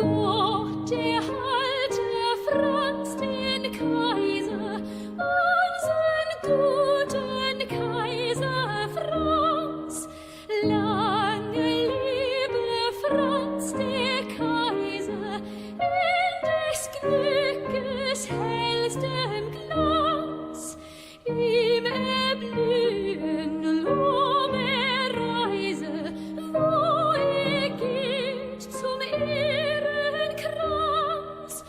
Gott erhalte Franz den Kaiser, unseren guten Kaiser Franz. Lange lebe Franz der Kaiser, in des Glückes hellstem Glanz. Ihm erblühen Lobereise, wo geht zum Ehrenkranz.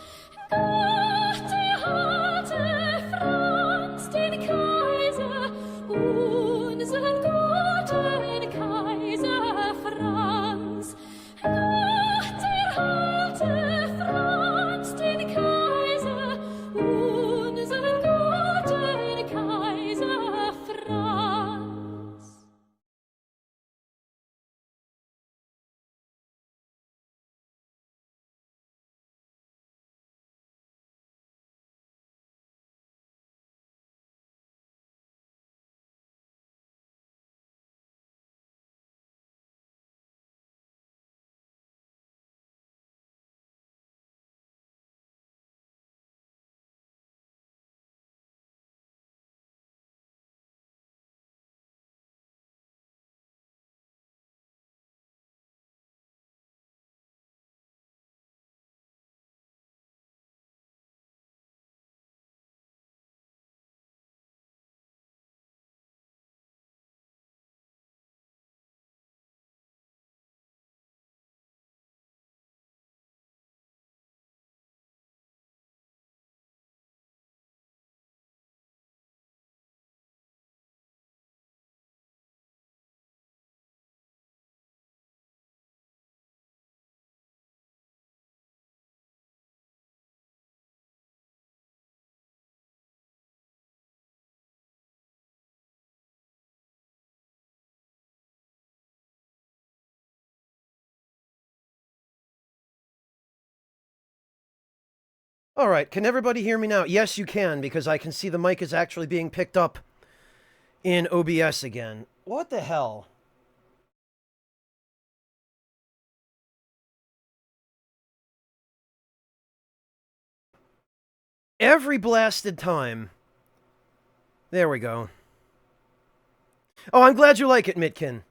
Gott erhalte Franz den Kaiser, unseren guten Kaiser Franz. Gott erhalte Franz den Kaiser, unseren guten Kaiser Franz. All right, can everybody hear me now? Yes, you can, because I can see the mic is actually being picked up in OBS again. What the hell? Every blasted time. There we go. Oh, I'm glad you like it, Mitkin.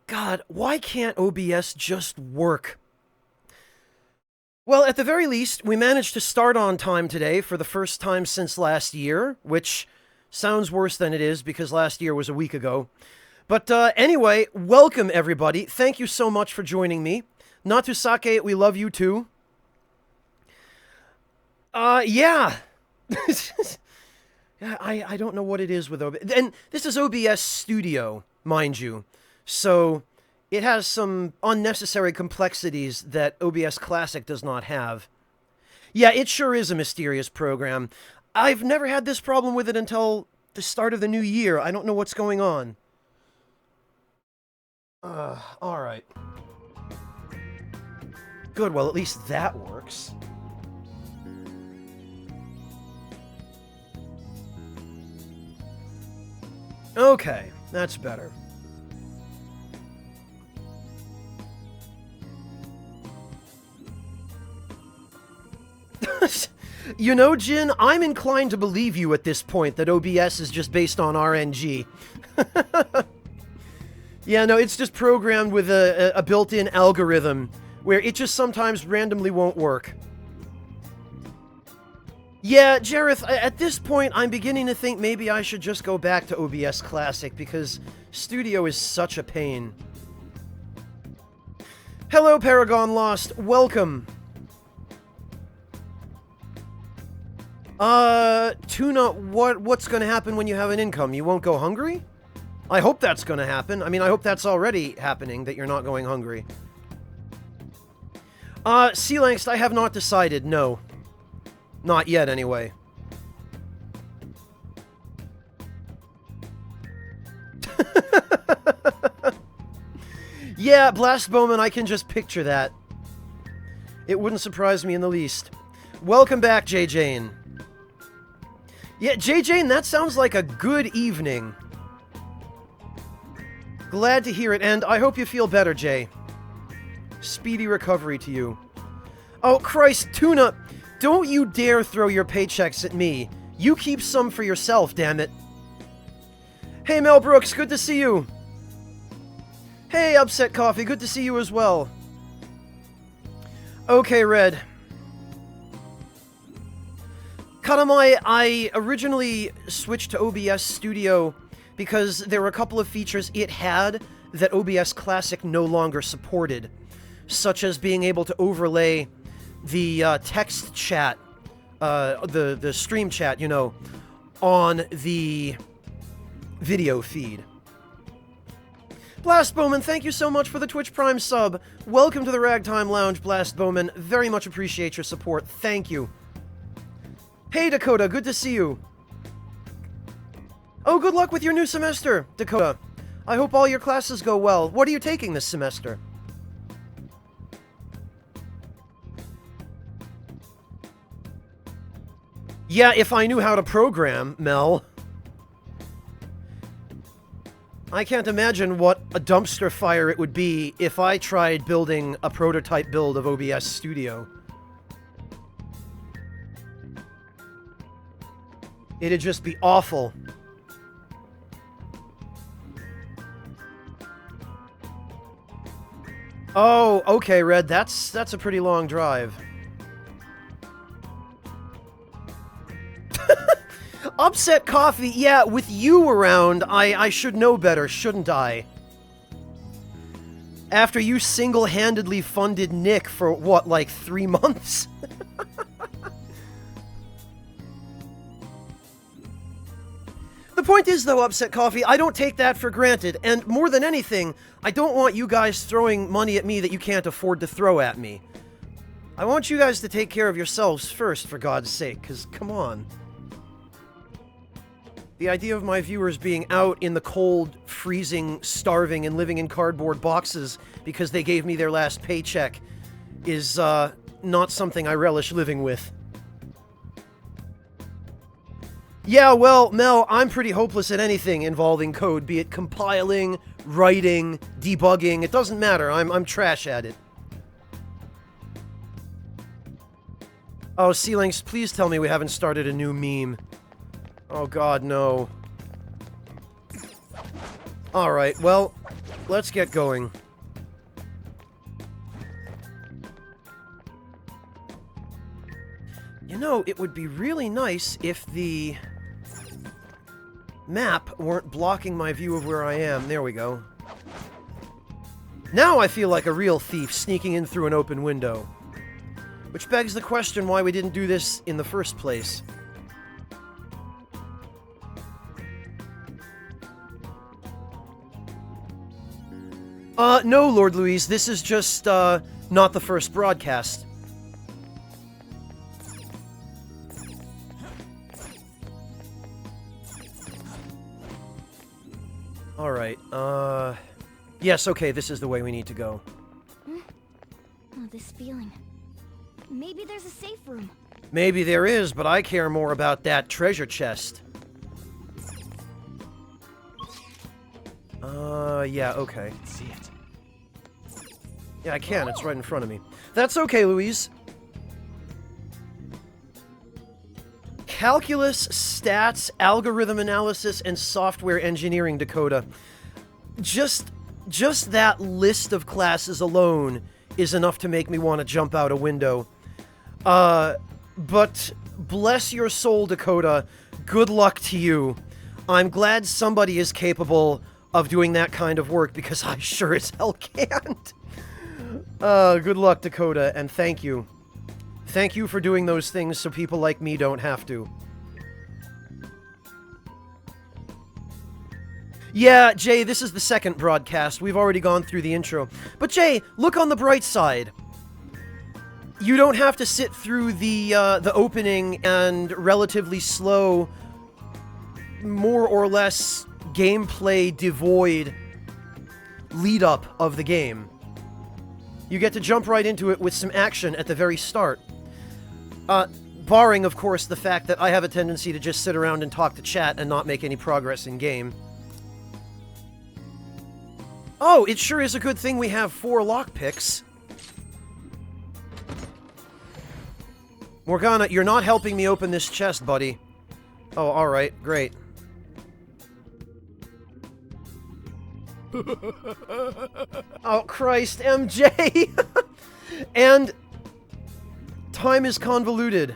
God, why can't OBS just work? Well, at the very least, we managed to start on time today for the first time since last year, which sounds worse than it is because last year was a week ago. But anyway, welcome everybody. Thank you so much for joining me. Natusake, we love you too. Yeah. Yeah, I don't know what it is with OBS. And this is OBS Studio, mind you. So it has some unnecessary complexities that OBS Classic does not have. Yeah, it sure is a mysterious program. I've never had this problem with it until the start of the new year. I don't know what's going on. Alright. Good, well at least that works. Okay, that's better. You know, Jin, I'm inclined to believe you at this point that OBS is just based on RNG. Yeah, no, it's just programmed with a built-in algorithm where it just sometimes randomly won't work. Yeah, Jareth, at this point, I'm beginning to think maybe I should just go back to OBS Classic because Studio is such a pain. Hello, Paragon Lost. Welcome. Tuna, what's gonna happen when you have an income? You won't go hungry? I hope that's gonna happen. I mean, I hope that's already happening, that you're not going hungry. Sea Langst, I have not decided, no. Not yet, anyway. Yeah, Blast Bowman, I can just picture that. It wouldn't surprise me in the least. Welcome back, J. Jane. Yeah, J. Jane, that sounds like a good evening. Glad to hear it, and I hope you feel better, Jay. Speedy recovery to you. Oh, Christ, Tuna! Don't you dare throw your paychecks at me. You keep some for yourself, damn it. Hey, Mel Brooks, good to see you. Hey, Upset Coffee, good to see you as well. Okay, Red. Katamai, I originally switched to OBS Studio because there were a couple of features it had that OBS Classic no longer supported, such as being able to overlay the text chat, the stream chat, you know, on the video feed. Blast Bowman, thank you so much for the Twitch Prime sub. Welcome to the Ragtime Lounge, Blast Bowman. Very much appreciate your support. Thank you. Hey, Dakota, good to see you. Oh, good luck with your new semester, Dakota. I hope all your classes go well. What are you taking this semester? Yeah, if I knew how to program, Mel. I can't imagine what a dumpster fire it would be if I tried building a prototype build of OBS Studio. It'd just be awful. Oh, okay, Red, that's a pretty long drive. Upset Coffee, yeah, with you around, I should know better, shouldn't I? After you single-handedly funded Nick for, what, like 3 months? The point is, though, Upset Coffee, I don't take that for granted, and more than anything, I don't want you guys throwing money at me that you can't afford to throw at me. I want you guys to take care of yourselves first, for God's sake, because, come on. The idea of my viewers being out in the cold, freezing, starving, and living in cardboard boxes because they gave me their last paycheck is, not something I relish living with. Yeah, well, Mel, I'm pretty hopeless at anything involving code, be it compiling, writing, debugging, it doesn't matter, I'm trash at it. Oh, C-Links, please tell me we haven't started a new meme. Oh god, no. Alright, well, let's get going. You know, it would be really nice if the map weren't blocking my view of where I am. There we go. Now I feel like a real thief sneaking in through an open window. Which begs the question why we didn't do this in the first place. No, Lord Louise, this is just, not the first broadcast. Alright, yes, okay, this is the way we need to go. Oh, this feeling. Maybe there's a safe room. Maybe there is, but I care more about that treasure chest. Yeah, okay. See it. Yeah, I can. It's right in front of me. That's okay, Louise. Calculus, stats, algorithm analysis, and software engineering, Dakota. Just that list of classes alone is enough to make me want to jump out a window. But bless your soul, Dakota. Good luck to you. I'm glad somebody is capable of doing that kind of work, because I sure as hell can't. Good luck, Dakota, and thank you. Thank you for doing those things so people like me don't have to. Yeah, Jay, this is the second broadcast. We've already gone through the intro. But Jay, look on the bright side. You don't have to sit through the opening and relatively slow, more or less gameplay devoid lead-up of the game. You get to jump right into it with some action at the very start. Barring, of course, the fact that I have a tendency to just sit around and talk to chat and not make any progress in game. Oh, it sure is a good thing we have 4 lockpicks. Morgana, you're not helping me open this chest, buddy. Oh, alright, great. Oh, Christ, MJ! And Time is Convoluted.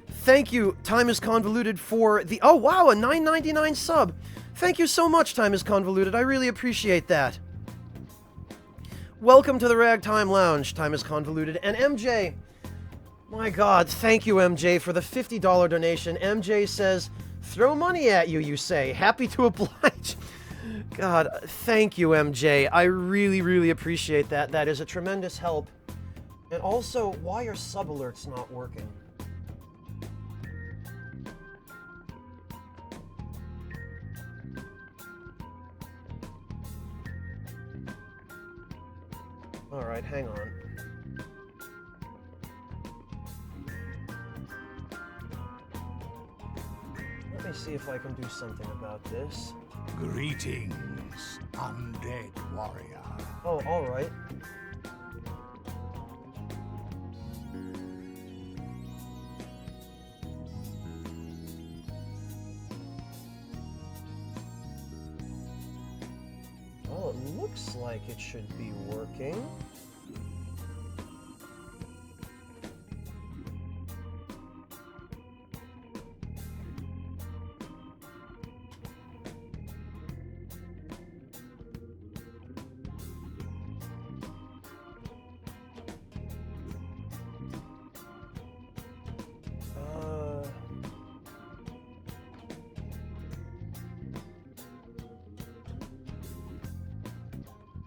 Thank you, Time is Convoluted, for the... Oh, wow, a $9.99 sub. Thank you so much, Time is Convoluted. I really appreciate that. Welcome to the Ragtime Lounge, Time is Convoluted. And MJ, my God, thank you, MJ, for the $50 donation. MJ says, throw money at you, you say. Happy to oblige. God, thank you, MJ. I really, really appreciate that. That is a tremendous help. And also, why are sub alerts not working? Alright, hang on. Let me see if I can do something about this. Greetings, undead warrior. Oh, alright. Well, it looks like it should be working.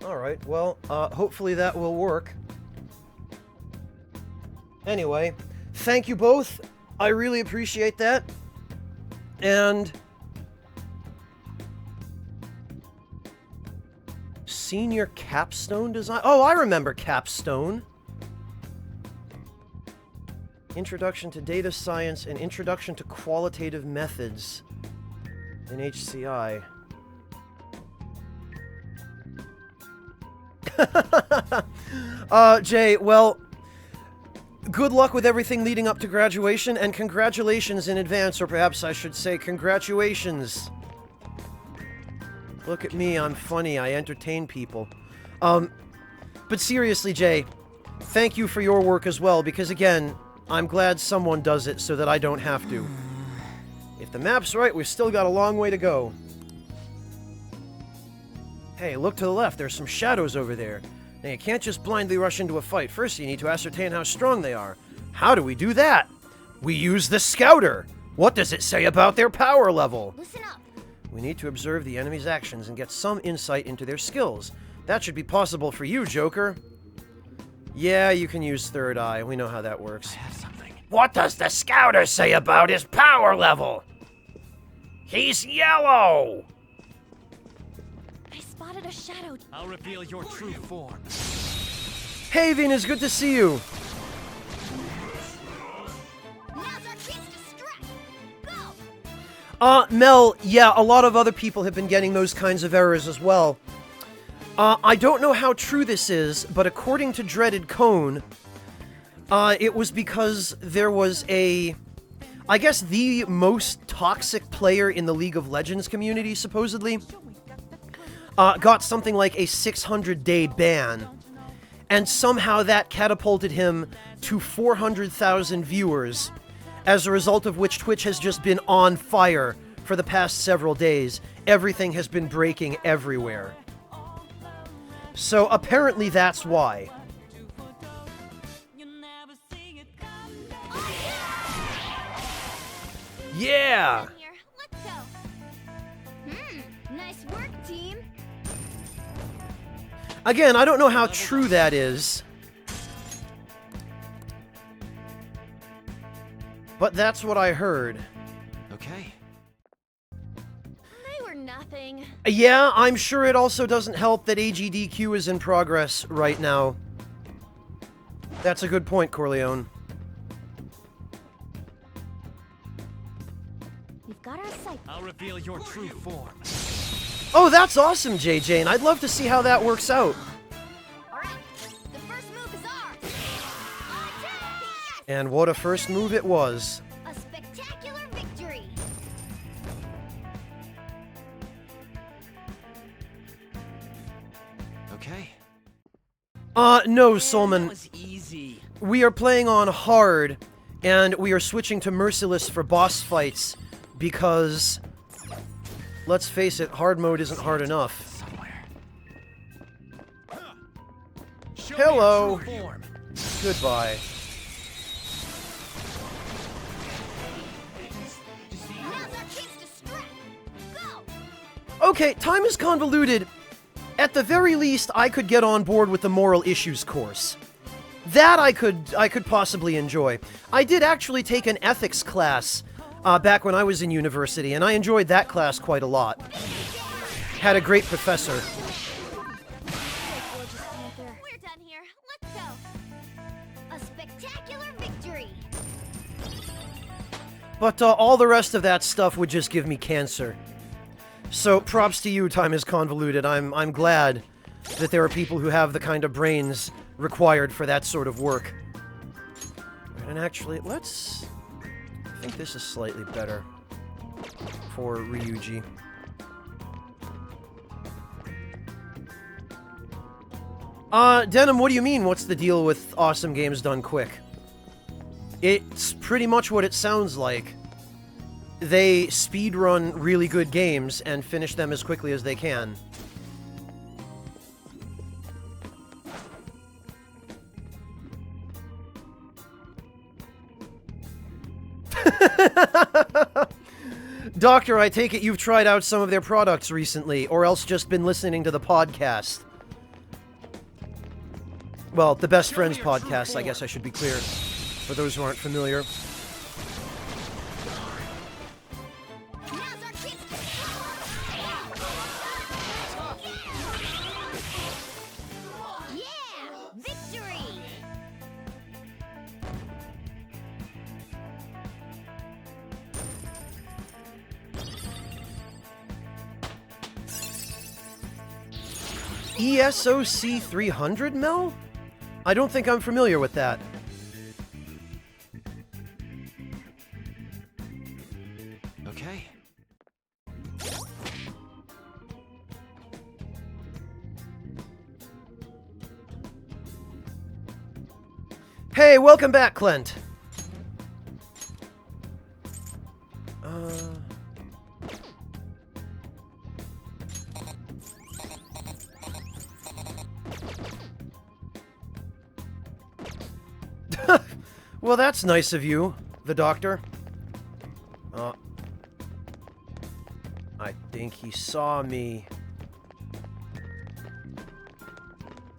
Alright, well, hopefully that will work. Anyway, thank you both. I really appreciate that. And... Senior Capstone Design? Oh, I remember Capstone. Introduction to Data Science and Introduction to Qualitative Methods in HCI. Jay, well, good luck with everything leading up to graduation, and congratulations in advance, or perhaps I should say congratulations. Look at me, I'm funny, I entertain people. But seriously, Jay, thank you for your work as well, because again, I'm glad someone does it so that I don't have to. If the map's right, we've still got a long way to go. Hey, look to the left, there's some shadows over there. Now, you can't just blindly rush into a fight. First, you need to ascertain how strong they are. How do we do that? We use the Scouter! What does it say about their power level? Listen up. We need to observe the enemy's actions and get some insight into their skills. That should be possible for you, Joker. Yeah, you can use Third Eye. We know how that works. I have something. What does the Scouter say about his power level? He's yellow! I spotted a shadow. I'll reveal your true form. Hey, Venus, good to see you. Now's our chance to strike. Go. Mel, yeah, a lot of other people have been getting those kinds of errors as well. I don't know how true this is, but according to Dreaded Cone, it was because there was I guess the most toxic player in the League of Legends community, supposedly, got something like a 600-day ban, and somehow that catapulted him to 400,000 viewers, as a result of which Twitch has just been on fire for the past several days. Everything has been breaking everywhere. So apparently that's why. Yeah! Here, let's go. Nice work, team. Again, I don't know how true that is. But that's what I heard. Okay. They were nothing. Yeah, I'm sure it also doesn't help that AGDQ is in progress right now. That's a good point, Corleone. We've got our sight. I'll reveal your true form. Oh, that's awesome, JJ, and I'd love to see how that works out. All right. The first move is ours. Attack! And what a first move it was. A spectacular victory! Okay. No, That Solman. was easy. We are playing on hard, and we are switching to merciless for boss fights because, let's face it, hard mode isn't hard enough. Somewhere. Show Hello. Me your true form. Goodbye. Now's our chance to strike! Go! Okay, time is convoluted. At the very least, I could get on board with the moral issues course. That I could possibly enjoy. I did actually take an ethics class back when I was in university, and I enjoyed that class quite a lot. Had a great professor. Gorgeous Panther. We're done here. Let's go! A spectacular victory! But all the rest of that stuff would just give me cancer. So props to you, Time is Convoluted. I'm glad that there are people who have the kind of brains required for that sort of work. And actually, let's... I think this is slightly better for Ryuji. Denim, what do you mean, what's the deal with awesome games done quick? It's pretty much what it sounds like. They speedrun really good games and finish them as quickly as they can. Doctor, I take it you've tried out some of their products recently, or else just been listening to the podcast. Well, the Best Friends podcast, I guess I should be clear, for those who aren't familiar. Now's our chance to strike! Yeah! Victory! ESOC 300, Mel? I don't think I'm familiar with that. Okay. Hey, welcome back, Clint. Well, that's nice of you, the doctor. I think he saw me.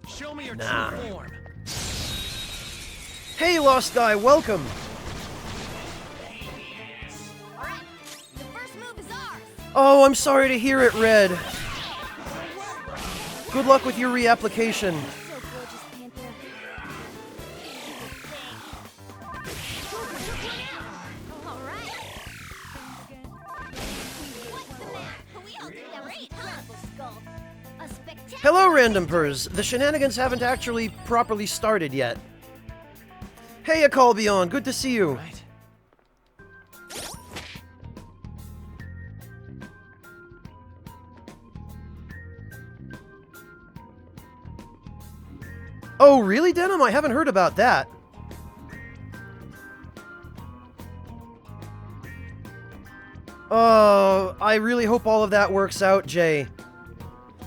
Show me your Nah. true form. Hey, Lost Guy, welcome. Alright, the first move is ours! Oh, I'm sorry to hear it, Red. Good luck with your reapplication. So gorgeous, Panther. Alright. What's the matter? We all did that right, huh? Skull. A spectacular... Hello, Random Pers. The shenanigans haven't actually properly started yet. Hey, Akalbion, good to see you. Right. Oh, really, Denim? I haven't heard about that. I really hope all of that works out, Jay.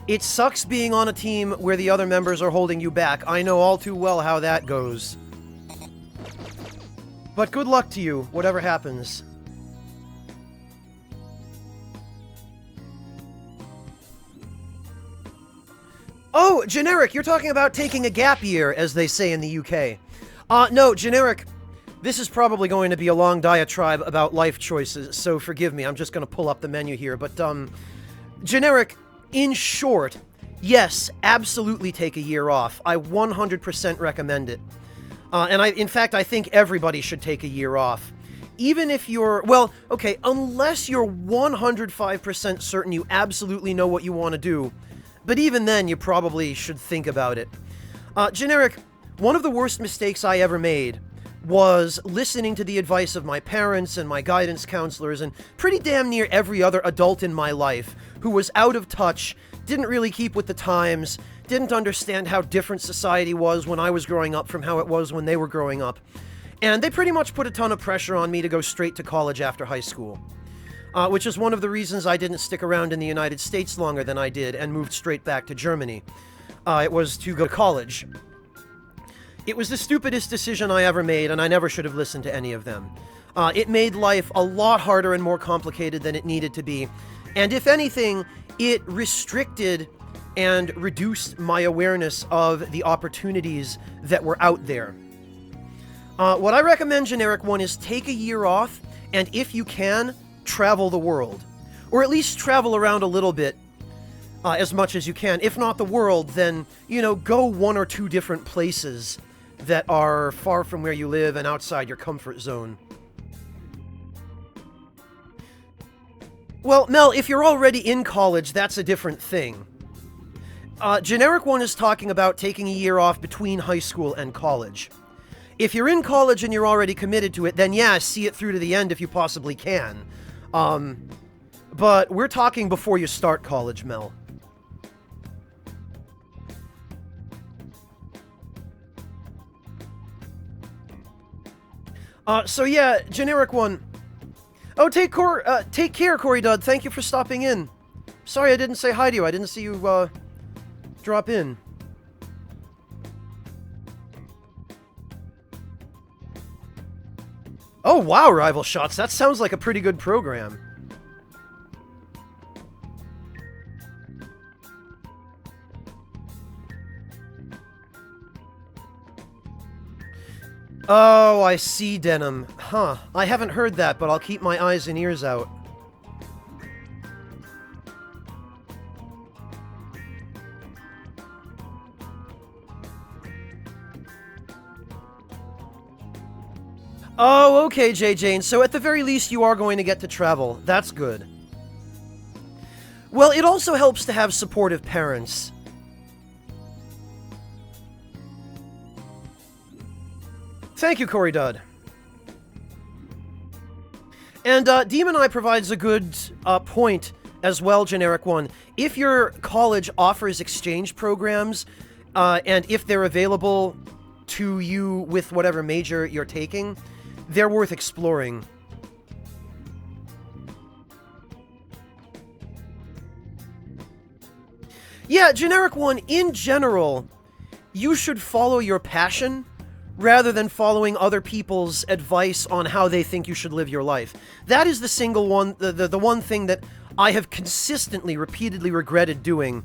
It sucks being on a team where the other members are holding you back. I know all too well how that goes. But good luck to you, whatever happens. Oh, Generic, you're talking about taking a gap year, as they say in the UK. No, Generic, this is probably going to be a long diatribe about life choices, so forgive me, I'm just going to pull up the menu here, but, Generic, in short, yes, absolutely take a year off. I 100% recommend it. In fact, I think everybody should take a year off. Even if you're, well, okay, unless you're 105% certain you absolutely know what you want to do, but even then, you probably should think about it. Generic, one of the worst mistakes I ever made was listening to the advice of my parents and my guidance counselors and pretty damn near every other adult in my life who was out of touch, didn't really keep with the times, didn't understand how different society was when I was growing up from how it was when they were growing up. And they pretty much put a ton of pressure on me to go straight to college after high school. Which is one of the reasons I didn't stick around in the United States longer than I did and moved straight back to Germany. It was to go to college. It was the stupidest decision I ever made, and I never should have listened to any of them. It made life a lot harder and more complicated than it needed to be. And if anything, it restricted and reduced my awareness of the opportunities that were out there. What I recommend, Generic One, is take a year off, and if you can, travel the world. Or at least travel around a little bit, as much as you can. If not the world, then, go 1 or 2 different places that are far from where you live and outside your comfort zone. Well, Mel, if you're already in college, that's a different thing. Generic One is talking about taking a year off between high school and college. If you're in college and you're already committed to it, then yeah, see it through to the end if you possibly can. But we're talking before you start college, Mel. So yeah, Generic One. Oh, take care, Corey Dud. Thank you for stopping in. Sorry I didn't say hi to you. I didn't see you, drop in. Oh, wow, Rival Shots. That sounds like a pretty good program. Oh, I see, Denim. Huh. I haven't heard that, but I'll keep my eyes and ears out. Oh, okay, J. Jane. So at the very least, you are going to get to travel. That's good. Well, it also helps to have supportive parents. Thank you, Corey Dud. And Demon Eye provides a good point as well, Generic One. If your college offers exchange programs, and if they're available to you with whatever major you're taking, they're worth exploring. Yeah, Generic One, in general, you should follow your passion rather than following other people's advice on how they think you should live your life. That is the one thing that I have consistently, repeatedly regretted doing,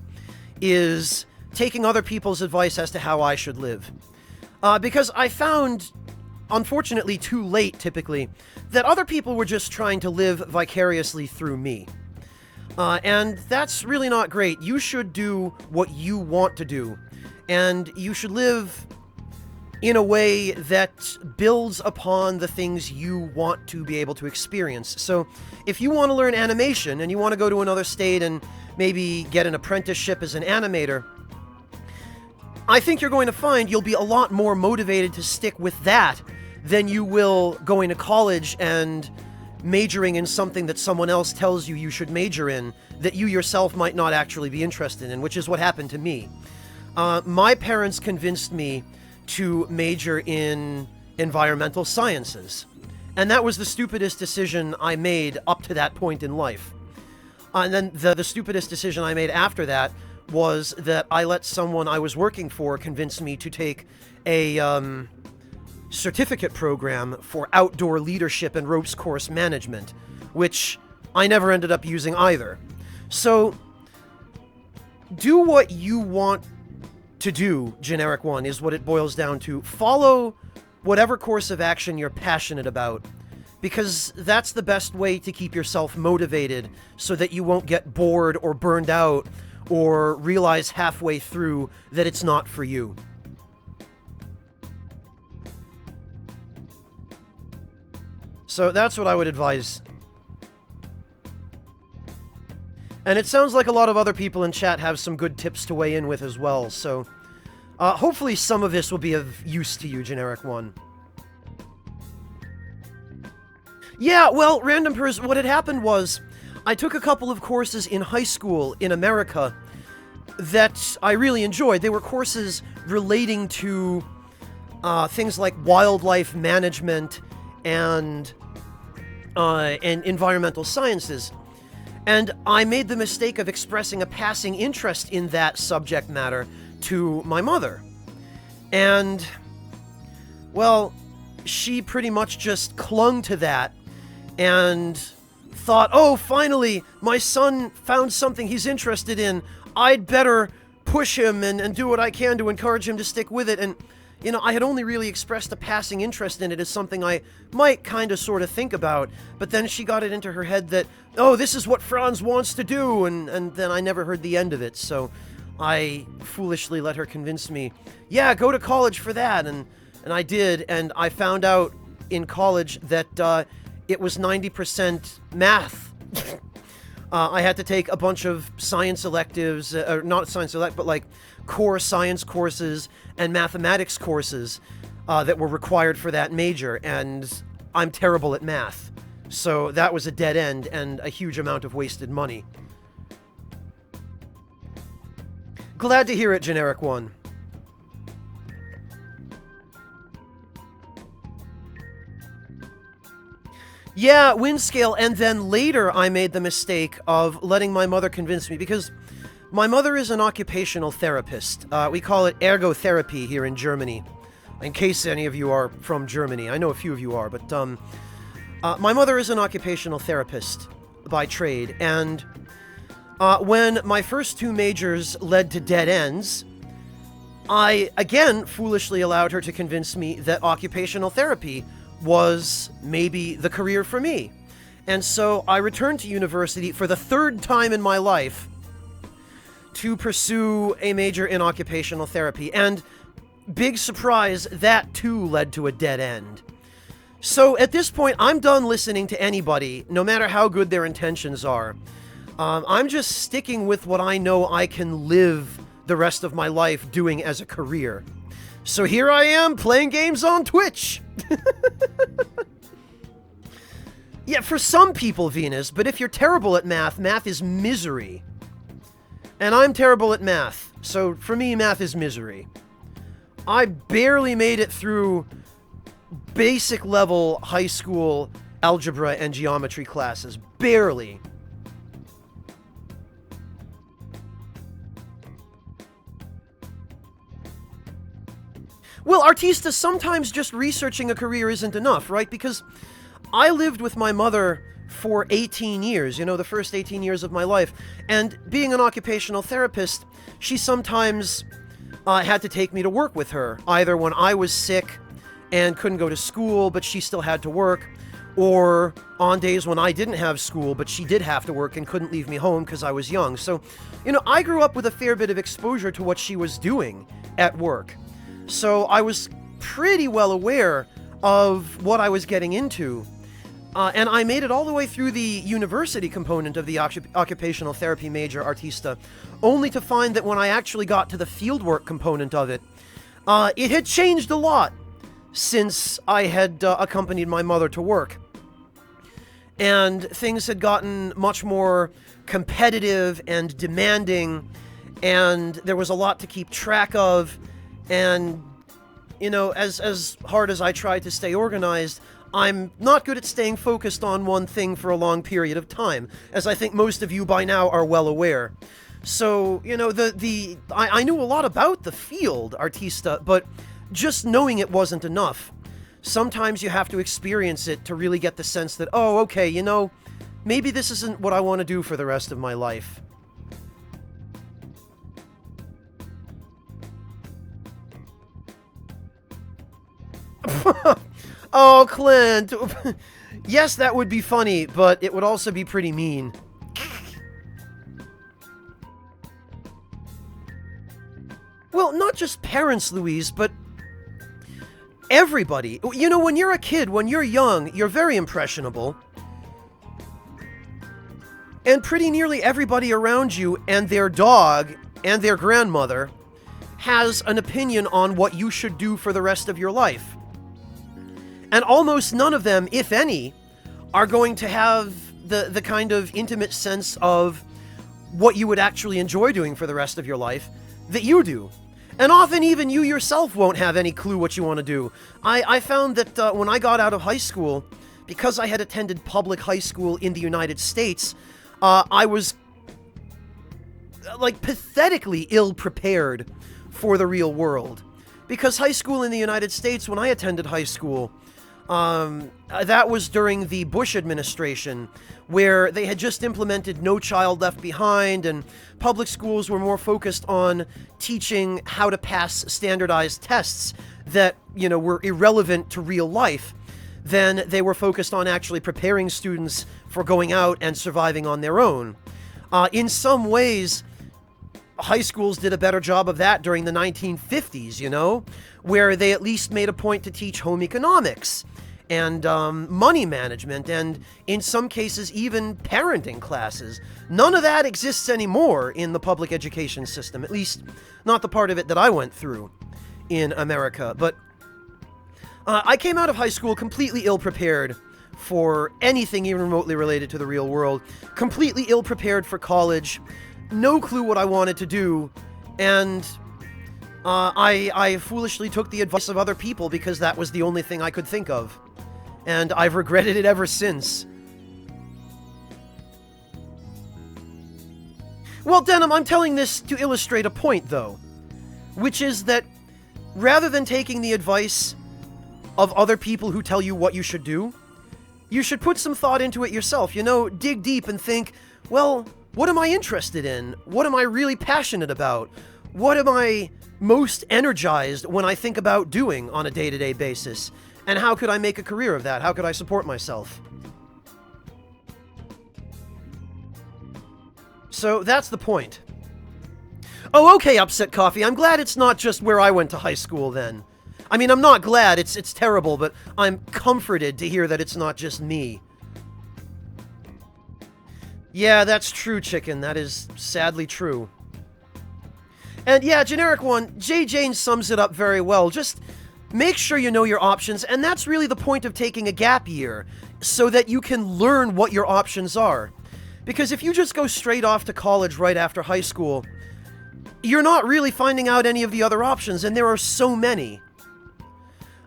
is taking other people's advice as to how I should live. Because I found, unfortunately too late typically, that other people were just trying to live vicariously through me. And that's really not great. You should do what you want to do, and you should live in a way that builds upon the things you want to be able to experience. So, if you want to learn animation, and you want to go to another state and maybe get an apprenticeship as an animator, I think you're going to find you'll be a lot more motivated to stick with that than you will going to college and majoring in something that someone else tells you should major in, that you yourself might not actually be interested in, which is what happened to me. My parents convinced me to major in environmental sciences, and that was the stupidest decision I made up to that point in life. And then the stupidest decision I made after that was that I let someone I was working for convince me to take a certificate program for outdoor leadership and ropes course management, which I never ended up using either. So, do what you want to do, Generic One, is what it boils down to. Follow whatever course of action you're passionate about, because that's the best way to keep yourself motivated so that you won't get bored or burned out or realize halfway through that it's not for you. So that's what I would advise. And it sounds like a lot of other people in chat have some good tips to weigh in with as well, so hopefully some of this will be of use to you, Generic One. Yeah, well, Random Pers, what had happened was I took a couple of courses in high school in America that I really enjoyed. They were courses relating to things like wildlife management and environmental sciences. And I made the mistake of expressing a passing interest in that subject matter to my mother. And, well, she pretty much just clung to that and thought, oh, finally, my son found something he's interested in. I'd better push him and do what I can to encourage him to stick with it. And, you know, I had only really expressed a passing interest in it as something I might kind of sort of think about. But then she got it into her head that, oh, this is what Franz wants to do. And then I never heard the end of it. So I foolishly let her convince me, yeah, go to college for that. And I did. And I found out in college that it was 90% math. I had to take a bunch of science electives, or not science elect, but like core science courses and mathematics courses that were required for that major, and I'm terrible at math. So that was a dead end and a huge amount of wasted money. Glad to hear it, Generic One. Yeah, wind scale, and then later I made the mistake of letting my mother convince me, because my mother is an occupational therapist. We call it ergotherapy here in Germany, in case any of you are from Germany. I know a few of you are, but my mother is an occupational therapist by trade, and when my first two majors led to dead ends, I, again, foolishly allowed her to convince me that occupational therapy was maybe the career for me. And so I returned to university for the third time in my life to pursue a major in occupational therapy. And big surprise, that too led to a dead end. So at this point, I'm done listening to anybody, no matter how good their intentions are. I'm just sticking with what I know I can live the rest of my life doing as a career. So here I am, playing games on Twitch! Yeah, for some people, Venus, but if you're terrible at math, math is misery. And I'm terrible at math, so for me, math is misery. I barely made it through basic level high school algebra and geometry classes. Barely. Well, Artista, sometimes just researching a career isn't enough, right? Because I lived with my mother for 18 years, you know, the first 18 years of my life. And being an occupational therapist, she sometimes had to take me to work with her, either when I was sick and couldn't go to school, but she still had to work, or on days when I didn't have school, but she did have to work and couldn't leave me home because I was young. So, you know, I grew up with a fair bit of exposure to what she was doing at work. So I was pretty well aware of what I was getting into. And I made it all the way through the university component of the occupational therapy major, Artista, only to find that when I actually got to the fieldwork component of it, it had changed a lot since I had accompanied my mother to work. And things had gotten much more competitive and demanding, and there was a lot to keep track of. And, you know, as hard as I try to stay organized, I'm not good at staying focused on one thing for a long period of time, as I think most of you by now are well aware. So, you know, I knew a lot about the field, Artista, but just knowing it wasn't enough. Sometimes you have to experience it to really get the sense that, oh, okay, you know, maybe this isn't what I want to do for the rest of my life. Oh, Clint. Yes, that would be funny, but it would also be pretty mean. Well, not just parents, Louise, but everybody. You know, when you're a kid, when you're young, you're very impressionable. And pretty nearly everybody around you and their dog and their grandmother has an opinion on what you should do for the rest of your life. And almost none of them, if any, are going to have the kind of intimate sense of what you would actually enjoy doing for the rest of your life that you do. And often even you yourself won't have any clue what you want to do. I found that when I got out of high school, because I had attended public high school in the United States, I was like pathetically ill-prepared for the real world. Because high school in the United States, when I attended high school, that was during the Bush administration, where they had just implemented No Child Left Behind, and public schools were more focused on teaching how to pass standardized tests that, you know, were irrelevant to real life than they were focused on actually preparing students for going out and surviving on their own. In some ways, high schools did a better job of that during the 1950s, you know, where they at least made a point to teach home economics and money management, and in some cases even parenting classes. None of that exists anymore in the public education system, at least not the part of it that I went through in America. But I came out of high school completely ill-prepared for anything even remotely related to the real world, completely ill-prepared for college, no clue what I wanted to do, and I foolishly took the advice of other people because that was the only thing I could think of. And I've regretted it ever since. Well, Denim, I'm telling this to illustrate a point, though, which is that rather than taking the advice of other people who tell you what you should do, you should put some thought into it yourself. You know, dig deep and think, well, what am I interested in? What am I really passionate about? What am I most energized when I think about doing on a day-to-day basis? And how could I make a career of that? How could I support myself? So that's the point. Oh, okay, Upset Coffee. I'm glad it's not just where I went to high school then. I mean, I'm not glad, it's terrible, but I'm comforted to hear that it's not just me. Yeah, that's true, Chicken. That is sadly true. And yeah, Generic One, J. Jane sums it up very well. Just make sure you know your options, and that's really the point of taking a gap year, so that you can learn what your options are. Because if you just go straight off to college right after high school, you're not really finding out any of the other options, and there are so many.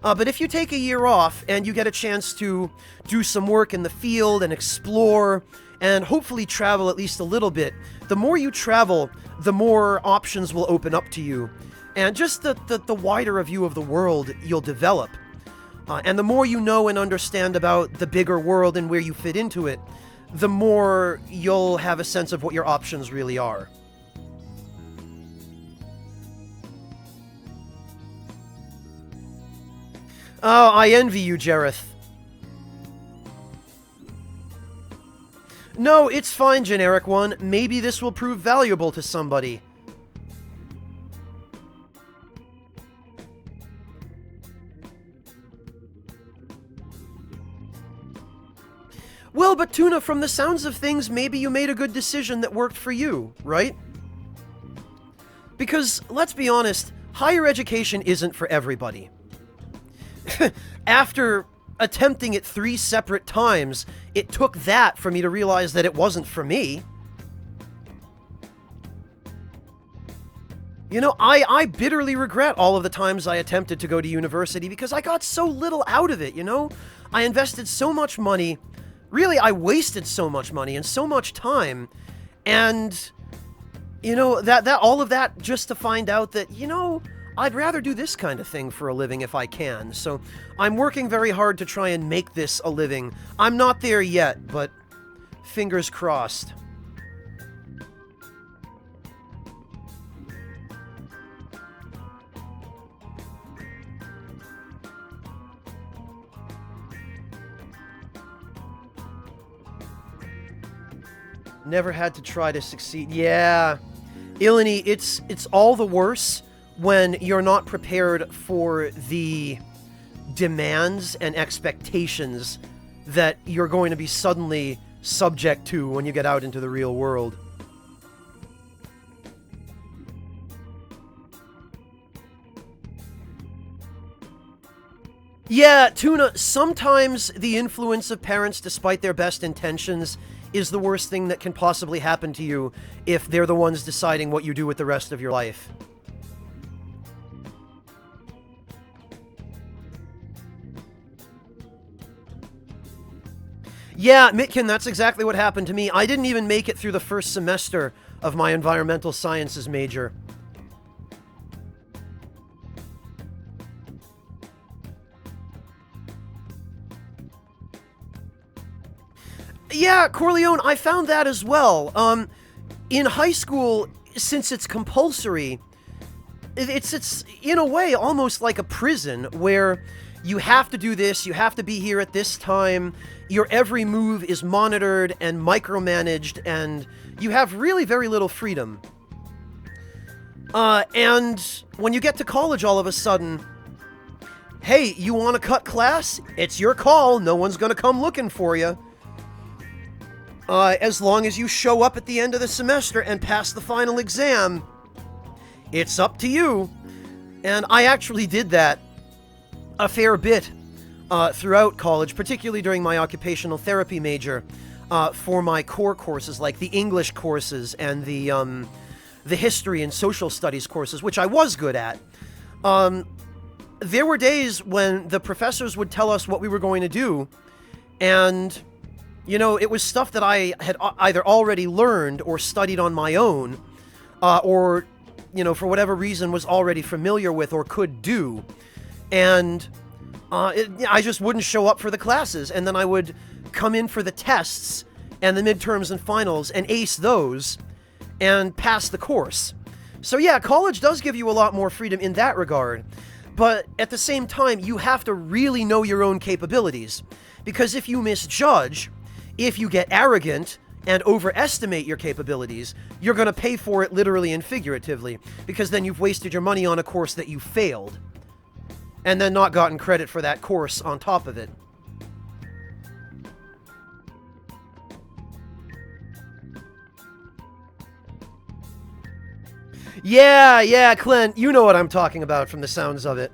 But if you take a year off and you get a chance to do some work in the field and explore and hopefully travel at least a little bit, the more you travel, the more options will open up to you. And just the wider a view of the world you'll develop. And the more you know and understand about the bigger world and where you fit into it, the more you'll have a sense of what your options really are. Oh, I envy you, Jareth. No, it's fine, Generic One. Maybe this will prove valuable to somebody. Well, but Tuna, from the sounds of things, maybe you made a good decision that worked for you, right? Because, let's be honest, higher education isn't for everybody. After attempting it 3 separate times, it took that for me to realize that it wasn't for me. You know, I bitterly regret all of the times I attempted to go to university because I got so little out of it, you know? I invested so much money. Really, I wasted so much money and so much time. And, you know, that all of that just to find out that, you know, I'd rather do this kind of thing for a living if I can. So I'm working very hard to try and make this a living. I'm not there yet, but fingers crossed. Never had to try to succeed. Yeah. Ilani, it's all the worse when you're not prepared for the demands and expectations that you're going to be suddenly subject to when you get out into the real world. Yeah, Tuna, sometimes the influence of parents, despite their best intentions, is the worst thing that can possibly happen to you if they're the ones deciding what you do with the rest of your life. Yeah, Mitkin, that's exactly what happened to me. I didn't even make it through the first semester of my environmental sciences major. Yeah, Corleone, I found that as well. In high school, since it's compulsory, it's in a way almost like a prison where you have to do this, you have to be here at this time, your every move is monitored and micromanaged, and you have really very little freedom. And when you get to college all of a sudden, hey, you want to cut class? It's your call, no one's gonna come looking for you. As long as you show up at the end of the semester and pass the final exam, it's up to you. And I actually did that a fair bit throughout college, particularly during my occupational therapy major, for my core courses, like the English courses and the history and social studies courses, which I was good at. There were days when the professors would tell us what we were going to do, and you know, it was stuff that I had either already learned or studied on my own, or, you know, for whatever reason was already familiar with or could do. And I just wouldn't show up for the classes, and then I would come in for the tests and the midterms and finals and ace those and pass the course. So yeah, college does give you a lot more freedom in that regard. But at the same time, you have to really know your own capabilities. Because if you misjudge, if you get arrogant and overestimate your capabilities, you're going to pay for it literally and figuratively, because then you've wasted your money on a course that you failed, and then not gotten credit for that course on top of it. Yeah, Clint, you know what I'm talking about from the sounds of it.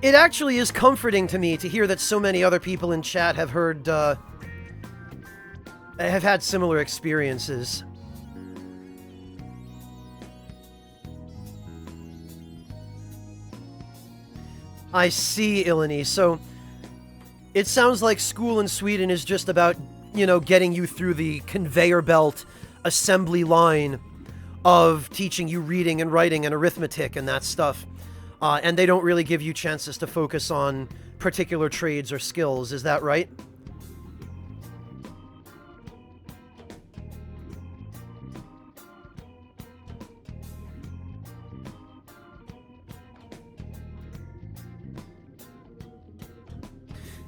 It actually is comforting to me to hear that so many other people in chat have have had similar experiences. I see, Ilani. So, it sounds like school in Sweden is just about, you know, getting you through the conveyor belt assembly line of teaching you reading and writing and arithmetic and that stuff. And they don't really give you chances to focus on particular trades or skills, is that right?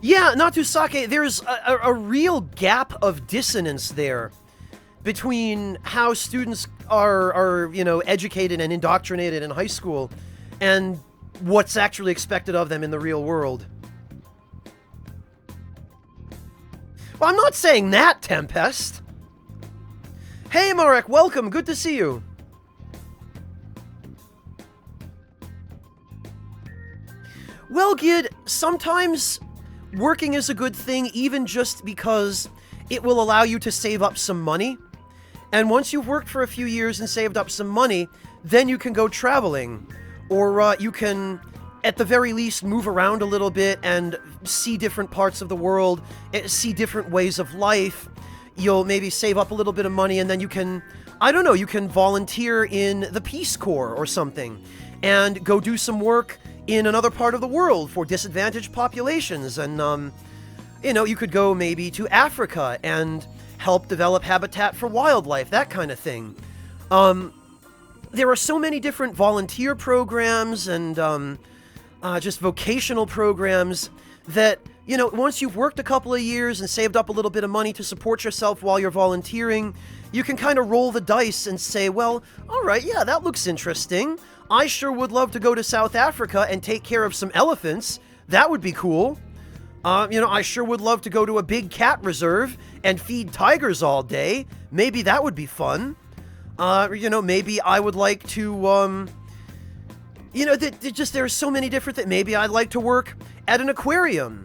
Yeah, Natusake, there's a real gap of dissonance there between how students are, you know, educated and indoctrinated in high school and what's actually expected of them in the real world. Well, I'm not saying that, Tempest. Hey, Marek, welcome. Good to see you. Well, Gid, sometimes working is a good thing, even just because it will allow you to save up some money. And once you've worked for a few years and saved up some money, then you can go traveling. Or you can, at the very least, move around a little bit and see different parts of the world, see different ways of life. You'll maybe save up a little bit of money, and then you can, I don't know, you can volunteer in the Peace Corps or something, and go do some work in another part of the world for disadvantaged populations. And, you know, you could go maybe to Africa and help develop habitat for wildlife, that kind of thing. There are so many different volunteer programs and just vocational programs that, you know, once you've worked a couple of years and saved up a little bit of money to support yourself while you're volunteering, you can kind of roll the dice and say, well, all right, yeah, that looks interesting. I sure would love to go to South Africa and take care of some elephants. That would be cool. You know, I sure would love to go to a big cat reserve and feed tigers all day. Maybe that would be fun. Maybe I would like to, there are so many different things. Maybe I'd like to work at an aquarium,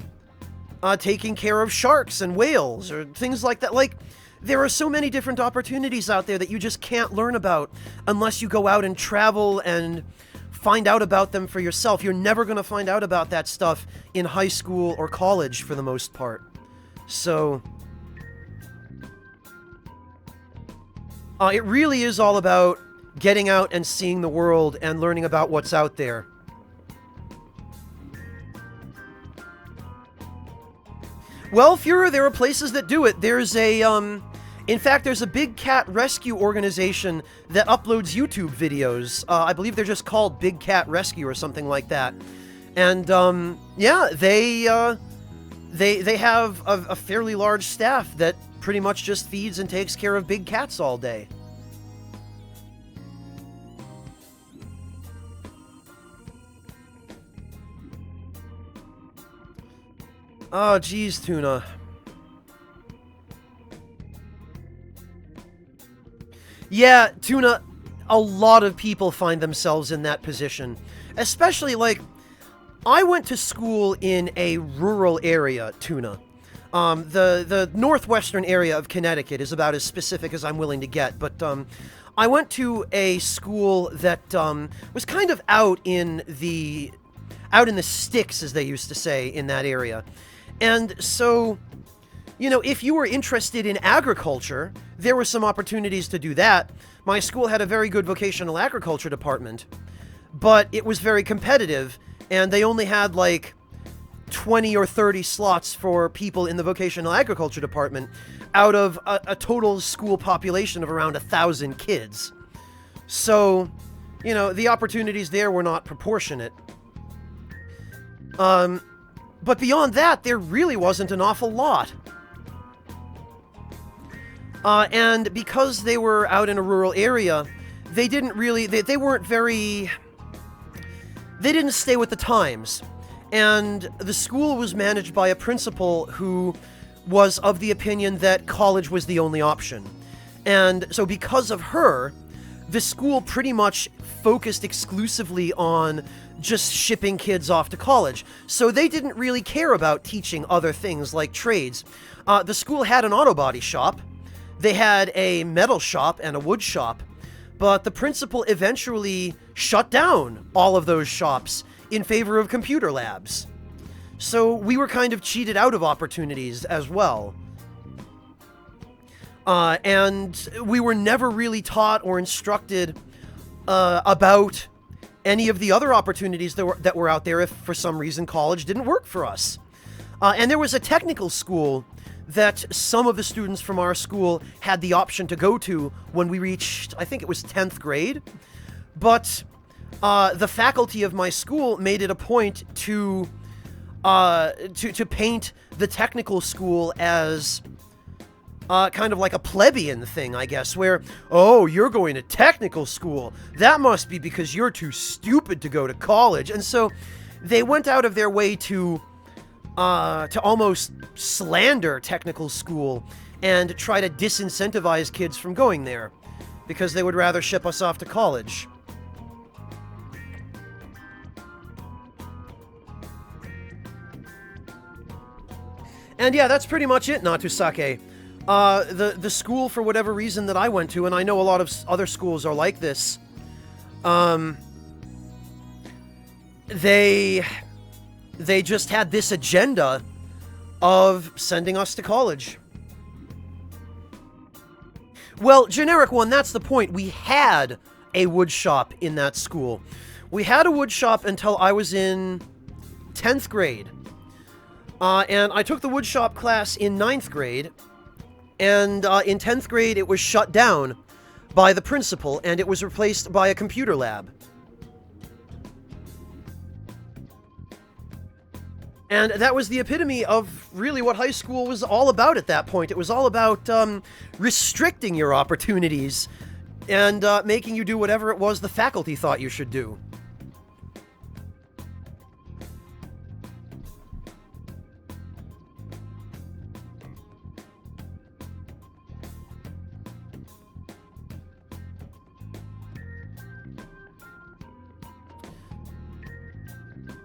taking care of sharks and whales or things like that. Like, there are so many different opportunities out there that you just can't learn about unless you go out and travel and find out about them for yourself. You're never going to find out about that stuff in high school or college for the most part. So, it really is all about getting out and seeing the world and learning about what's out there. Well, Fuhrer, there are places that do it. There's in fact, there's a big cat rescue organization that uploads YouTube videos. I believe they're just called Big Cat Rescue or something like that. And, yeah, they have a fairly large staff that pretty much just feeds and takes care of big cats all day. Oh, geez, Tuna. Yeah, Tuna, a lot of people find themselves in that position. Especially, like, I went to school in a rural area, Tuna. The northwestern area of Connecticut is about as specific as I'm willing to get, but, I went to a school that, was kind of out in the sticks, as they used to say, in that area. And so, if you were interested in agriculture, there were some opportunities to do that. My school had a very good vocational agriculture department, but it was very competitive, and they only had like 20 or 30 slots for people in the vocational agriculture department out of a total school population of around 1,000 kids. So, the opportunities there were not proportionate. But beyond that, there really wasn't an awful lot. And because they were out in a rural area, they didn't really, they didn't stay with the times. And the school was managed by a principal who was of the opinion that college was the only option. And so because of her, the school pretty much focused exclusively on just shipping kids off to college. So they didn't really care about teaching other things like trades. The school had an auto body shop. They had a metal shop and a wood shop. But the principal eventually shut down all of those shops in favor of computer labs. So we were kind of cheated out of opportunities as well. And we were never really taught or instructed about any of the other opportunities that were out there if for some reason college didn't work for us. And there was a technical school that some of the students from our school had the option to go to when we reached, I think it was 10th grade. But the faculty of my school made it a point to paint the technical school as kind of like a plebeian thing, I guess, where, oh, you're going to technical school. That must be because you're too stupid to go to college. And so they went out of their way to almost slander technical school and try to disincentivize kids from going there because they would rather ship us off to college. And yeah, that's pretty much it, Natusake. The school, for whatever reason that I went to, and I know a lot of other schools are like this, they just had this agenda of sending us to college. Well, generic one, that's the point. We had a wood shop in that school. We had a wood shop until I was in 10th grade. And I took the woodshop class in 9th grade, and in 10th grade it was shut down by the principal, and it was replaced by a computer lab. And that was the epitome of really what high school was all about at that point. It was all about restricting your opportunities and making you do whatever it was the faculty thought you should do.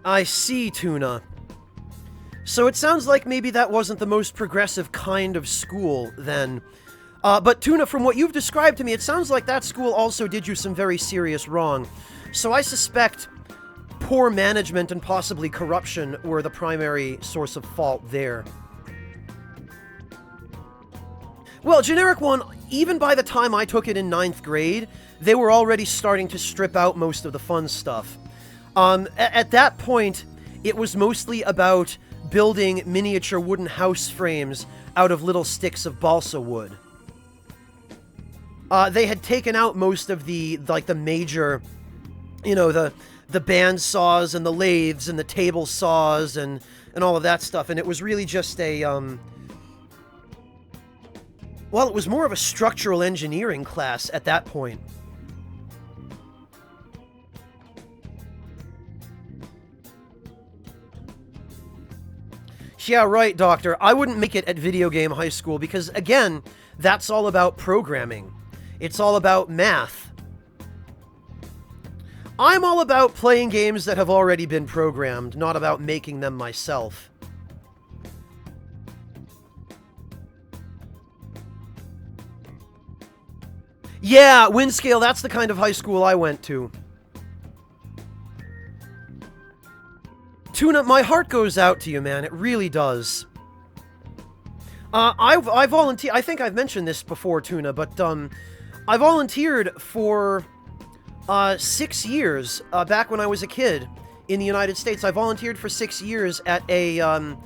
I see, Tuna. So it sounds like maybe that wasn't the most progressive kind of school, then. But Tuna, from what you've described to me, it sounds like that school also did you some very serious wrong. So I suspect poor management and possibly corruption were the primary source of fault there. Well, Generic 1, even by the time I took it in 9th grade, they were already starting to strip out most of the fun stuff. At that point, it was mostly about building miniature wooden house frames out of little sticks of balsa wood. They had taken out most of the major, you know, the band saws and the lathes and the table saws and all of that stuff, and it was really just a, well, it was more of a structural engineering class at that point. Yeah, right, Doctor. I wouldn't make it at video game high school because, again, that's all about programming. It's all about math. I'm all about playing games that have already been programmed, not about making them myself. Yeah, Windscale, that's the kind of high school I went to. Tuna, my heart goes out to you, man. It really does. I volunteered. I think I've mentioned this before, Tuna, but I volunteered for 6 years back when I was a kid in the United States. I volunteered for 6 years at a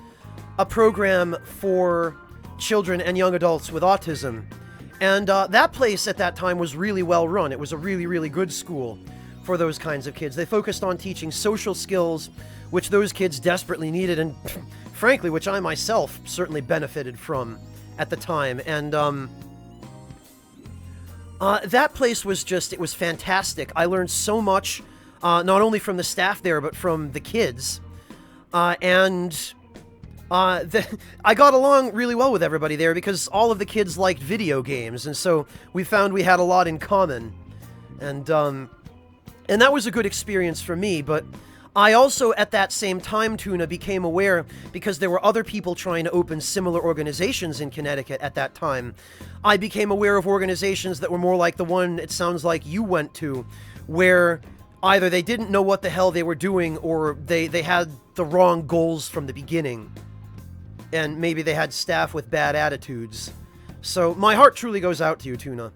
program for children and young adults with autism, and that place at that time was really well run. It was a really, really good school for those kinds of kids. They focused on teaching social skills, which those kids desperately needed, and frankly, which I myself certainly benefited from at the time. And that place was just, it was fantastic. I learned so much, not only from the staff there, but from the kids. I got along really well with everybody there because all of the kids liked video games, and so we found we had a lot in common. And that was a good experience for me, but I also, at that same time, Tuna, became aware, because there were other people trying to open similar organizations in Connecticut at that time, I became aware of organizations that were more like the one it sounds like you went to, where either they didn't know what the hell they were doing, or they had the wrong goals from the beginning. And maybe they had staff with bad attitudes. So, my heart truly goes out to you, Tuna.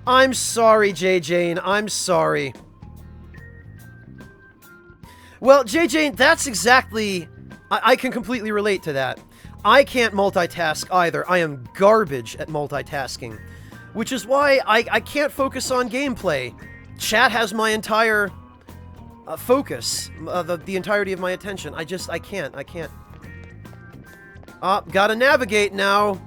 I'm sorry, J. Jane. I'm sorry. Well, J. Jane, that's exactly... I can completely relate to that. I can't multitask either. I am garbage at multitasking. Which is why I can't focus on gameplay. Chat has my entire focus. The entirety of my attention. I can't. Gotta navigate now.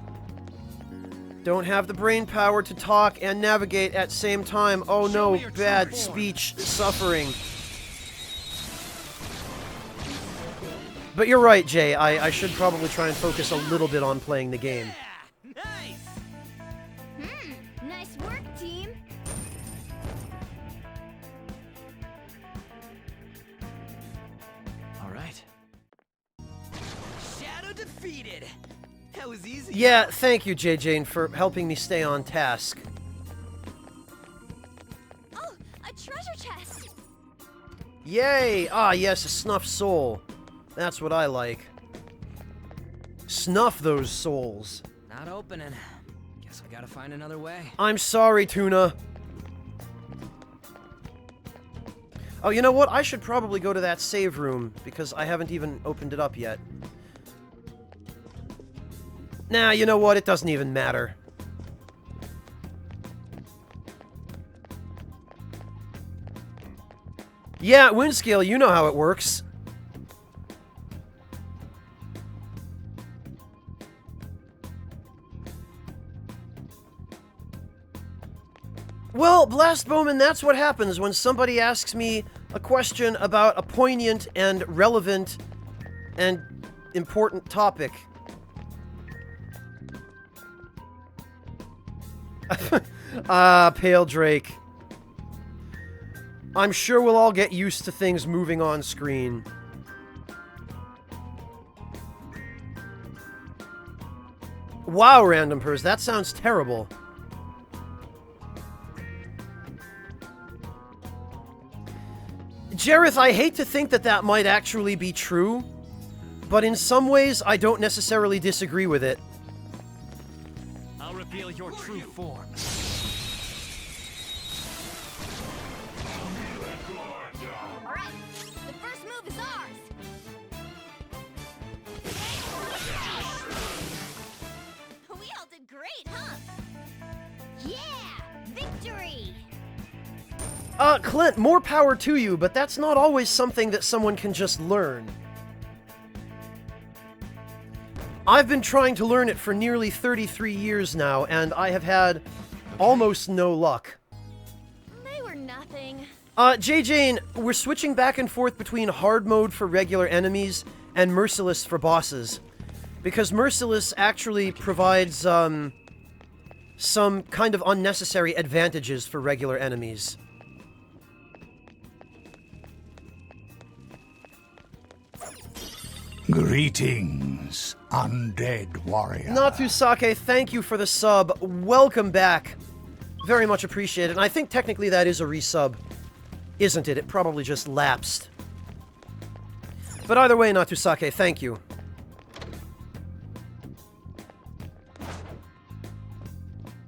Don't have the brain power to talk and navigate at same time. Oh no, bad speech suffering. But you're right, Jay. I should probably try and focus a little bit on playing the game. Nice. Nice work, team. All right. Shadow defeated. That was easy. Yeah, thank you, J. Jane, for helping me stay on task. Oh, a treasure chest. Yay! Ah, yes, a snuff soul. That's what I like. Snuff those souls. Not opening. Guess I gotta find another way. I'm sorry, Tuna. Oh, you know what? I should probably go to that save room, because I haven't even opened it up yet. Nah, you know what? It doesn't even matter. Yeah, Windscale, you know how it works. Well, Blast Bowman, that's what happens when somebody asks me a question about a poignant and relevant and important topic. Pale Drake. I'm sure we'll all get used to things moving on screen. Wow, Random Purse, that sounds terrible. Jareth, I hate to think that that might actually be true, but in some ways, I don't necessarily disagree with it. I'll reveal your true form. Alright, the first move is ours! We all did great, huh? Yeah! Victory! Clint, more power to you, but that's not always something that someone can just learn. I've been trying to learn it for nearly 33 years now, and I have had almost no luck. They were nothing. Jane, we're switching back and forth between hard mode for regular enemies and merciless for bosses. Because merciless actually provides, some kind of unnecessary advantages for regular enemies. Greetings, undead warrior. Natusake, thank you for the sub. Welcome back. Very much appreciated. And I think technically that is a resub, isn't it? It probably just lapsed. But either way, Natusake, thank you.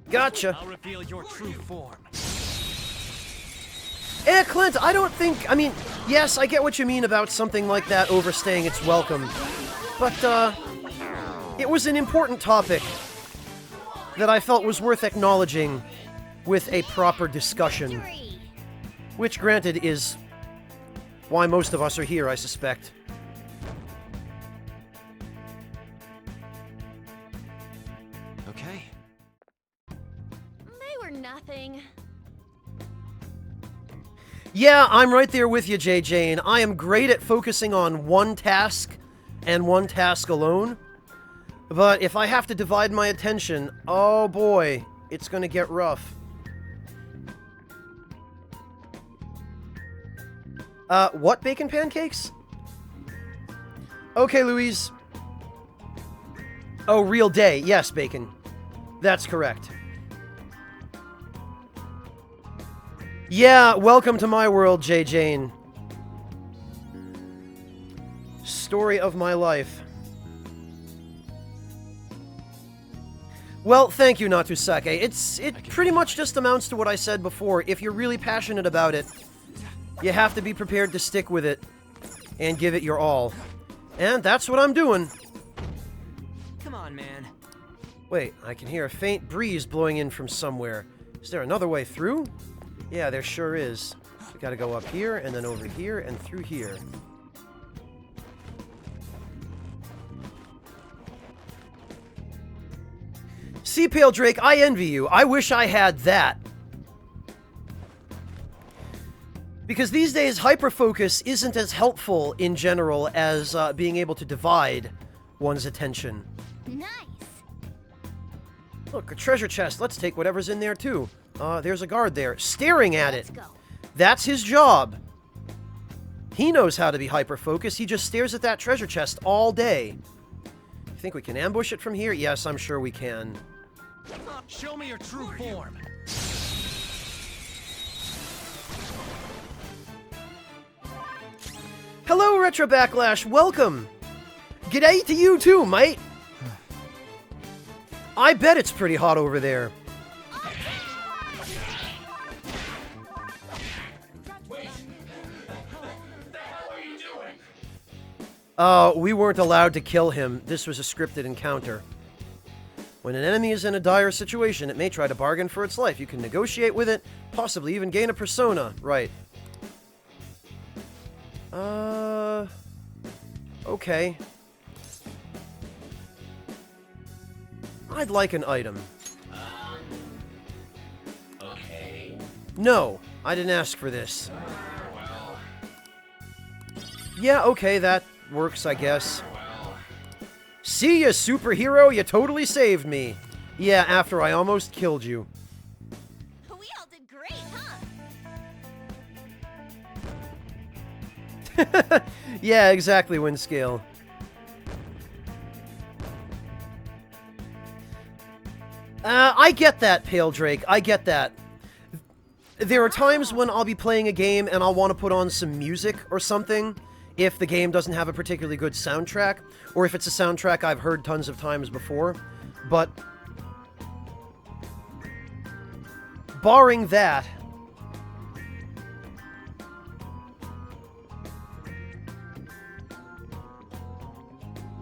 Gotcha. I'll reveal your true form. Clint, I don't think... I mean, yes, I get what you mean about something like that overstaying its welcome. But, it was an important topic that I felt was worth acknowledging with a proper discussion. Victory! Which, granted, is why most of us are here, I suspect. Okay. They were nothing. Yeah, I'm right there with you, J. Jane. I am great at focusing on one task and one task alone. But if I have to divide my attention, oh boy, it's gonna get rough. What bacon pancakes? Okay, Louise. Oh, real day. Yes, bacon. That's correct. Yeah, welcome to my world, J. Jane. Story of my life. Well, thank you, Natusake. It pretty much just amounts to what I said before. If you're really passionate about it, you have to be prepared to stick with it and give it your all. And that's what I'm doing. Come on, man. Wait, I can hear a faint breeze blowing in from somewhere. Is there another way through? Yeah, there sure is. We gotta go up here, and then over here, and through here. See, Pale Drake, I envy you. I wish I had that. Because these days, hyperfocus isn't as helpful in general as being able to divide one's attention. Nice. Look, a treasure chest. Let's take whatever's in there, too. There's a guard there, staring at it. Let's go. That's his job. He knows how to be hyper-focused. He just stares at that treasure chest all day. You think we can ambush it from here? Yes, I'm sure we can. Show me your true form. Hello, Retro Backlash. Welcome. G'day to you, too, mate. I bet it's pretty hot over there. We weren't allowed to kill him. This was a scripted encounter. When an enemy is in a dire situation, it may try to bargain for its life. You can negotiate with it, possibly even gain a persona. Right. Okay. I'd like an item. Okay. No, I didn't ask for this. Yeah, okay, that works, I guess. See ya, superhero, you totally saved me. Yeah, after I almost killed you. Yeah, exactly, Windscale. I get that, Pale Drake. I get that. There are times when I'll be playing a game and I'll want to put on some music or something if the game doesn't have a particularly good soundtrack, or if it's a soundtrack I've heard tons of times before. But barring that,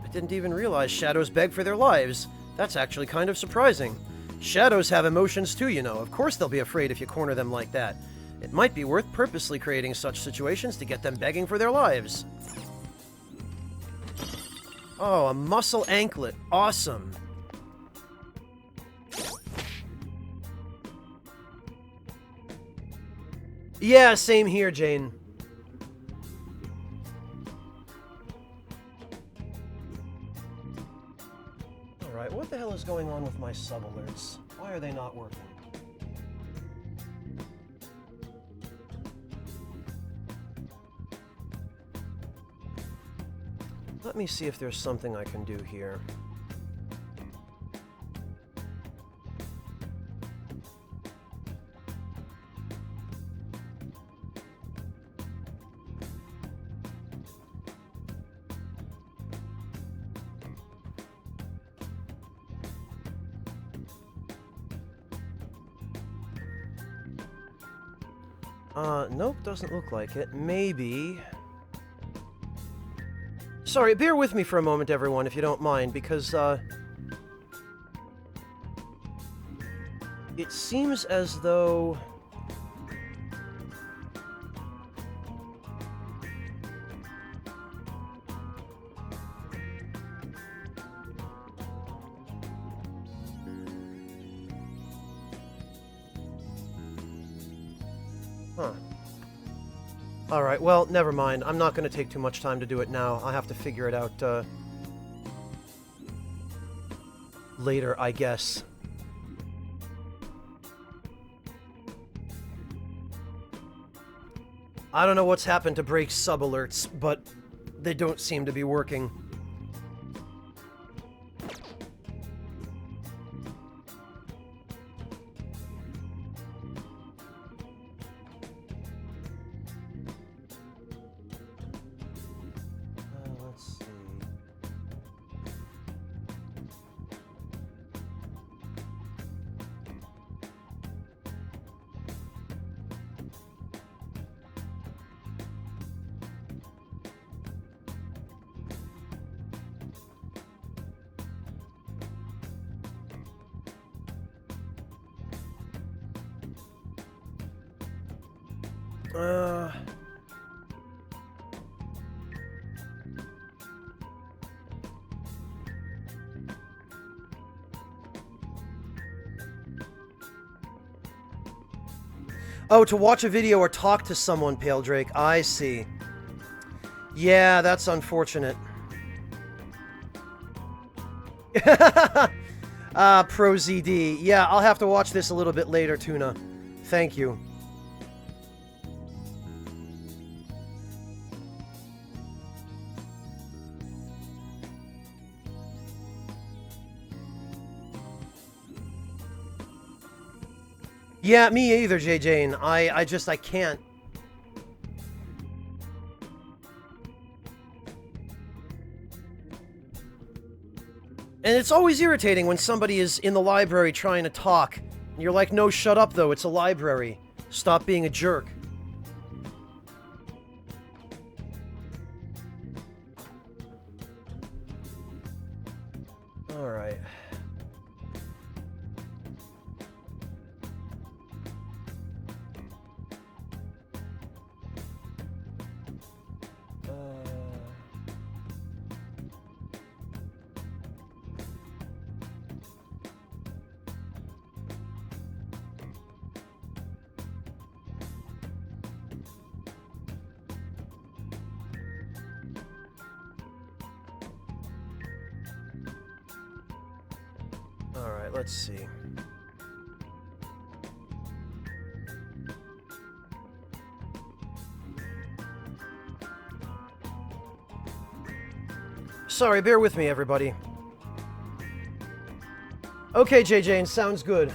I didn't even realize shadows beg for their lives. That's actually kind of surprising. Shadows have emotions too, you know. Of course they'll be afraid if you corner them like that. It might be worth purposely creating such situations to get them begging for their lives. Oh, a muscle anklet. Awesome. Yeah, same here, Jane. Alright, what the hell is going on with my sub-alerts? Why are they not working? Let me see if there's something I can do here. Nope, doesn't look like it. Maybe... Sorry, bear with me for a moment, everyone, if you don't mind, because, it seems as though... Huh. Alright, well, never mind. I'm not going to take too much time to do it now. I'll have to figure it out, later, I guess. I don't know what's happened to Brake's sub-alerts, but they don't seem to be working. Let's see. Oh, to watch a video or talk to someone, Pale Drake. I see. Yeah, that's unfortunate. Pro ZD. Yeah, I'll have to watch this a little bit later, Tuna. Thank you. Yeah, me either, J. Jane. I can't. And it's always irritating when somebody is in the library trying to talk. And you're like, no, shut up, though. It's a library. Stop being a jerk. Alright. Alright, let's see. Sorry, bear with me, everybody. Okay, J. Jane, sounds good.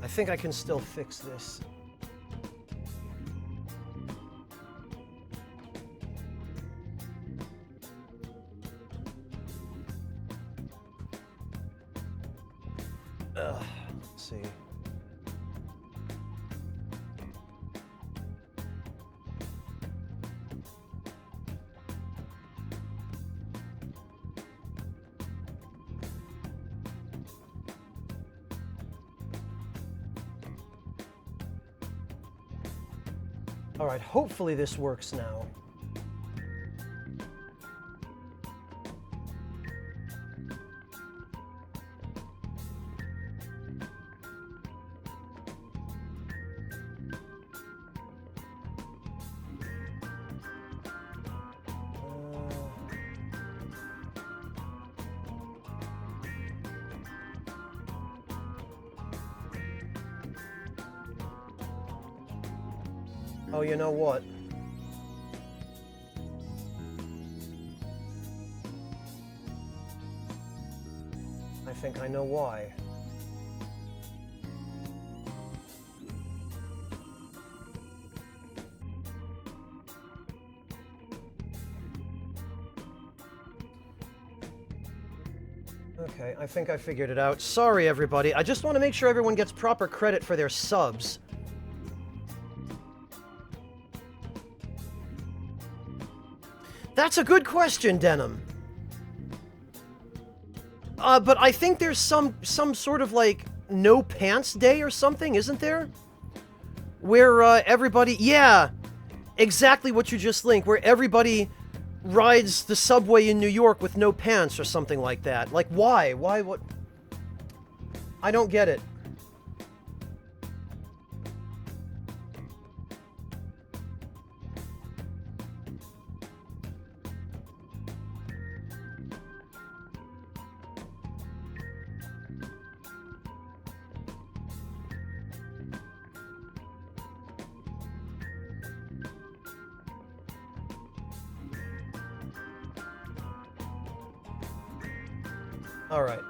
I think I can still fix this. Let's see. All right, hopefully this works now. Oh, you know what? I think I know why. Okay, I think I figured it out. Sorry, everybody. I just want to make sure everyone gets proper credit for their subs. That's a good question, Denim. But I think there's some sort of, like, no pants day or something, isn't there? Where, everybody... Yeah! Exactly what you just linked, where everybody rides the subway in New York with no pants or something like that. Like, why? Why, what... I don't get it. All right.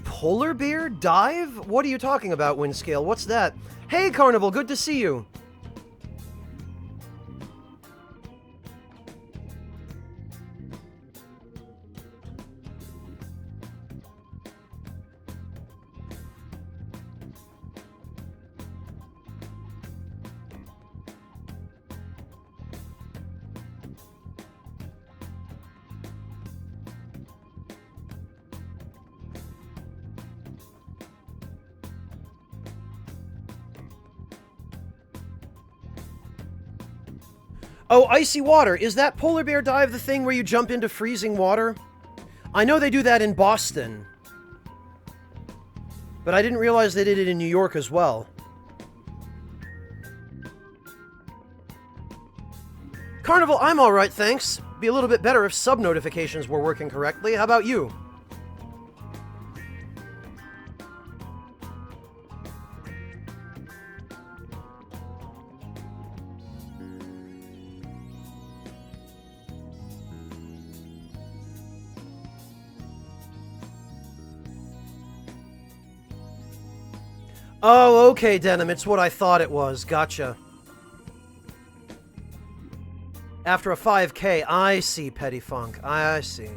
Polar bear dive? What are you talking about, Windscale? What's that? Hey, Carnival, good to see you. Oh, icy water. Is that polar bear dive the thing where you jump into freezing water? I know they do that in Boston. But I didn't realize they did it in New York as well. Carnival, I'm alright, thanks. Be a little bit better if sub notifications were working correctly. How about you? Oh, okay, Denim. It's what I thought it was. Gotcha. After a 5K, I see, Petty Funk. I see.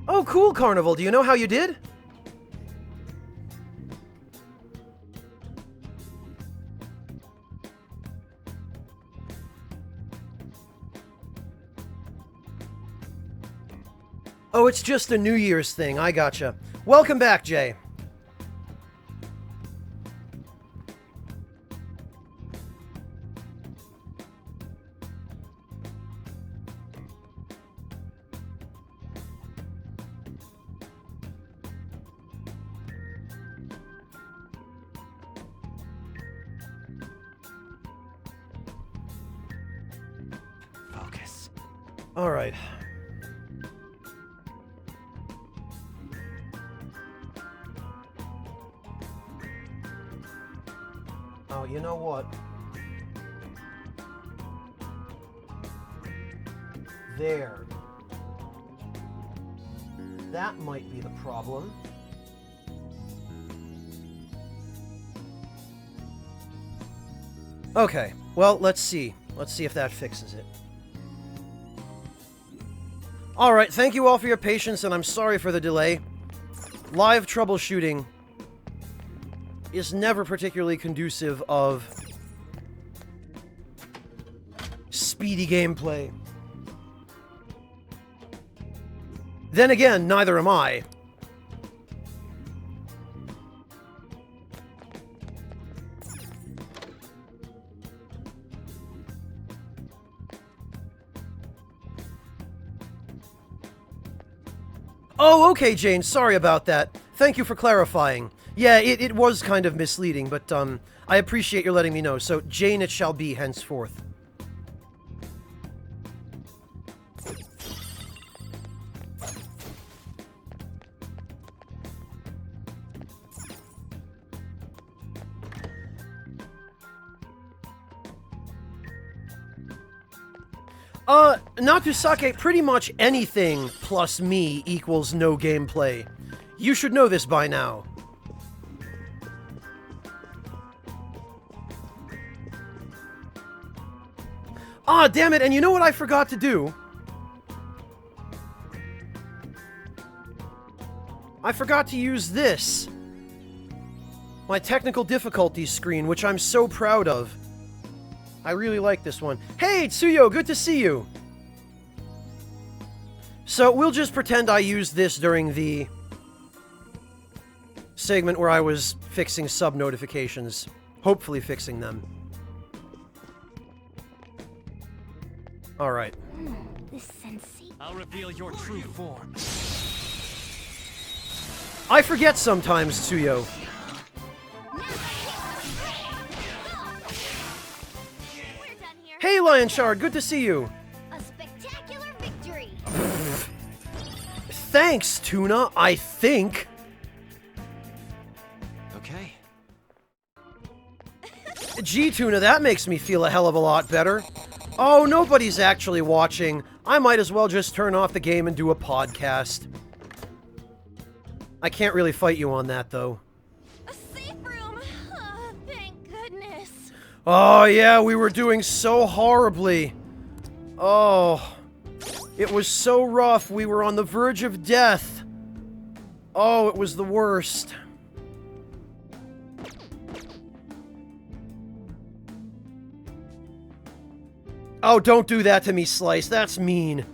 Oh, cool, Carnival. Do you know how you did? Oh, it's just a New Year's thing. I gotcha. Welcome back, Jay. Focus. All right. Oh, you know what? There. That might be the problem. Okay, well, let's see. Let's see if that fixes it. Alright, thank you all for your patience, and I'm sorry for the delay. Live troubleshooting is never particularly conducive of speedy gameplay. Then again, neither am I. Oh, okay, Jane. Sorry about that. Thank you for clarifying. Yeah, it was kind of misleading, but I appreciate your letting me know. So, Jane it shall be henceforth. Natusake, pretty much anything plus me equals no gameplay. You should know this by now. Ah, damn it, and you know what I forgot to do? I forgot to use this. My technical difficulties screen, which I'm so proud of. I really like this one. Hey, Tsuyo, good to see you! So, we'll just pretend I used this during the segment where I was fixing sub notifications. Hopefully fixing them. Alright. This sensei. I'll reveal your true form. I forget sometimes, Tsuyo. We're done here. Hey, Lion Shard, good to see you! A spectacular victory. Thanks, Tuna, I think. Okay. Gee, Tuna, that makes me feel a hell of a lot better. Oh, nobody's actually watching. I might as well just turn off the game and do a podcast. I can't really fight you on that, though. A safe room. Oh, thank goodness. Oh, yeah, we were doing so horribly. Oh, it was so rough. We were on the verge of death. Oh, it was the worst. Oh, don't do that to me, Slice. That's mean.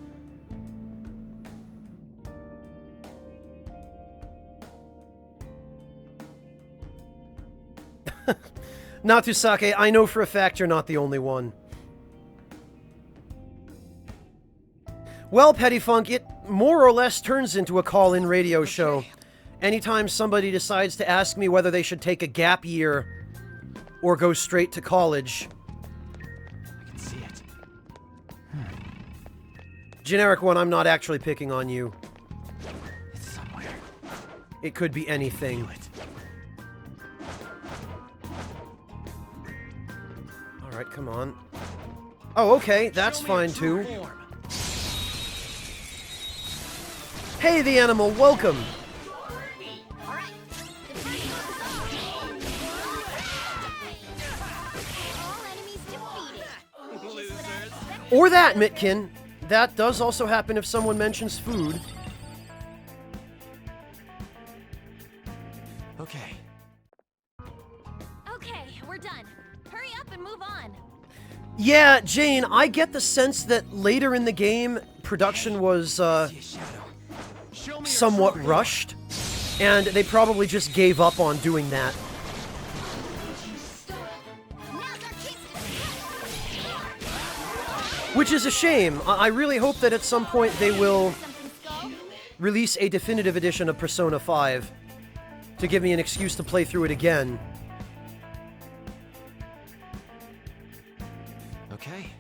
Natusake, I know for a fact you're not the only one. Well, Petty Funk, it more or less turns into a call-in radio show. Anytime somebody decides to ask me whether they should take a gap year or go straight to college. I can see it. Generic one, I'm not actually picking on you. It's somewhere. It could be anything. Feel it. Alright, come on. Oh, okay, that's fine too. Hey, the animal, welcome! Alright. All enemies defeated. Just what I expected. Or that, Mitkin. That does also happen if someone mentions food. Okay. Okay, we're done. Hurry up and move on. Yeah, Jane, I get the sense that later in the game, production was, See a shadow. Show me your somewhat true rushed, and they probably just gave up on doing that. Now's our chance to Which is a shame. I really hope that at some point they will something, Skull. release a definitive edition of Persona 5 to give me an excuse to play through it again. Okay.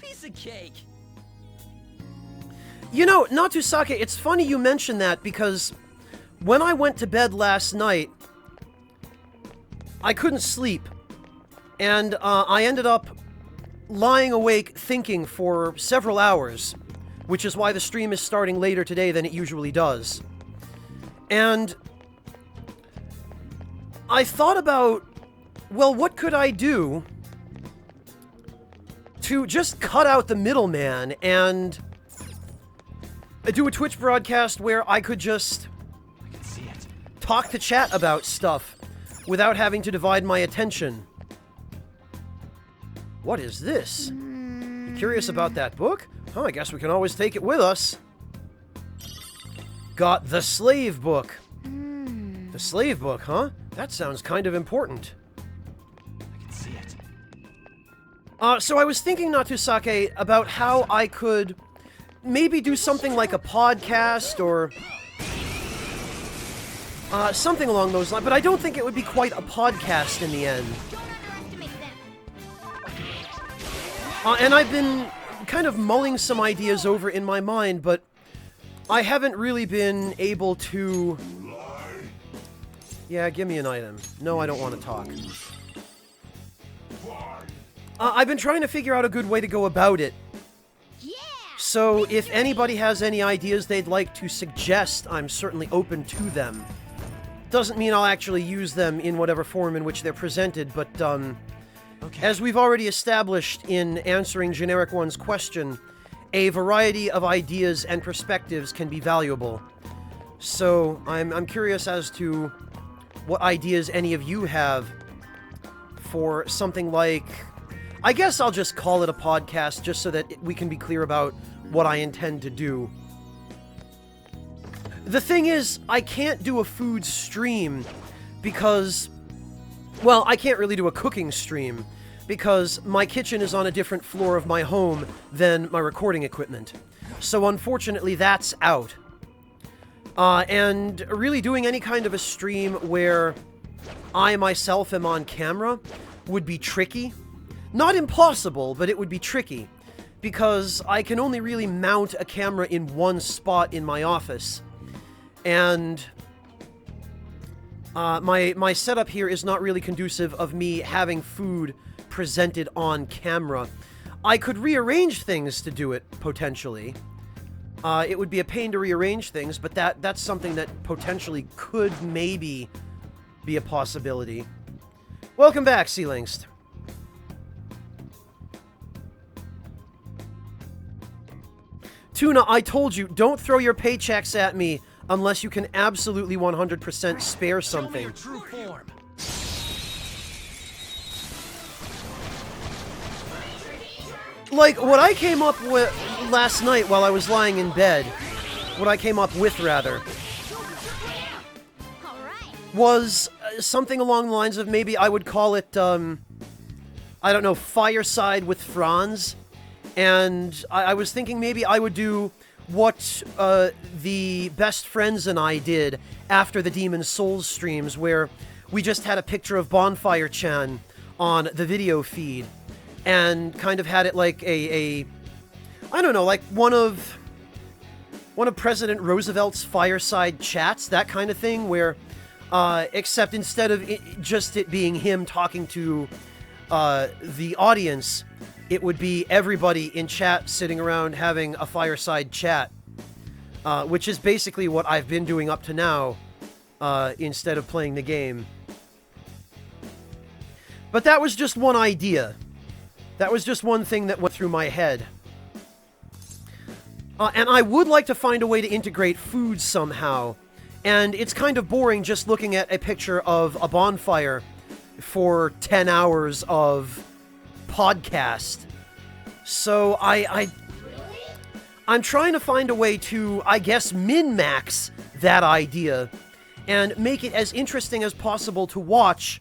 Piece of cake. You know, Natusake, it's funny you mention that because when I went to bed last night, I couldn't sleep. And I ended up lying awake thinking for several hours, which is why the stream is starting later today than it usually does. And I thought about, well, what could I do to just cut out the middleman and do a Twitch broadcast where I could just I can see it. talk to chat about stuff without having to divide my attention. What is this? You curious about that book? Oh, I guess we can always take it with us. Got the slave book. The slave book, huh? That sounds kind of important. I can see it. So I was thinking, Natusake, about how I could maybe do something like a podcast or something along those lines, but I don't think it would be quite a podcast in the end. Don't underestimate them. And I've been kind of mulling some ideas over in my mind, but I haven't really been able to... Yeah, give me an item. No, I don't want to talk. I've been trying to figure out a good way to go about it. Yeah! So if anybody has any ideas they'd like to suggest, I'm certainly open to them. Doesn't mean I'll actually use them in whatever form in which they're presented, but Okay. as we've already established in answering Generic One's question, a variety of ideas and perspectives can be valuable. So I'm curious as to what ideas any of you have for something like... I guess I'll just call it a podcast just so that we can be clear about what I intend to do. The thing is, I can't do a food stream because... Well, I can't really do a cooking stream because my kitchen is on a different floor of my home than my recording equipment. So unfortunately, that's out. And really doing any kind of a stream where I myself am on camera would be tricky. Not impossible, but it would be tricky. Because I can only really mount a camera in one spot in my office. And my setup here is not really conducive of me having food presented on camera. I could rearrange things to do it, potentially. It would be a pain to rearrange things, but that's something that potentially could maybe be a possibility. Welcome back, Sealingst. Tuna, I told you, don't throw your paychecks at me unless you can absolutely 100% spare Show me something. your true form. Like, what I came up with last night while I was lying in bed, what I came up with, rather, Alright. was something along the lines of maybe I would call it, I don't know, Fireside with Franz. And I was thinking maybe I would do what the best friends and I did after the Demon Souls streams, where we just had a picture of Bonfire-chan on the video feed, and kind of had it like I don't know, like one of President Roosevelt's fireside chats, that kind of thing, where except instead of just it being him talking to the audience, it would be everybody in chat sitting around having a fireside chat, which is basically what I've been doing up to now, instead of playing the game. But that was just one idea. That was just one thing that went through my head. And I would like to find a way to integrate food somehow. And it's kind of boring just looking at a picture of a bonfire for 10 hours of podcast. So I'm trying to find a way to, I guess, min-max that idea and make it as interesting as possible to watch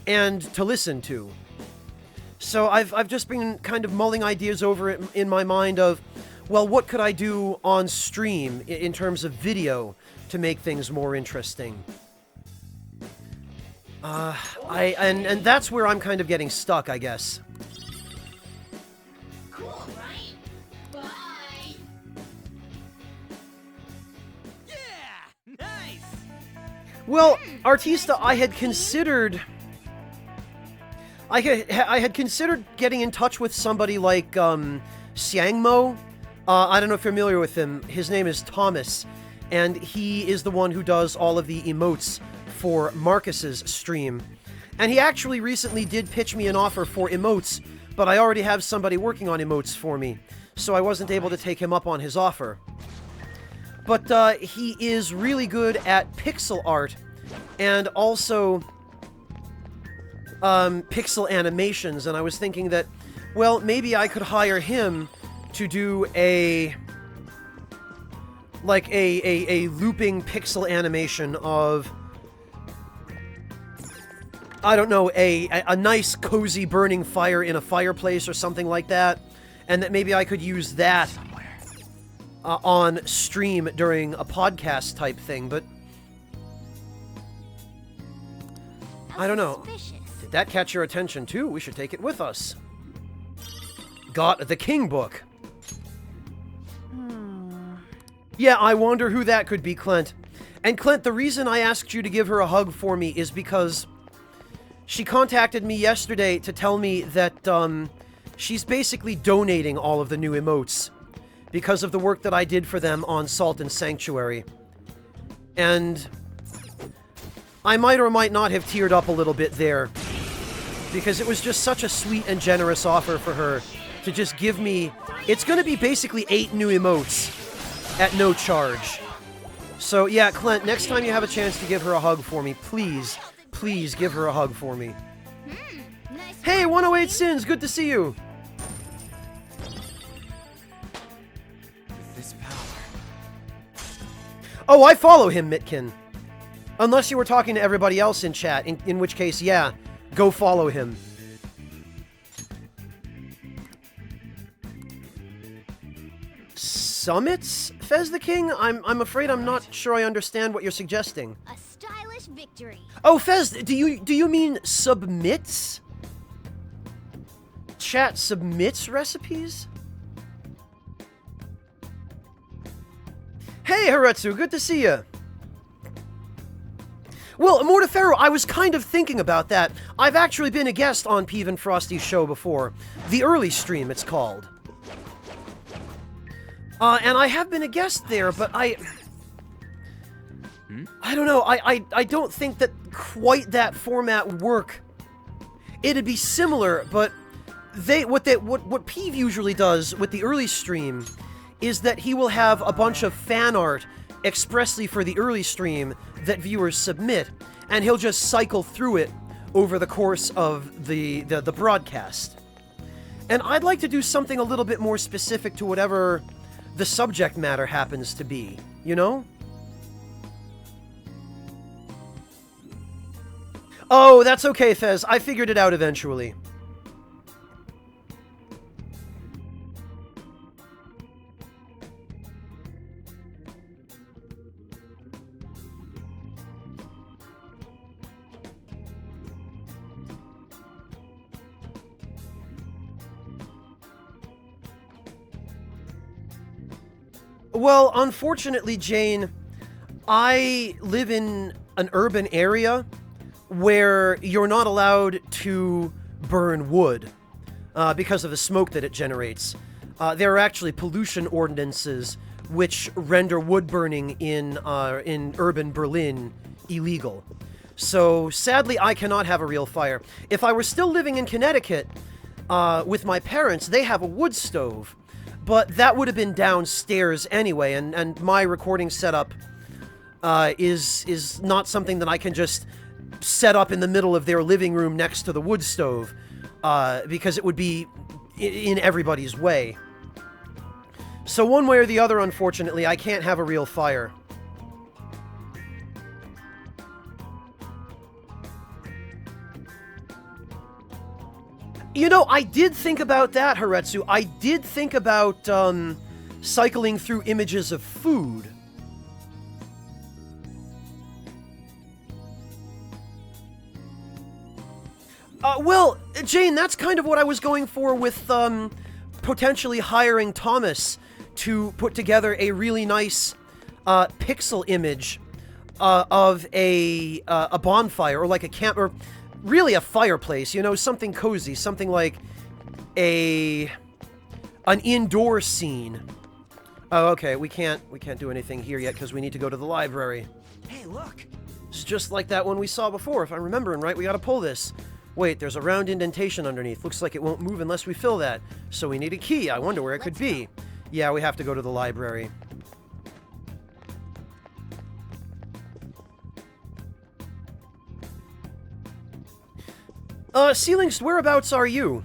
and to listen to. So I've just been kind of mulling ideas over it in my mind of, well, what could I do on stream in terms of video to make things more interesting? And that's where I'm kind of getting stuck, I guess. Cool, right? Bye. Yeah! Nice! Well, Artista, I had considered getting in touch with somebody like Xiangmo. I don't know if you're familiar with him. His name is Thomas, and he is the one who does all of the emotes for Marcus's stream. And he actually recently did pitch me an offer for emotes, but I already have somebody working on emotes for me, so I wasn't able to take him up on his offer. But he is really good at pixel art, and also pixel animations, and I was thinking that, well, maybe I could hire him to do a looping pixel animation of, I don't know, a nice cozy burning fire in a fireplace or something like that, and that maybe I could use that on stream during a podcast type thing, but I don't know. Did that catch your attention too? We should take it with us. Got the King book. Yeah, I wonder who that could be, Clint. And Clint, the reason I asked you to give her a hug for me is because she contacted me yesterday to tell me that she's basically donating all of the new emotes because of the work that I did for them on Salt and Sanctuary. And I might or might not have teared up a little bit there, because it was just such a sweet and generous offer for her to just give me... It's going to be basically 8 new emotes at no charge. So yeah, Clint, next time you have a chance to give her a hug for me, please, please give her a hug for me. Nice. Hey, 108 Sins, good to see you. With this power. Oh, I follow him, Mitkin. Unless you were talking to everybody else in chat, in which case, yeah, go follow him. Summits, Fez the King? I'm afraid I'm not sure I understand what you're suggesting. A stylish victory. Oh, Fez, do you mean submits? Chat submits recipes? Hey, Haretsu, good to see you. Well, Mortefero, I was kind of thinking about that. I've actually been a guest on Peeve and Frosty's show before. The Early Stream, it's called. And I have been a guest there, but I don't know, I don't think that quite that format would work. It'd be similar, but what Peeve usually does with the Early Stream is that he will have a bunch of fan art expressly for the Early Stream that viewers submit, and he'll just cycle through it over the course of the broadcast. And I'd like to do something a little bit more specific to whatever the subject matter happens to be, you know? Oh, that's okay, Fez. I figured it out eventually. Well, unfortunately, Jane, I live in an urban area where you're not allowed to burn wood because of the smoke that it generates. There are actually pollution ordinances which render wood burning in urban Berlin illegal. So sadly, I cannot have a real fire. If I were still living in Connecticut with my parents, they have a wood stove, but that would have been downstairs anyway, and my recording setup is not something that I can just set up in the middle of their living room next to the wood stove, because it would be in everybody's way. So one way or the other, unfortunately, I can't have a real fire. You know, I did think about that, Haretsu. I did think about cycling through images of food. Well, Jane, that's kind of what I was going for with potentially hiring Thomas to put together a really nice pixel image of a bonfire, or like a camp, or really a fireplace, you know, something cozy, something like an indoor scene. Oh, okay, we can't do anything here yet because we need to go to the library. Hey, look! It's just like that one we saw before, if I'm remembering right. We gotta pull this. Wait, there's a round indentation underneath. Looks like it won't move unless we fill that. So we need a key. I wonder where it could be. Yeah, we have to go to the library. Ceilings, whereabouts are you?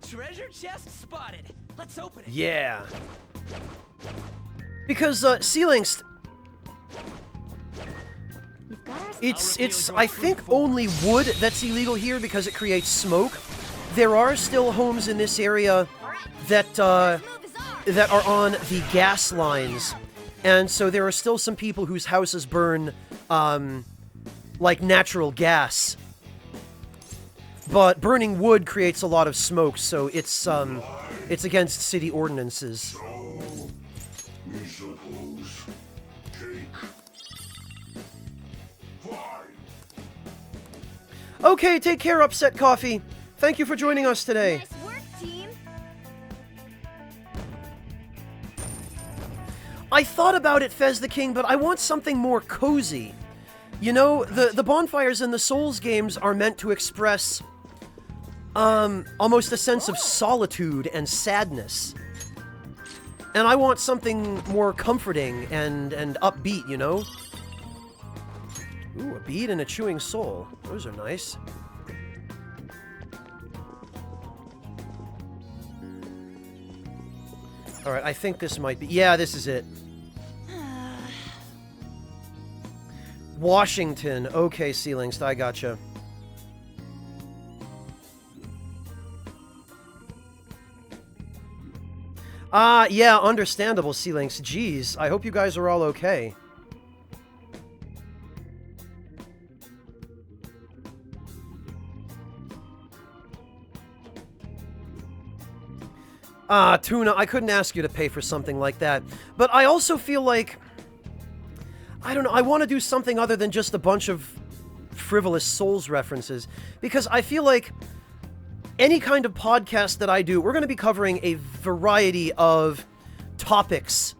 Treasure chest spotted. Let's open it. Yeah. Because, Ceilings, it's I think only wood that's illegal here because it creates smoke. There are still homes in this area that are on the gas lines, and so there are still some people whose houses burn like natural gas. But burning wood creates a lot of smoke, so it's against city ordinances. Okay, take care, Upset Coffee. Thank you for joining us today. Nice work, team. I thought about it, Fez the King, but I want something more cozy. You know, the bonfires in the Souls games are meant to express almost a sense of solitude and sadness. And I want something more comforting and upbeat, you know? Ooh, a bead and a chewing soul. Those are nice. Alright, I think this might be... Yeah, this is it. Washington. Okay, Ceilings, I gotcha. Yeah, understandable, Ceilings. Jeez, I hope you guys are all okay. Tuna, I couldn't ask you to pay for something like that. But I also feel like... I don't know, I want to do something other than just a bunch of frivolous Souls references. Because I feel like any kind of podcast that I do, we're going to be covering a variety of topics.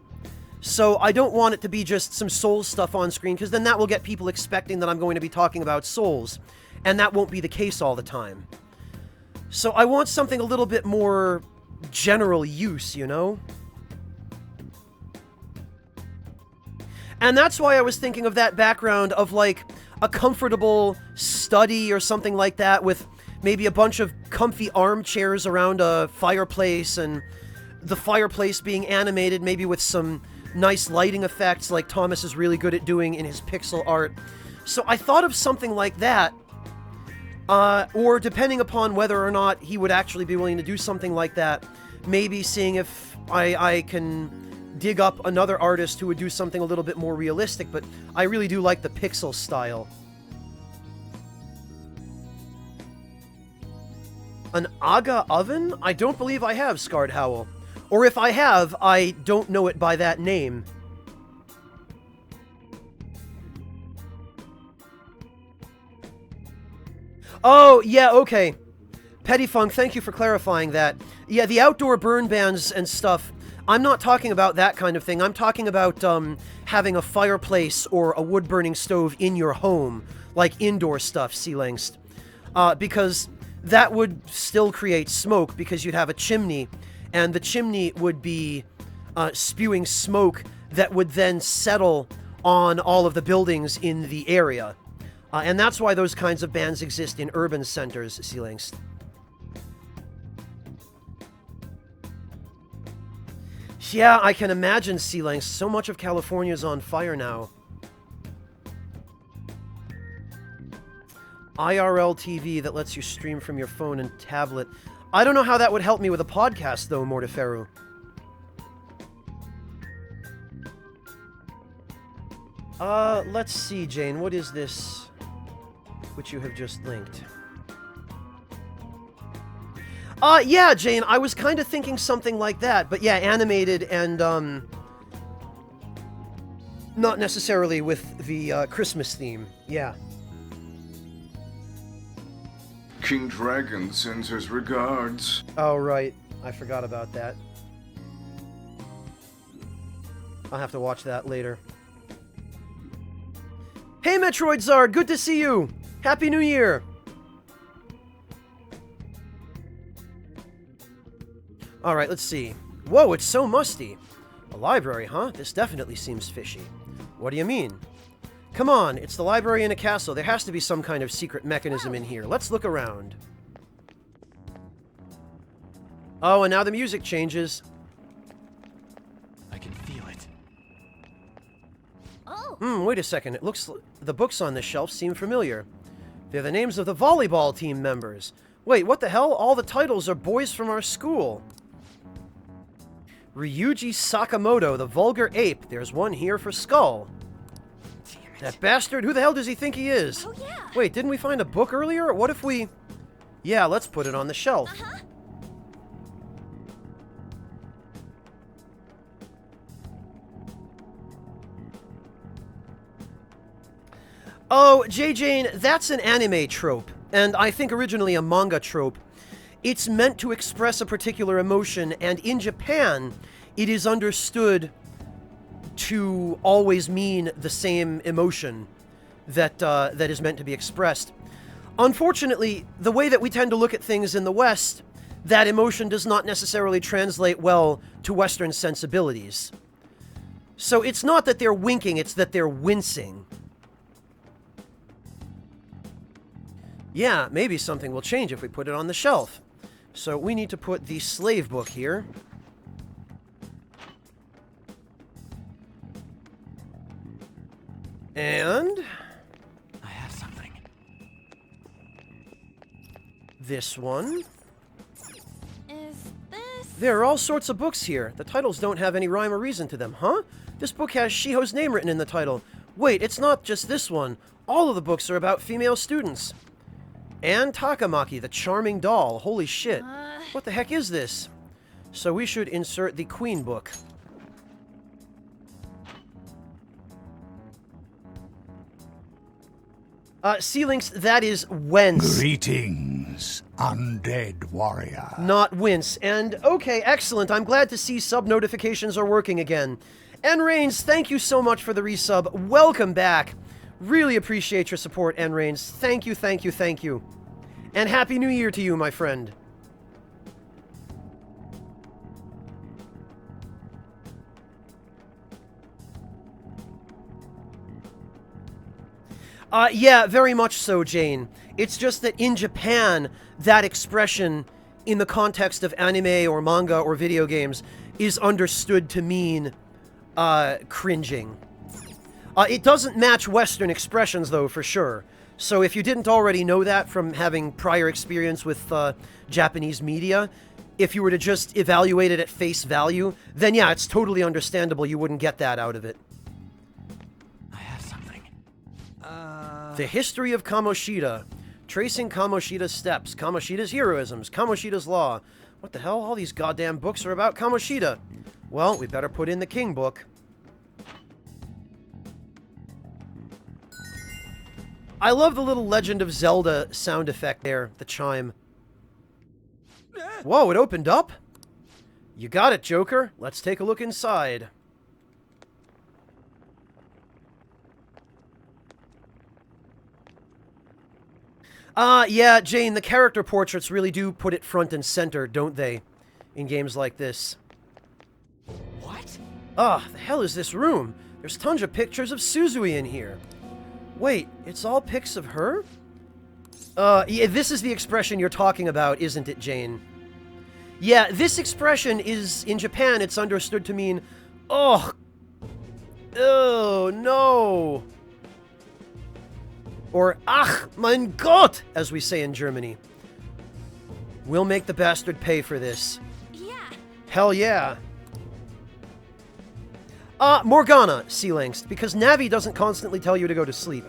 So I don't want it to be just some Souls stuff on screen, because then that will get people expecting that I'm going to be talking about Souls. And that won't be the case all the time. So I want something a little bit more general use, you know? And that's why I was thinking of that background of, like, a comfortable study or something like that with maybe a bunch of comfy armchairs around a fireplace, and the fireplace being animated maybe with some nice lighting effects like Thomas is really good at doing in his pixel art. So I thought of something like that, or depending upon whether or not he would actually be willing to do something like that, maybe seeing if I can dig up another artist who would do something a little bit more realistic, but I really do like the pixel style. An Aga oven? I don't believe I have, Scarred Howl. Or if I have, I don't know it by that name. Oh, yeah, okay. Petty Funk, thank you for clarifying that. Yeah, the outdoor burn bans and stuff, I'm not talking about that kind of thing. I'm talking about having a fireplace or a wood-burning stove in your home, like indoor stuff, Sealangst. Because that would still create smoke because you'd have a chimney, and the chimney would be spewing smoke that would then settle on all of the buildings in the area. And that's why those kinds of bans exist in urban centers, Sealangst. Yeah, I can imagine, Sealangst. So much of California is on fire now. IRL TV that lets you stream from your phone and tablet. I don't know how that would help me with a podcast, though, Mortiferu. Let's see, Jane. What is this which you have just linked? Yeah, Jane, I was kind of thinking something like that, but yeah, animated and, not necessarily with the, Christmas theme. Yeah. King Dragon sends his regards. Oh, right. I forgot about that. I'll have to watch that later. Hey, Metroid Zard! Good to see you! Happy New Year! Alright, let's see. Whoa, it's so musty. A library, huh? This definitely seems fishy. What do you mean? Come on, it's the library in a castle. There has to be some kind of secret mechanism in here. Let's look around. Oh, and now the music changes. I can feel it. Oh, Wait a second. It looks... the books on this shelf seem familiar. They're the names of the volleyball team members. Wait, what the hell? All the titles are boys from our school. Ryuji Sakamoto, the vulgar ape. There's one here for Skull. Damn it. That bastard? Who the hell does he think he is? oh yeah. Wait, didn't we find a book earlier? What if we... Yeah, let's put it on the shelf. Uh-huh. Oh, J. Jane, that's an anime trope, and I think originally a manga trope. It's meant to express a particular emotion, and in Japan, it is understood to always mean the same emotion that that is meant to be expressed. Unfortunately, the way that we tend to look at things in the West, that emotion does not necessarily translate well to Western sensibilities. So it's not that they're winking, it's that they're wincing. Yeah, maybe something will change if we put it on the shelf. So we need to put the slave book here. And I have something. this one. Is this? There are all sorts of books here. The titles don't have any rhyme or reason to them, huh? This book has Shiho's name written in the title. Wait, it's not just this one. All of the books are about female students. And Takamaki, the charming doll. Holy shit. What the heck is this? So we should insert the Queen book. Sealinks, that is Whence. Greetings, undead warrior. Not Wince. And okay, excellent. I'm glad to see sub notifications are working again. N Reigns, thank you so much for the resub. Welcome back. Really appreciate your support, N Reigns. Thank you, thank you, thank you. And Happy New Year to you, my friend. Yeah, very much so, Jane. It's just that in Japan, that expression, in the context of anime or manga or video games, is understood to mean, cringing. It doesn't match Western expressions, though, for sure. So if you didn't already know that from having prior experience with, Japanese media, if you were to just evaluate it at face value, then yeah, it's totally understandable you wouldn't get that out of it. I have something. The History of Kamoshida. Tracing Kamoshida's steps, Kamoshida's heroisms, Kamoshida's law. What the hell? All these goddamn books are about Kamoshida. Well, we better put in the King book. I love the little Legend of Zelda sound effect there, the chime. Whoa, it opened up? You got it, Joker. Let's take a look inside. Yeah, Jane, the character portraits really do put it front and center, don't they? In games like this. What? The hell is this room? There's tons of pictures of Suzui in here. Wait, it's all pics of her? Yeah, this is the expression you're talking about, isn't it, Jane? Yeah, this expression is, in Japan, it's understood to mean, oh, no. Or, ach, mein Gott, as we say in Germany. We'll make the bastard pay for this. Yeah. Hell yeah. Morgana, Sea-Lynx, because Navi doesn't constantly tell you to go to sleep.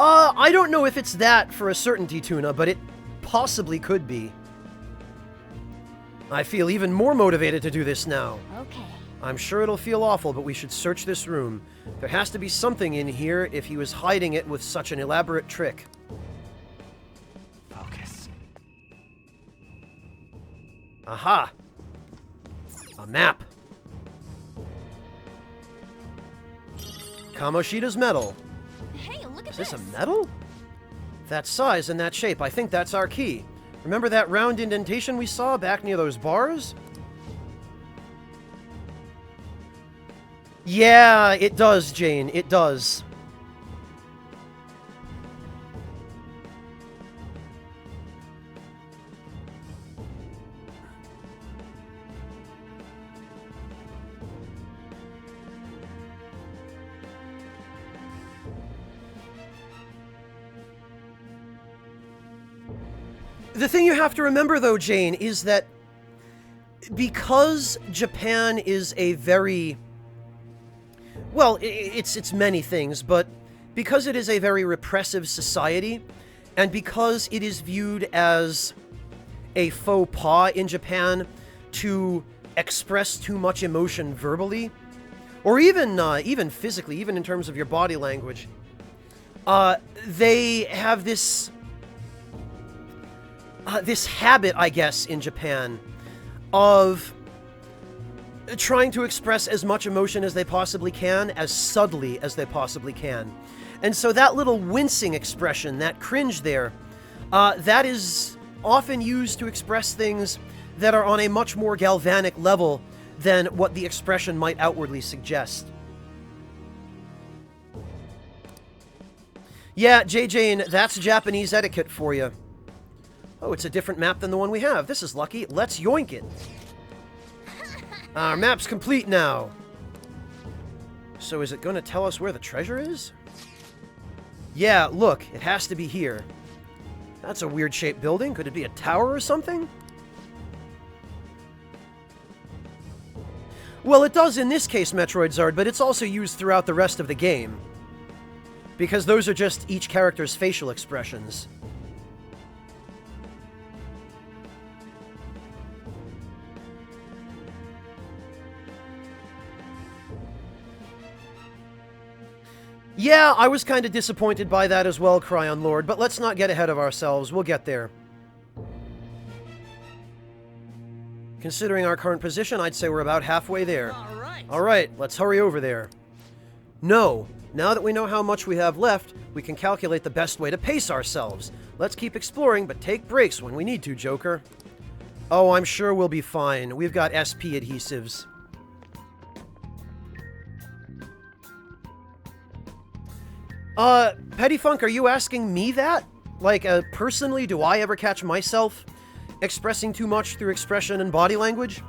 I don't know if it's that for a certainty, Tuna, but it possibly could be. I feel even more motivated to do this now. Okay. I'm sure it'll feel awful, but we should search this room. There has to be something in here if he was hiding it with such an elaborate trick. Focus. Aha! A map. Kamoshida's medal. Hey, look at Is this a medal? That size and that shape, I think that's our key. Remember that round indentation we saw back near those bars? Yeah, it does, Jane. It does. The thing you have to remember, though, Jane, is that because Japan is a very... Well, it's many things, but because it is a very repressive society, and because it is viewed as a faux pas in Japan to express too much emotion verbally, or even physically, even in terms of your body language, they have this habit, I guess, in Japan of trying to express as much emotion as they possibly can, as subtly as they possibly can. And so that little wincing expression, that cringe there, that is often used to express things that are on a much more galvanic level than what the expression might outwardly suggest. Yeah, Jane, that's Japanese etiquette for you. Oh, it's a different map than the one we have. This is lucky. Let's yoink it. Our map's complete now. So is it going to tell us where the treasure is? Yeah, look, it has to be here. That's a weird-shaped building. Could it be a tower or something? Well, it does in this case, Metroid Zard, but it's also used throughout the rest of the game. Because those are just each character's facial expressions. Yeah, I was kind of disappointed by that as well, Cryon Lord, but let's not get ahead of ourselves. We'll get there. Considering our current position, I'd say we're about halfway there. Alright, let's hurry over there. No, now that we know how much we have left, we can calculate the best way to pace ourselves. Let's keep exploring, but take breaks when we need to, Joker. Oh, I'm sure we'll be fine. We've got SP adhesives. Petty Funk, are you asking me that? Like, personally, do I ever catch myself expressing too much through expression and body language?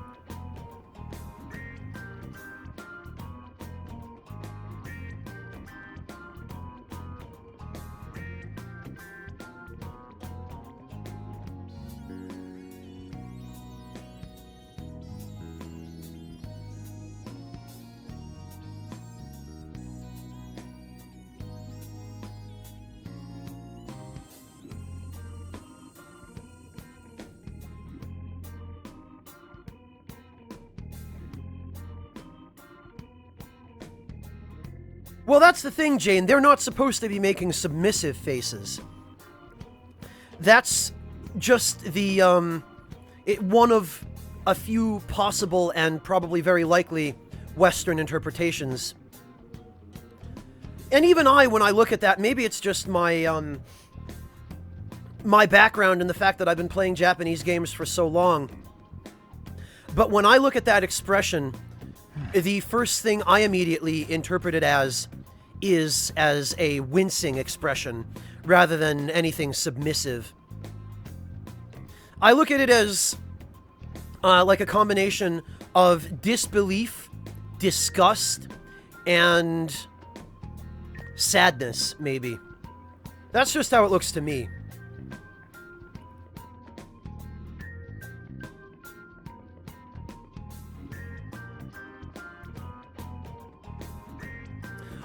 Well, that's the thing, Jane. They're not supposed to be making submissive faces. That's just the, one of a few possible and probably very likely Western interpretations. And even I, when I look at that, maybe it's just my, my background and the fact that I've been playing Japanese games for so long. But when I look at that expression, the first thing I immediately interpret it as is as a wincing expression rather than anything submissive. I look at it as like a combination of disbelief, disgust, and sadness, maybe. That's just how it looks to me.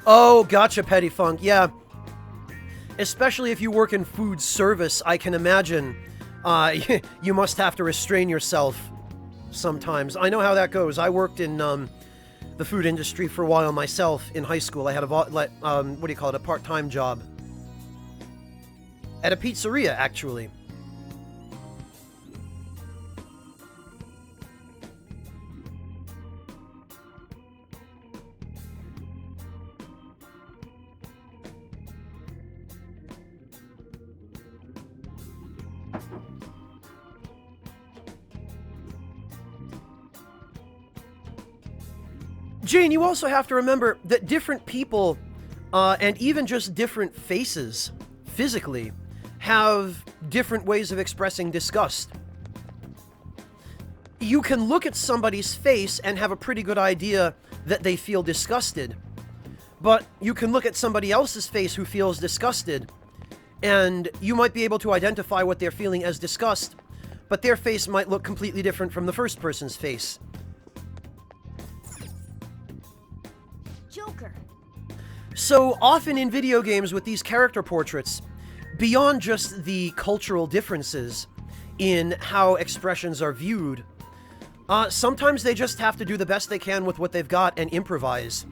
Oh, gotcha, Petty Funk. Yeah. Especially if you work in food service, I can imagine you must have to restrain yourself sometimes. I know how that goes. I worked in the food industry for a while myself in high school. I had a, what do you call it, a part-time job. At a pizzeria, actually. Jane, you also have to remember that different people, and even just different faces, physically, have different ways of expressing disgust. You can look at somebody's face and have a pretty good idea that they feel disgusted. But you can look at somebody else's face who feels disgusted, and you might be able to identify what they're feeling as disgust, but their face might look completely different from the first person's face. Joker. So often in video games with these character portraits, beyond just the cultural differences in how expressions are viewed, sometimes they just have to do the best they can with what they've got and improvise,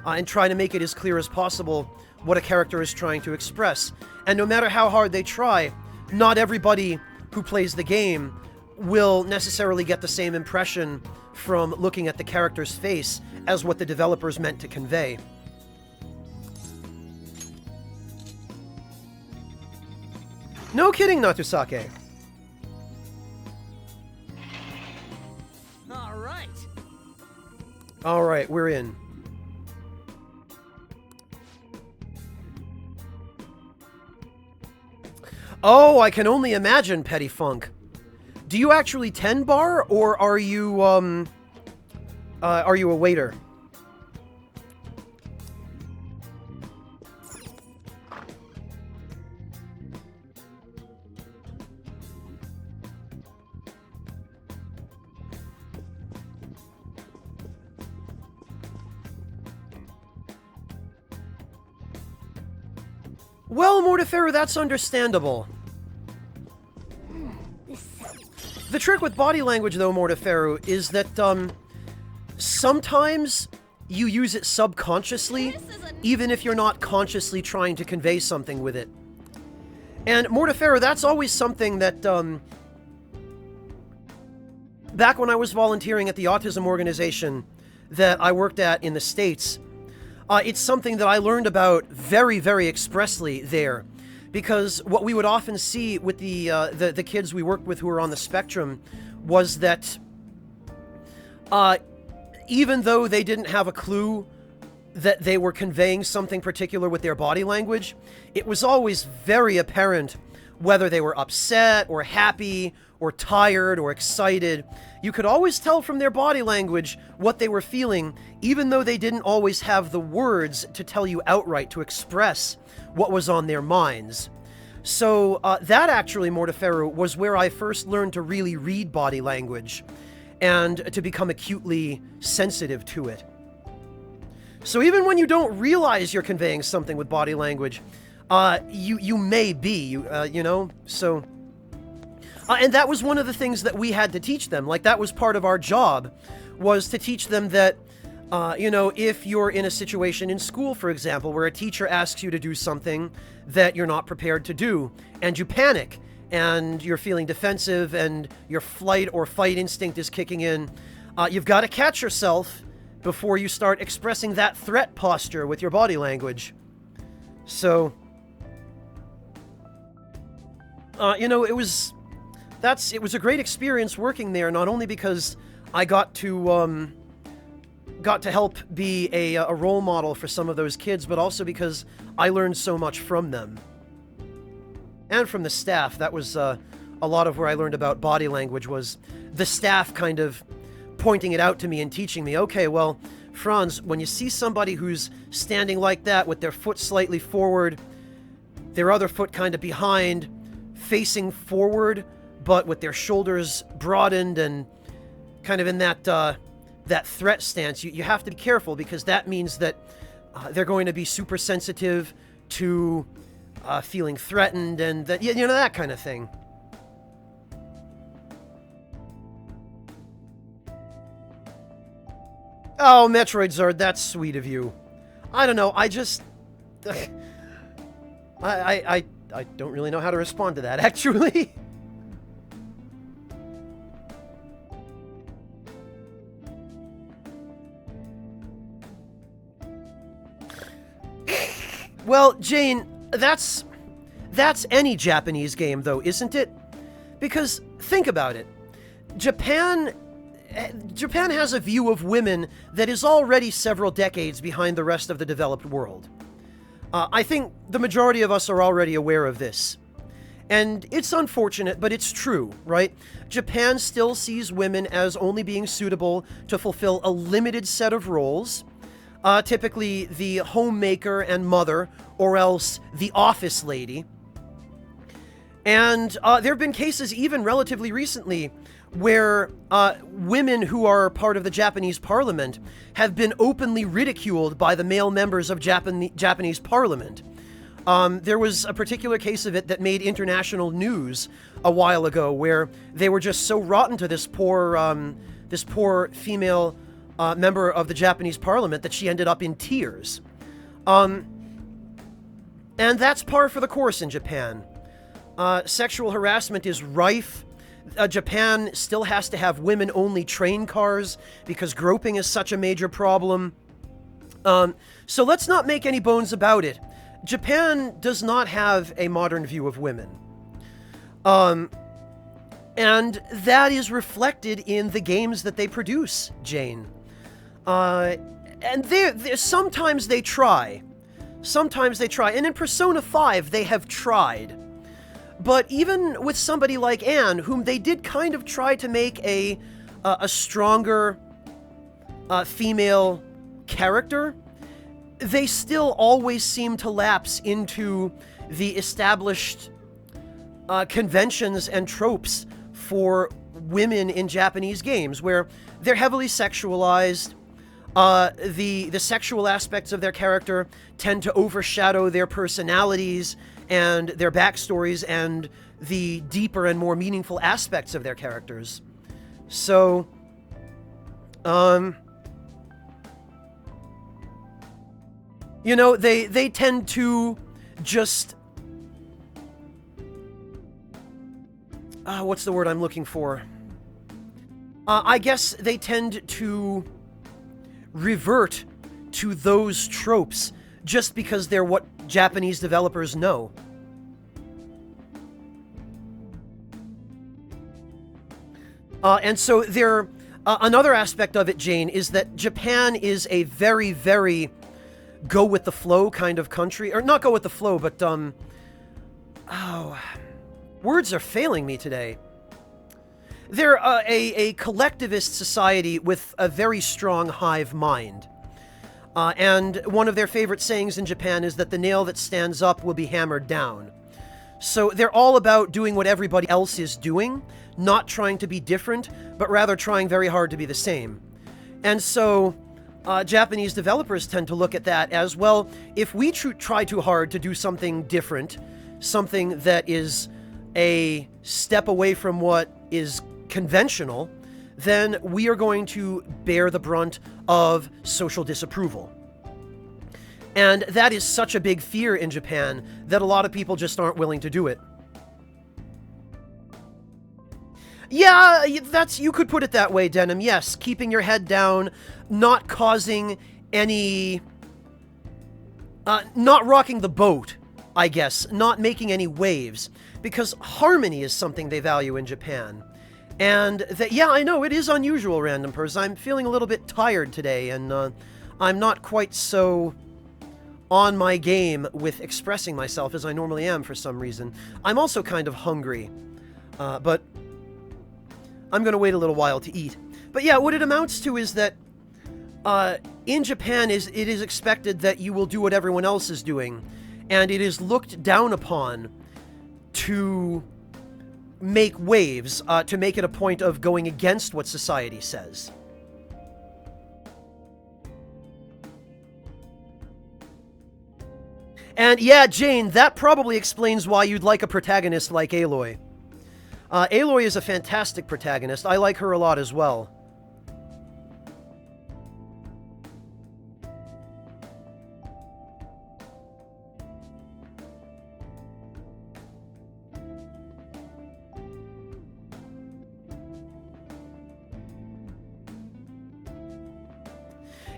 and try to make it as clear as possible what a character is trying to express. And no matter how hard they try, not everybody who plays the game will necessarily get the same impression from looking at the character's face as what the developers meant to convey. No kidding, Natusake. Alright, we're in. Oh, I can only imagine, Petty Funk. Do you actually 10-bar, or are you a waiter? Well, Mortiferu, that's understandable. The trick with body language, though, Mortiferu, is that, sometimes you use it subconsciously, even if you're not consciously trying to convey something with it. And Mortiferu, that's always something that, back when I was volunteering at the autism organization that I worked at in the States, it's something that I learned about very, very expressly there. Because what we would often see with the kids we worked with who were on the spectrum was that even though they didn't have a clue that they were conveying something particular with their body language, it was always very apparent whether they were upset or happy or tired or excited. You could always tell from their body language what they were feeling, even though they didn't always have the words to tell you outright, to express what was on their minds. So that actually, Mortiferu, was where I first learned to really read body language and to become acutely sensitive to it. So even when you don't realize you're conveying something with body language, you may be, you know, so... and that was one of the things that we had to teach them. Like, that was part of our job, was to teach them that If you're in a situation in school, for example, where a teacher asks you to do something that you're not prepared to do, and you panic, and you're feeling defensive, and your flight or fight instinct is kicking in, you've got to catch yourself before you start expressing that threat posture with your body language. So, it was a great experience working there, not only because I got to help be a role model for some of those kids, but also because I learned so much from them. And from the staff. That was a lot of where I learned about body language, was the staff kind of pointing it out to me and teaching me, okay, well, Franz, when you see somebody who's standing like that with their foot slightly forward, their other foot kind of behind, facing forward, but with their shoulders broadened and kind of in that threat stance, you have to be careful, because that means that they're going to be super sensitive to feeling threatened, and that kind of thing. Oh, Metroid Zard, that's sweet of you. I don't know, I just... I don't really know how to respond to that, actually. Well, Jane, that's any Japanese game, though, isn't it? Because, think about it. Japan has a view of women that is already several decades behind the rest of the developed world. I think the majority of us are already aware of this. And it's unfortunate, but it's true, right? Japan still sees women as only being suitable to fulfill a limited set of roles. Typically the homemaker and mother, or else the office lady. And there have been cases even relatively recently where women who are part of the Japanese parliament have been openly ridiculed by the male members of Japanese parliament. There was a particular case of it that made international news a while ago, where they were just so rotten to this poor female member of the Japanese parliament that she ended up in tears. And that's par for the course in Japan. Sexual harassment is rife. Japan still has to have women-only train cars because groping is such a major problem. So let's not make any bones about it. Japan does not have a modern view of women. And that is reflected in the games that they produce, Jane. And sometimes they try. Sometimes they try. And in Persona 5, they have tried. But even with somebody like Anne, whom they did kind of try to make a stronger female character, they still always seem to lapse into the established conventions and tropes for women in Japanese games, where they're heavily sexualized. The sexual aspects of their character tend to overshadow their personalities and their backstories and the deeper and more meaningful aspects of their characters. So, they tend to just... what's the word I'm looking for? I guess they tend to revert to those tropes just because they're what Japanese developers know. And so another aspect of it, Jane, is that Japan is a very, very go-with-the-flow kind of country. Or not go-with-the-flow, but, words are failing me today. They're a collectivist society with a very strong hive mind. And one of their favorite sayings in Japan is that the nail that stands up will be hammered down. So they're all about doing what everybody else is doing, not trying to be different, but rather trying very hard to be the same. And so Japanese developers tend to look at that as, well, if we try too hard to do something different, something that is a step away from what is conventional, then we are going to bear the brunt of social disapproval. And that is such a big fear in Japan that a lot of people just aren't willing to do it. Yeah, you could put it that way, Denim. Yes, keeping your head down, not causing any... not rocking the boat, I guess. Not making any waves. Because harmony is something they value in Japan. And that, yeah, I know, it is unusual, Random Purse. I'm feeling a little bit tired today, and I'm not quite so on my game with expressing myself as I normally am for some reason. I'm also kind of hungry, but I'm going to wait a little while to eat. But yeah, what it amounts to is that in Japan, it is expected that you will do what everyone else is doing, and it is looked down upon to make waves, to make it a point of going against what society says. And yeah, Jane, that probably explains why you'd like a protagonist like Aloy. Aloy is a fantastic protagonist. I like her a lot as well.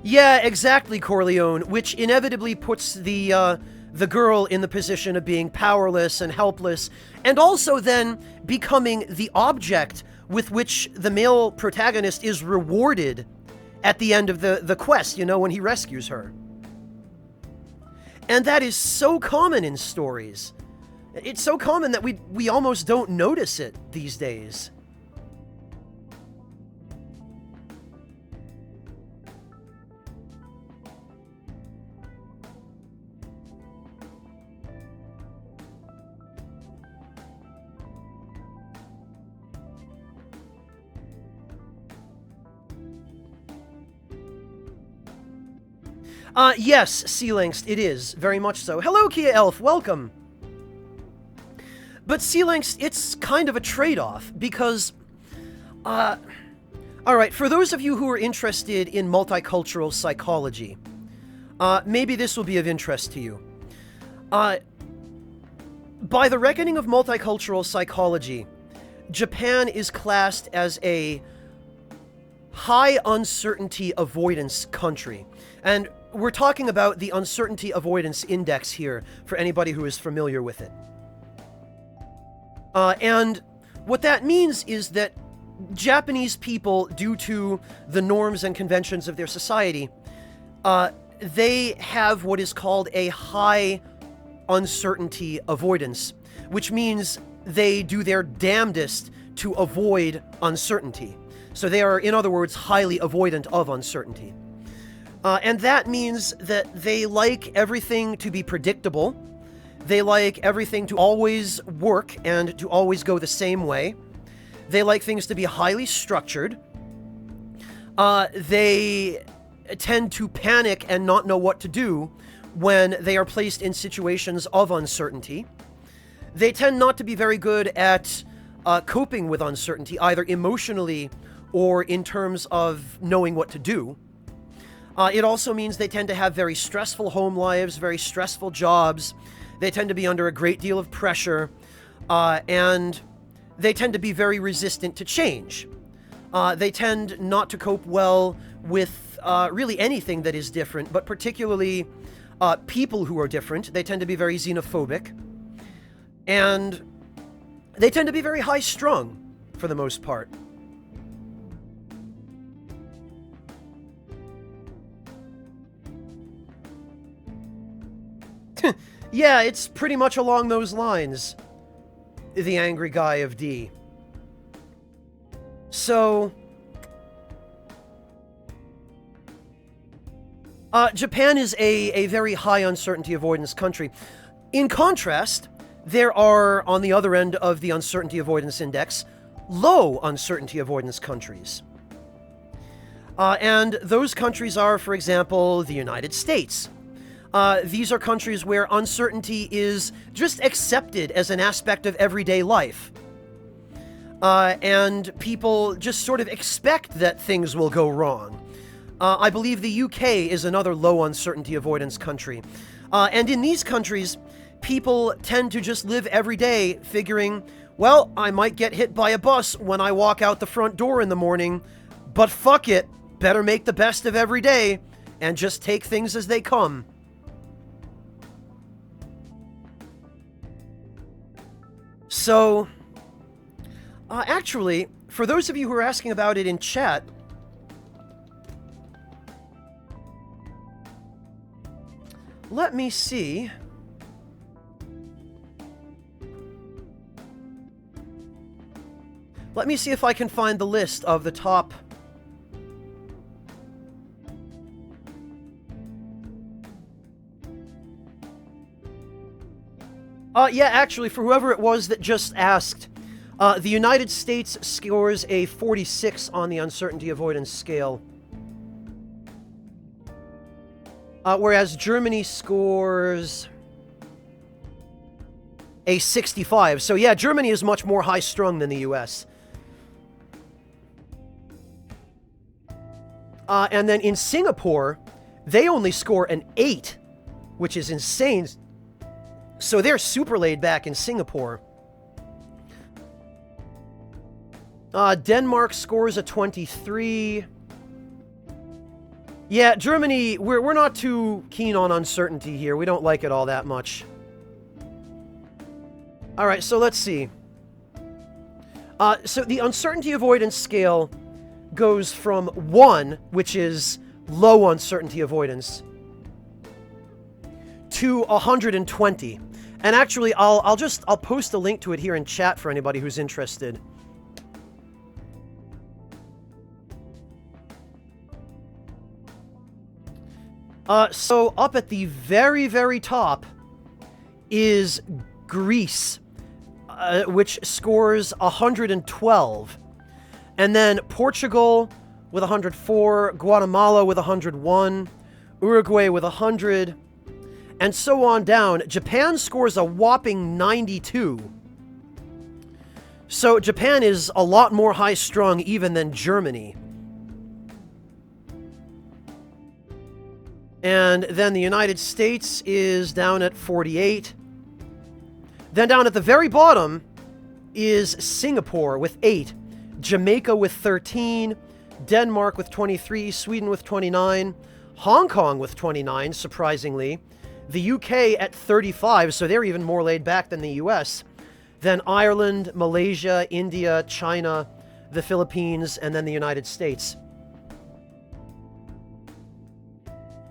Yeah, exactly, Corleone, which inevitably puts the girl in the position of being powerless and helpless, and also then becoming the object with which the male protagonist is rewarded at the end of the quest, you know, when he rescues her. And that is so common in stories. It's so common that we almost don't notice it these days. Yes, Sea-Lynx, it is. Very much so. Hello, Kia Elf, welcome! But Sea-Lynx, it's kind of a trade-off, because... Alright, for those of you who are interested in multicultural psychology, maybe this will be of interest to you. By the reckoning of multicultural psychology, Japan is classed as a high uncertainty avoidance country. And we're talking about the Uncertainty Avoidance Index here, for anybody who is familiar with it. And what that means is that Japanese people, due to the norms and conventions of their society, they have what is called a high uncertainty avoidance, which means they do their damnedest to avoid uncertainty. So they are, in other words, highly avoidant of uncertainty. And that means that they like everything to be predictable. They like everything to always work and to always go the same way. They like things to be highly structured. They tend to panic and not know what to do when they are placed in situations of uncertainty. They tend not to be very good at coping with uncertainty, either emotionally or in terms of knowing what to do. It also means they tend to have very stressful home lives, very stressful jobs. They tend to be under a great deal of pressure, and they tend to be very resistant to change. They tend not to cope well with really anything that is different, but particularly people who are different. They tend to be very xenophobic, and they tend to be very high-strung for the most part. Yeah, it's pretty much along those lines, the angry guy of D. So, Japan is a very high uncertainty avoidance country. In contrast, there are, on the other end of the uncertainty avoidance index, low uncertainty avoidance countries. And those countries are, for example, the United States. These are countries where uncertainty is just accepted as an aspect of everyday life. and people just sort of expect that things will go wrong. I believe the UK is another low uncertainty avoidance country. And in these countries, people tend to just live every day figuring, well, I might get hit by a bus when I walk out the front door in the morning, but fuck it, better make the best of every day and just take things as they come. So, actually, for those of you who are asking about it in chat, let me see. Let me see if I can find the list of the top. Yeah, actually, for whoever it was that just asked, the United States scores a 46 on the uncertainty avoidance scale. Whereas Germany scores a 65. So yeah, Germany is much more high-strung than the US. And then in Singapore, they only score an 8, which is insane. So they're super laid back in Singapore. Denmark scores a 23. Yeah, Germany, we're not too keen on uncertainty here. We don't like it all that much. Alright, so let's see. So the uncertainty avoidance scale goes from 1, which is low uncertainty avoidance, to 120. And actually, I'll post a link to it here in chat for anybody who's interested. So up at the very, very top is Greece, which scores 112. And then Portugal with 104, Guatemala with 101, Uruguay with 100, and so on down. Japan scores a whopping 92. So Japan is a lot more high-strung even than Germany. And then the United States is down at 48. Then down at the very bottom is Singapore with 8, Jamaica with 13, Denmark with 23, Sweden with 29, Hong Kong with 29, surprisingly, the UK at 35, so they're even more laid back than the US, then Ireland, Malaysia, India, China, the Philippines, and then the United States.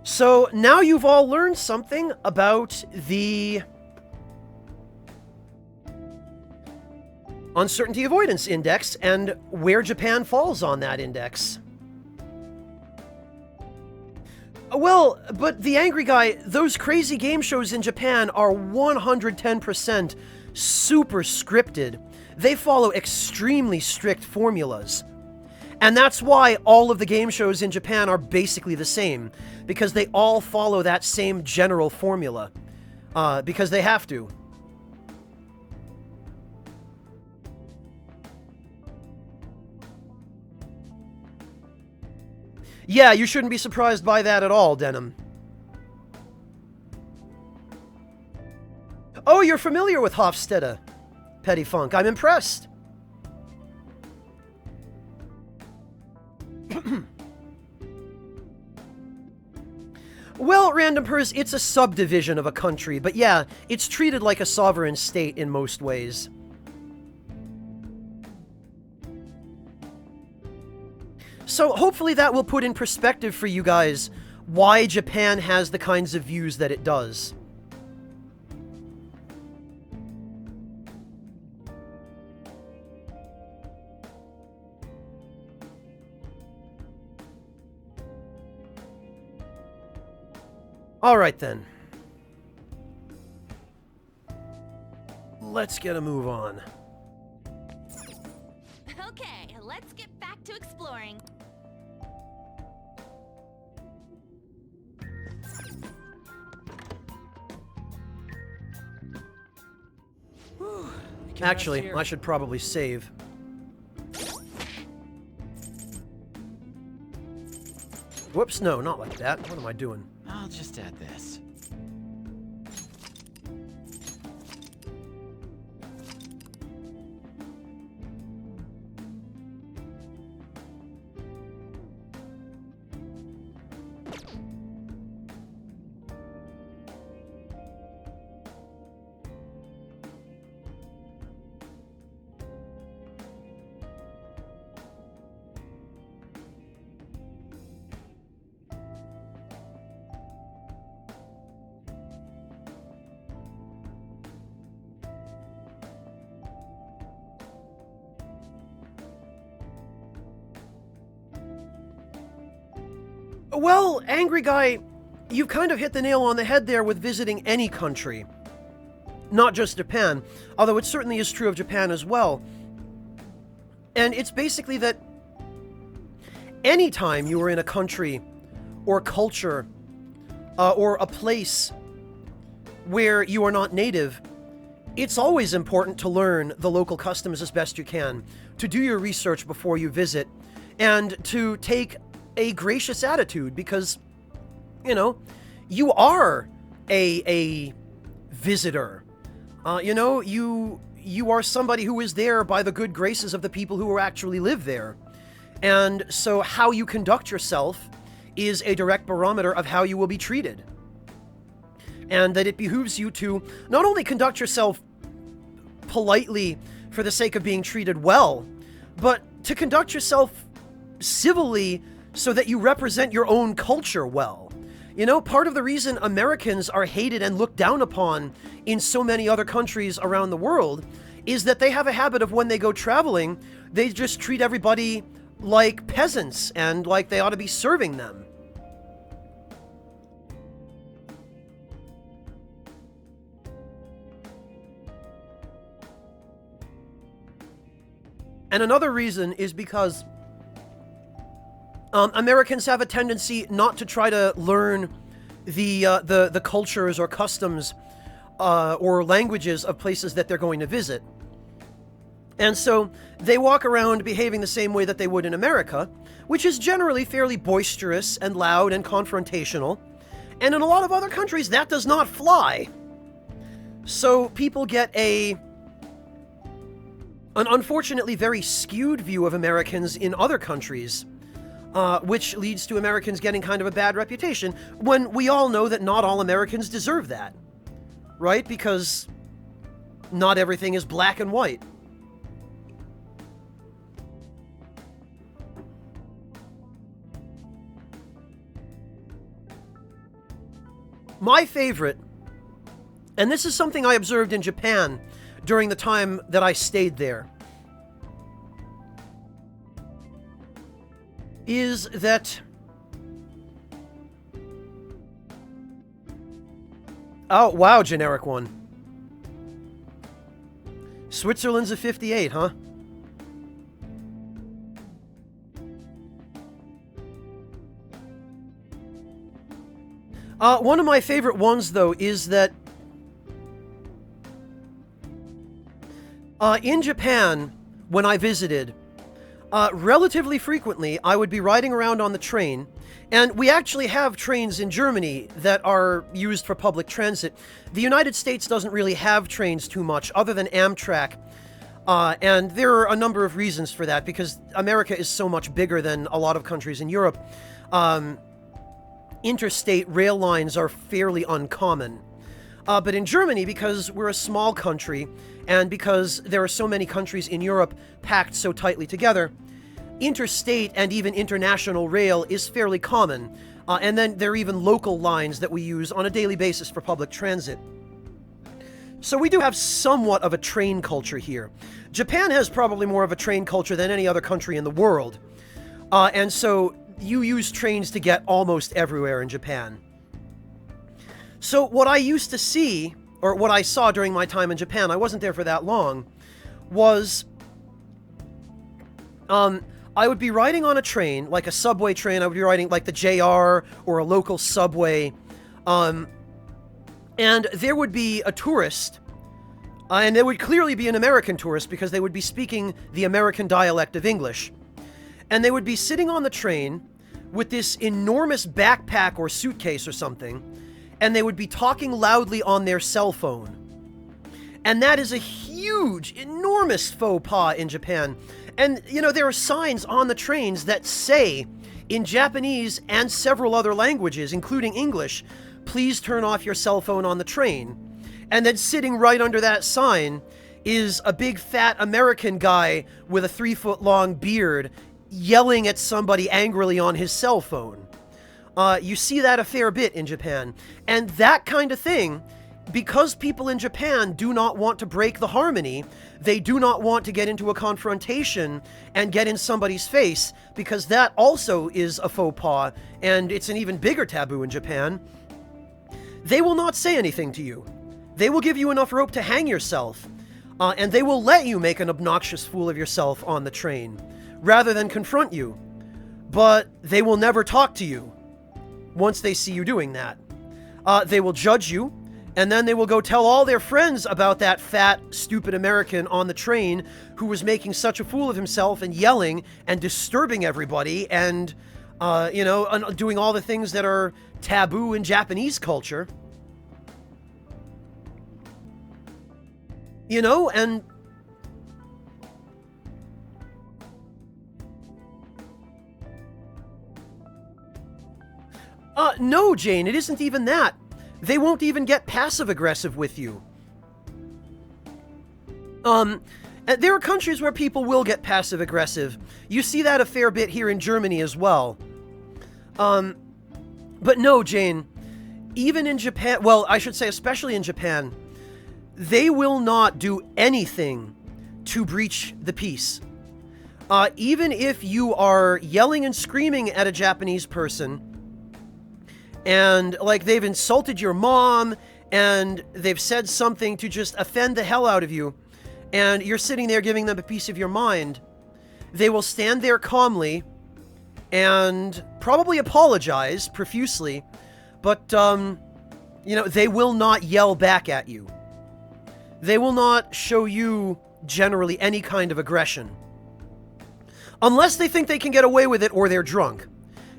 So now you've all learned something about the Uncertainty Avoidance Index and where Japan falls on that index. Well, but the Angry Guy, those crazy game shows in Japan are 110% super scripted. They follow extremely strict formulas. And that's why all of the game shows in Japan are basically the same, because they all follow that same general formula, because they have to. Yeah, you shouldn't be surprised by that at all, Denim. Oh, you're familiar with Hofstede, Petty Funk. I'm impressed. Well, Random Purse, it's a subdivision of a country, but yeah, it's treated like a sovereign state in most ways. So hopefully that will put in perspective for you guys why Japan has the kinds of views that it does. Alright then. Let's get a move on. Okay, let's get back to exploring. Actually, I should probably save. Whoops, no, not like that. What am I doing? I'll just add this. Well, Angry Guy, you've kind of hit the nail on the head there with visiting any country. Not just Japan, although it certainly is true of Japan as well. And it's basically that anytime you are in a country or culture or a place where you are not native, it's always important to learn the local customs as best you can, to do your research before you visit, and to take a gracious attitude because, you know, you are a visitor. You know, you are somebody who is there by the good graces of the people who actually live there. And so how you conduct yourself is a direct barometer of how you will be treated. And that it behooves you to not only conduct yourself politely for the sake of being treated well, but to conduct yourself civilly so that you represent your own culture well. You know, part of the reason Americans are hated and looked down upon in so many other countries around the world is that they have a habit of when they go traveling, they just treat everybody like peasants and like they ought to be serving them. And another reason is because Americans have a tendency not to try to learn the cultures or customs or languages of places that they're going to visit. And so they walk around behaving the same way that they would in America, which is generally fairly boisterous and loud and confrontational. And in a lot of other countries, that does not fly. So people get an unfortunately very skewed view of Americans in other countries, which leads to Americans getting kind of a bad reputation, when we all know that not all Americans deserve that, right? Because not everything is black and white. My favorite, and this is something I observed in Japan during the time that I stayed there, is that... Oh, wow, generic one. Switzerland's a 58, huh? One of my favorite ones, though, is that in Japan, when I visited, relatively frequently, I would be riding around on the train, and we actually have trains in Germany that are used for public transit. The United States doesn't really have trains too much, other than Amtrak, and there are a number of reasons for that, because America is so much bigger than a lot of countries in Europe. Interstate rail lines are fairly uncommon. But in Germany, because we're a small country, and because there are so many countries in Europe packed so tightly together, interstate and even international rail is fairly common. And then there are even local lines that we use on a daily basis for public transit. So we do have somewhat of a train culture here. Japan has probably more of a train culture than any other country in the world. And so you use trains to get almost everywhere in Japan. So what I used to see, or what I saw during my time in Japan, I wasn't there for that long, was I would be riding on a train, like a subway train. I would be riding like the JR or a local subway, and there would be a tourist, and there would clearly be an American tourist because they would be speaking the American dialect of English. And they would be sitting on the train with this enormous backpack or suitcase or something, and they would be talking loudly on their cell phone. And that is a huge, enormous faux pas in Japan. And, you know, there are signs on the trains that say, in Japanese and several other languages, including English, please turn off your cell phone on the train. And then sitting right under that sign is a big fat American guy with a 3-foot-long beard yelling at somebody angrily on his cell phone. You see that a fair bit in Japan. And that kind of thing, because people in Japan do not want to break the harmony, they do not want to get into a confrontation and get in somebody's face, because that also is a faux pas, and it's an even bigger taboo in Japan. They will not say anything to you. They will give you enough rope to hang yourself, and they will let you make an obnoxious fool of yourself on the train, rather than confront you. But they will never talk to you once they see you doing that. They will judge you, and then they will go tell all their friends about that fat, stupid American on the train who was making such a fool of himself and yelling and disturbing everybody and, doing all the things that are taboo in Japanese culture. You know, and no, Jane, it isn't even that. They won't even get passive-aggressive with you. There are countries where people will get passive-aggressive. You see that a fair bit here in Germany as well. But no, Jane, even in Japan, well, I should say especially in Japan, they will not do anything to breach the peace. Even if you are yelling and screaming at a Japanese person, and, like, they've insulted your mom, and they've said something to just offend the hell out of you, and you're sitting there giving them a piece of your mind, they will stand there calmly and probably apologize profusely, but, they will not yell back at you. They will not show you, generally, any kind of aggression. Unless they think they can get away with it or they're drunk.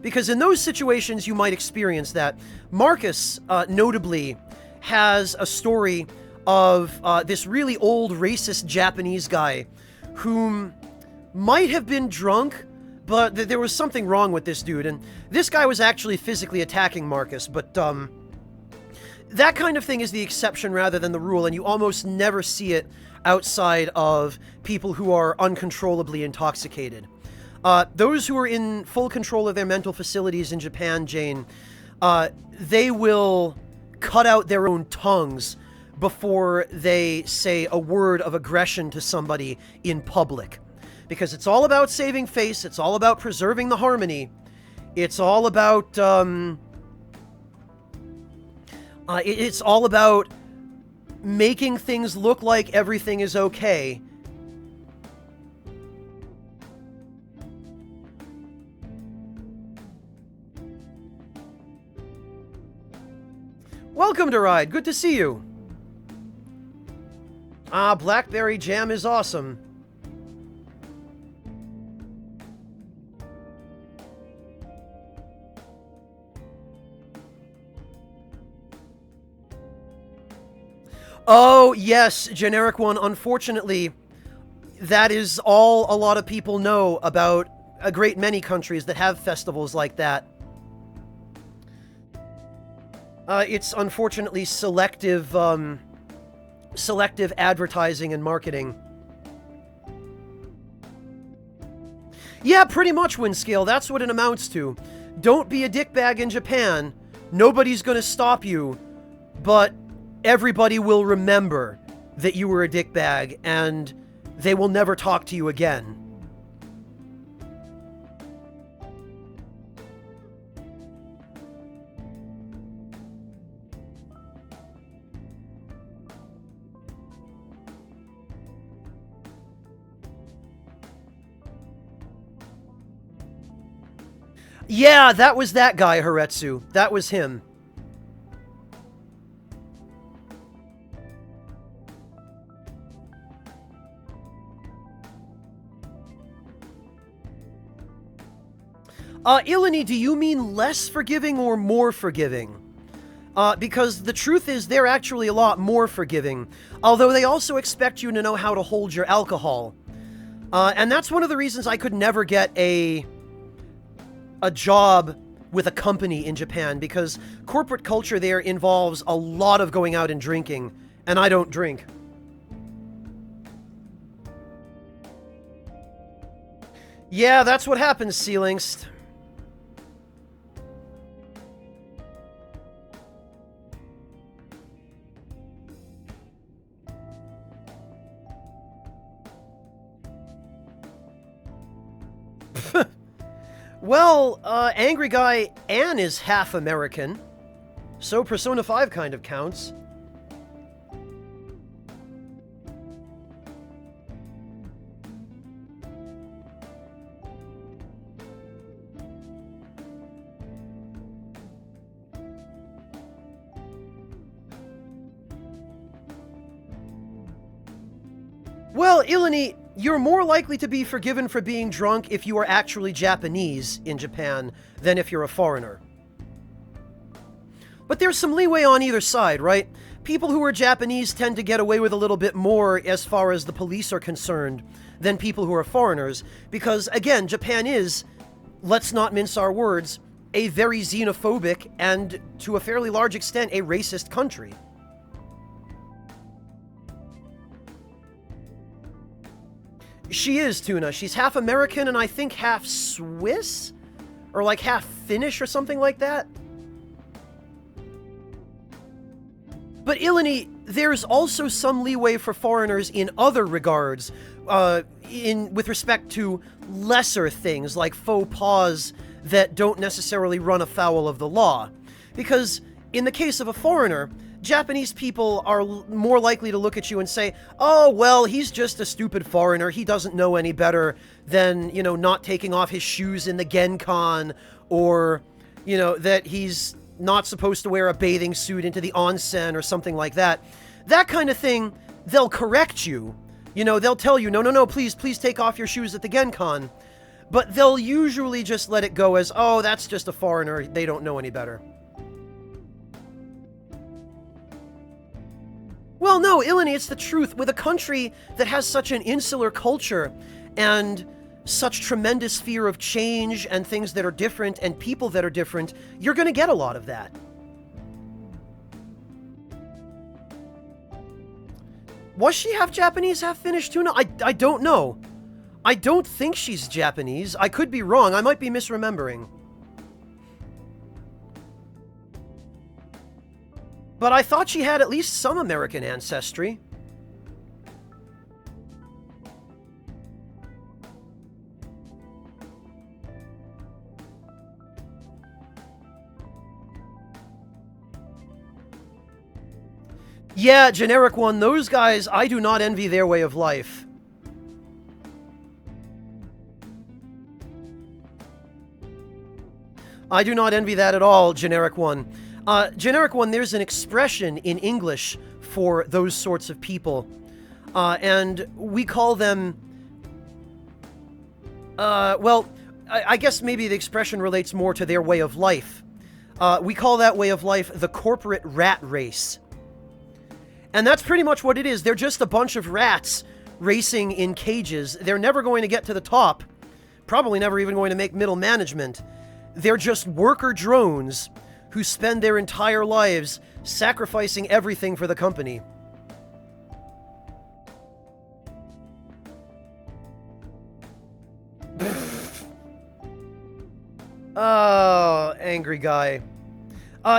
Because in those situations, you might experience that. Marcus, notably, has a story of this really old racist Japanese guy whom might have been drunk, but there was something wrong with this dude. And this guy was actually physically attacking Marcus, but that kind of thing is the exception rather than the rule, and you almost never see it outside of people who are uncontrollably intoxicated. Those who are in full control of their mental facilities in Japan, Jane, they will cut out their own tongues before they say a word of aggression to somebody in public. Because it's all about saving face, it's all about preserving the harmony, it's all about, it's all about making things look like everything is okay. Welcome to Ride. Good to see you. Blackberry jam is awesome. Oh, yes, generic one. Unfortunately, that is all a lot of people know about a great many countries that have festivals like that. It's unfortunately selective advertising and marketing. Yeah, pretty much, Windscale. That's what it amounts to. Don't be a dickbag in Japan. Nobody's gonna stop you, but everybody will remember that you were a dickbag, and they will never talk to you again. Yeah, that was that guy, Haretsu. That was him. Ilani, do you mean less forgiving or more forgiving? Because the truth is they're actually a lot more forgiving, although they also expect you to know how to hold your alcohol. And that's one of the reasons I could never get a job with a company in Japan, because corporate culture there involves a lot of going out and drinking, and I don't drink. Yeah, that's what happens, Sealingst. Well, Angry Guy Ann is half American, so Persona 5 kind of counts. Well, Ilani, you're more likely to be forgiven for being drunk if you are actually Japanese in Japan than if you're a foreigner. But there's some leeway on either side, right? People who are Japanese tend to get away with a little bit more as far as the police are concerned than people who are foreigners, because, again, Japan is, let's not mince our words, a very xenophobic and, to a fairly large extent, a racist country. She is, Tuna. She's half American and I think half Swiss? Or like half Finnish or something like that? But Ilani, there's also some leeway for foreigners in other regards, with respect to lesser things like faux pas that don't necessarily run afoul of the law. Because in the case of a foreigner, Japanese people are more likely to look at you and say, oh, well, he's just a stupid foreigner. He doesn't know any better than, not taking off his shoes in the Genkan, or, that he's not supposed to wear a bathing suit into the onsen or something like that. That kind of thing, they'll correct you. They'll tell you, no, please take off your shoes at the Genkan. But they'll usually just let it go as, oh, that's just a foreigner. They don't know any better. Well, no, Ilani, it's the truth. With a country that has such an insular culture and such tremendous fear of change and things that are different and people that are different, you're going to get a lot of that. Was she half Japanese, half Finnish, Tuna? I don't know. I don't think she's Japanese. I could be wrong. I might be misremembering. But I thought she had at least some American ancestry. Yeah, Generic One, those guys, I do not envy their way of life. I do not envy that at all, Generic One. Generic One, there's an expression in English for those sorts of people, and we call them, I guess maybe the expression relates more to their way of life. We call that way of life the corporate rat race. And that's pretty much what it is. They're just a bunch of rats racing in cages. They're never going to get to the top, probably never even going to make middle management. They're just worker drones who spend their entire lives sacrificing everything for the company. Oh, angry guy.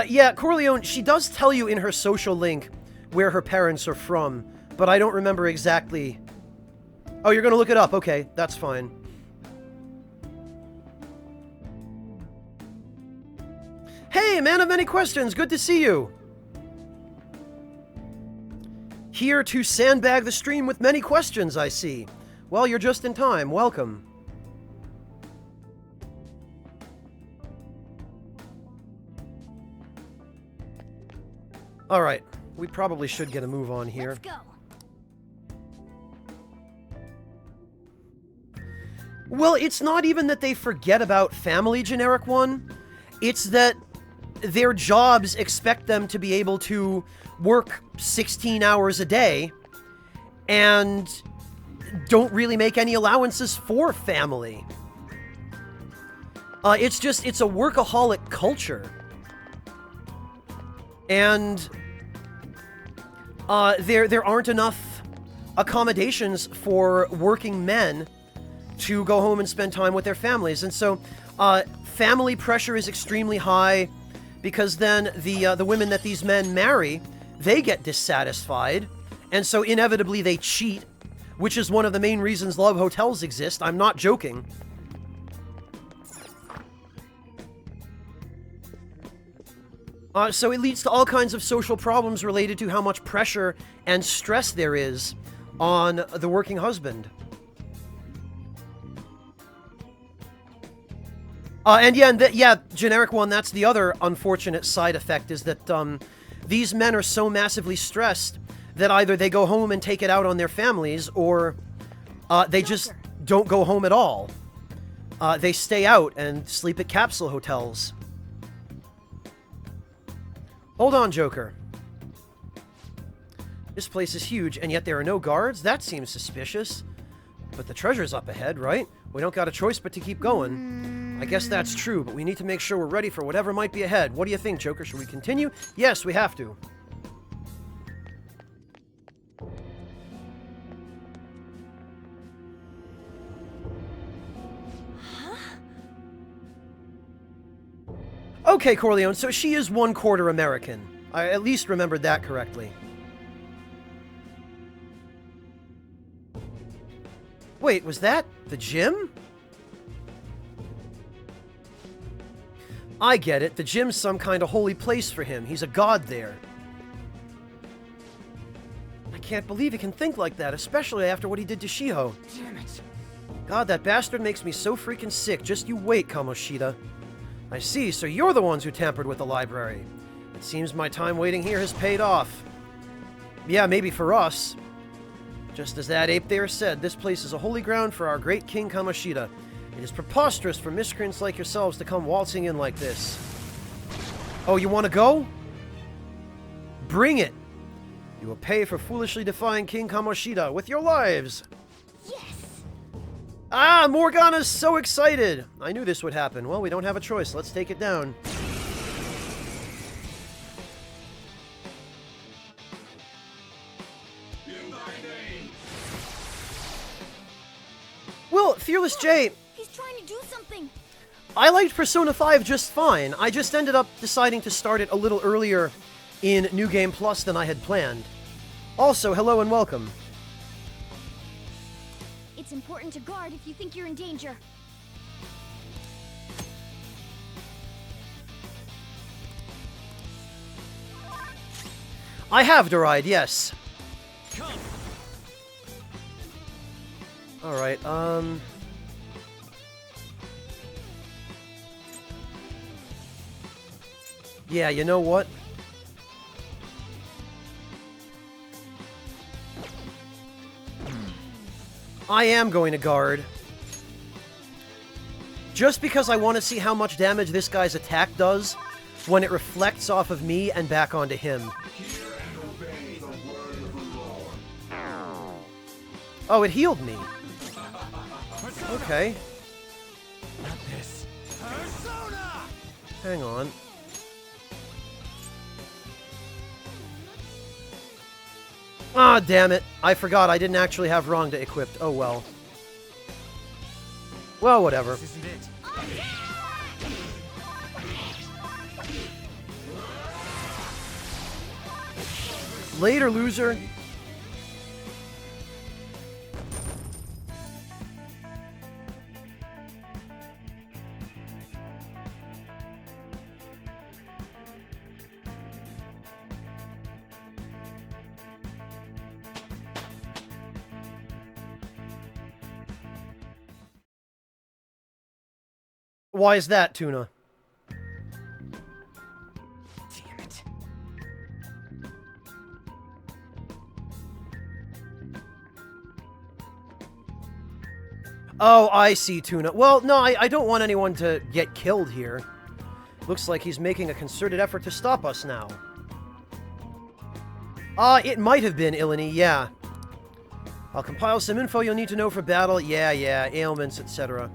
Yeah, Corleone, she does tell you in her social link where her parents are from, but I don't remember exactly. Oh, you're gonna look it up. Okay, that's fine. Hey, man of many questions, good to see you. Here to sandbag the stream with many questions, I see. Well, you're just in time. Welcome. All right, we probably should get a move on here. Let's go. Well, it's not even that they forget about family, Generic One. It's that their jobs expect them to be able to work 16 hours a day and don't really make any allowances for family. It's a workaholic culture. And there aren't enough accommodations for working men to go home and spend time with their families. And so family pressure is extremely high because then the women that these men marry, they get dissatisfied. And so inevitably they cheat, which is one of the main reasons love hotels exist. I'm not joking. So it leads to all kinds of social problems related to how much pressure and stress there is on the working husband. Generic One, that's the other unfortunate side effect, is that these men are so massively stressed that either they go home and take it out on their families, or they just don't go home at all. They stay out and sleep at capsule hotels. Hold on, Joker. This place is huge, and yet there are no guards? That seems suspicious. But the treasure's up ahead, right? We don't got a choice but to keep going. I guess that's true, but we need to make sure we're ready for whatever might be ahead. What do you think, Joker? Should we continue? Yes, we have to. Okay, Corleone, so she is 1/4 American. I at least remembered that correctly. Wait, was that the gym? I get it. The gym's some kind of holy place for him. He's a god there. I can't believe he can think like that, especially after what he did to Shiho. Damn it. God, that bastard makes me so freaking sick. Just you wait, Kamoshida. I see, so you're the ones who tampered with the library. It seems my time waiting here has paid off. Yeah, maybe for us. Just as that ape there said, this place is a holy ground for our great King Kamoshida. It is preposterous for miscreants like yourselves to come waltzing in like this. Oh, you want to go? Bring it! You will pay for foolishly defying King Kamoshida with your lives! Yes! Ah, Morgana's so excited! I knew this would happen. Well, we don't have a choice. Let's take it down. Well, Fearless J, He's trying to do something! I liked Persona 5 just fine. I just ended up deciding to start it a little earlier in New Game Plus than I had planned. Also, hello and welcome. It's important to guard if you think you're in danger. I have Deride, yes. Alright, yeah, you know what? I am going to guard. Just because I want to see how much damage this guy's attack does when it reflects off of me and back onto him. Oh, it healed me. Okay. Not this. Persona! Hang on. Ah, damn it. I forgot I didn't actually have Rongda equipped. Oh, well. Well, whatever. This isn't it. Later, loser. Why is that, Tuna? Damn it. Oh, I see, Tuna. Well, no, I don't want anyone to get killed here. Looks like he's making a concerted effort to stop us now. It might have been Ilani, yeah. I'll compile some info you'll need to know for battle. Yeah, ailments, etc.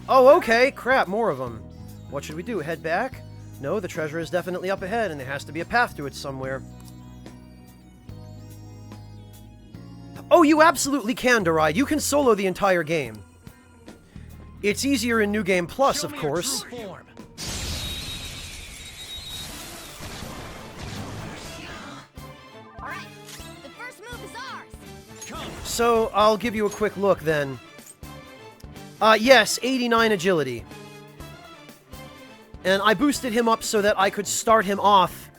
Oh, okay. Crap, more of them. What should we do? Head back? No, the treasure is definitely up ahead, and there has to be a path to it somewhere. Oh, you absolutely can, Darai. You can solo the entire game. It's easier in New Game Plus, of course. Alright, the first move is ours. So, I'll give you a quick look, then. Yes, 89 agility. And I boosted him up so that I could start him off.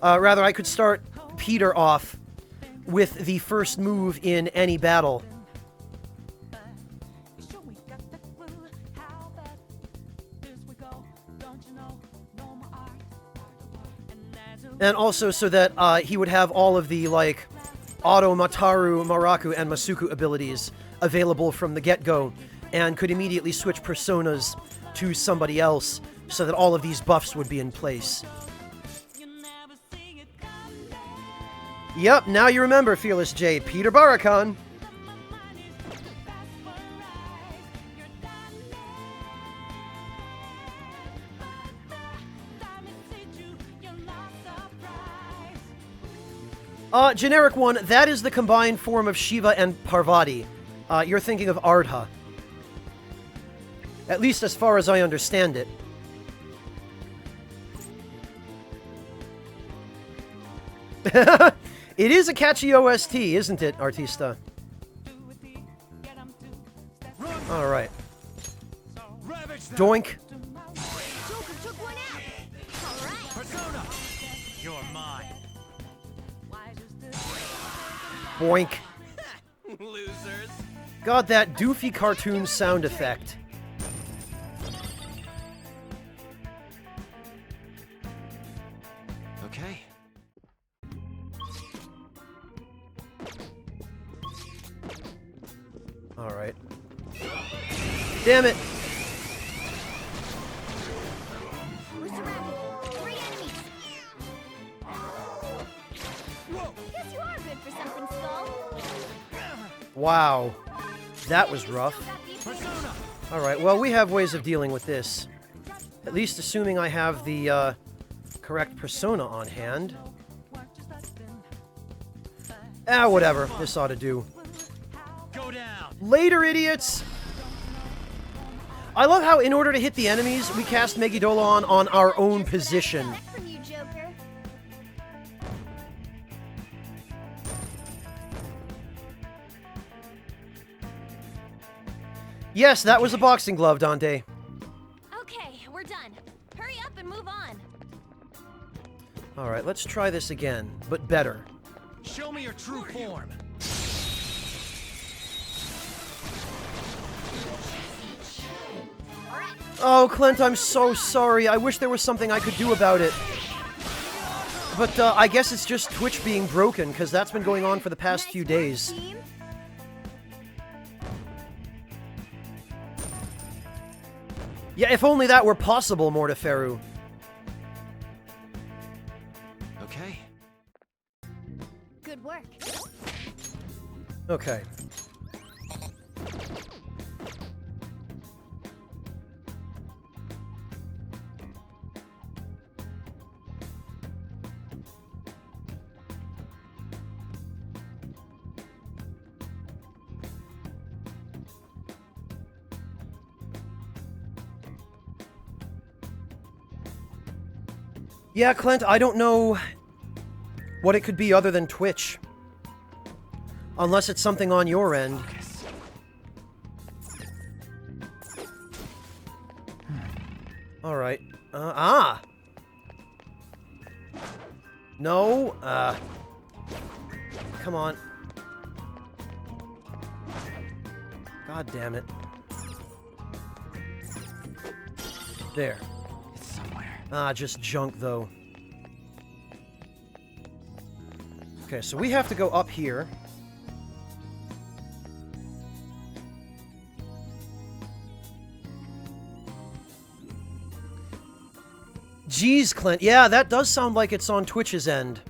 Rather, I could start Peter off with the first move in any battle. And also so that he would have all of the, like, Auto, Mataru, Maraku, and Masuku abilities available from the get-go, and could immediately switch personas to somebody else so that all of these buffs would be in place. Yep, now you remember, Fearless J, Peter Barakan. Generic one, that is the combined form of Shiva and Parvati. You're thinking of Ardha. At least as far as I understand it. It is a catchy OST, isn't it, Artista? Alright. Doink. Joker took one out. Alright. Persona! You're mine. Boink. Losers. God, that doofy cartoon sound effect. Okay. Alright. Damn it! We're surrounded. 3 enemies. Guess you are good for something, Skull. Wow. That was rough. Still got the ability. Alright, well, we have ways of dealing with this. At least assuming I have the, correct persona on hand. Whatever. This ought to do. Go down. Later, idiots! I love how, in order to hit the enemies, we cast Megidolon on our own position. That from you, Joker. Yes, that was a boxing glove, Dante. Okay, we're done. Hurry up and move on. Alright, let's try this again, but better. Show me your true form. Oh, Clint, I'm so sorry. I wish there was something I could do about it. But, I guess it's just Twitch being broken, because that's been going on for the past few days. Team. Yeah, if only that were possible, Morteferu. Okay. Good work. Okay. Yeah, Clint, I don't know what it could be other than Twitch. Unless it's something on your end. Alright. No, come on. God damn it. There. It's somewhere. Just junk, though. Okay, so we have to go up here. Geez, Clint. Yeah, that does sound like it's on Twitch's end.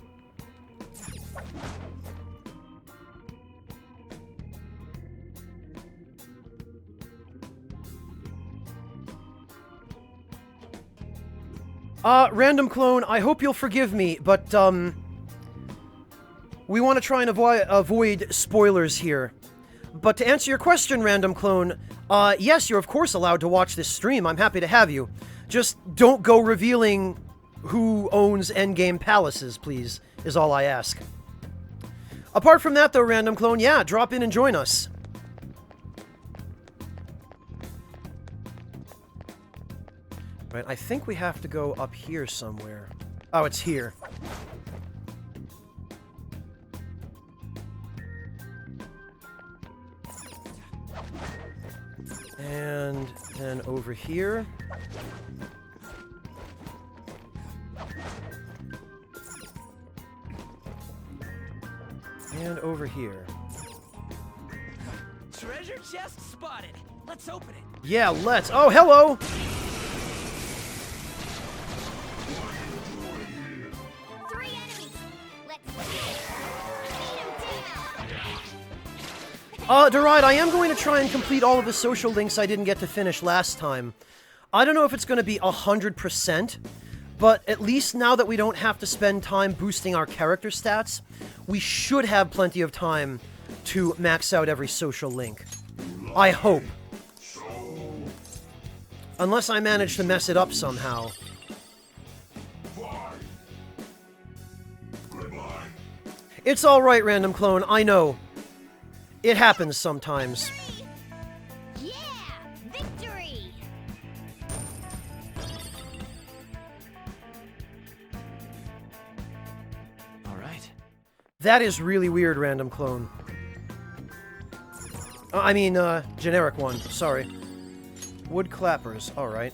Random Clone, I hope you'll forgive me, but, we want to try and avoid spoilers here. But to answer your question, Random Clone, yes, you're of course allowed to watch this stream. I'm happy to have you. Just don't go revealing who owns Endgame Palaces, please, is all I ask. Apart from that, though, Random Clone, yeah, drop in and join us. Right, I think we have to go up here somewhere. Oh, it's here. And then over here. And over here. Treasure chest spotted. Let's open it. Yeah, let's. Oh, hello! Deride, I am going to try and complete all of the social links I didn't get to finish last time. I don't know if it's going to be 100%, but at least now that we don't have to spend time boosting our character stats, we should have plenty of time to max out every social link. I hope. Unless I manage to mess it up somehow. It's alright, Random Clone, I know. It happens sometimes. Yeah! Victory! Alright. That is really weird, Random Clone. I mean, generic one, sorry. Wood clappers, alright.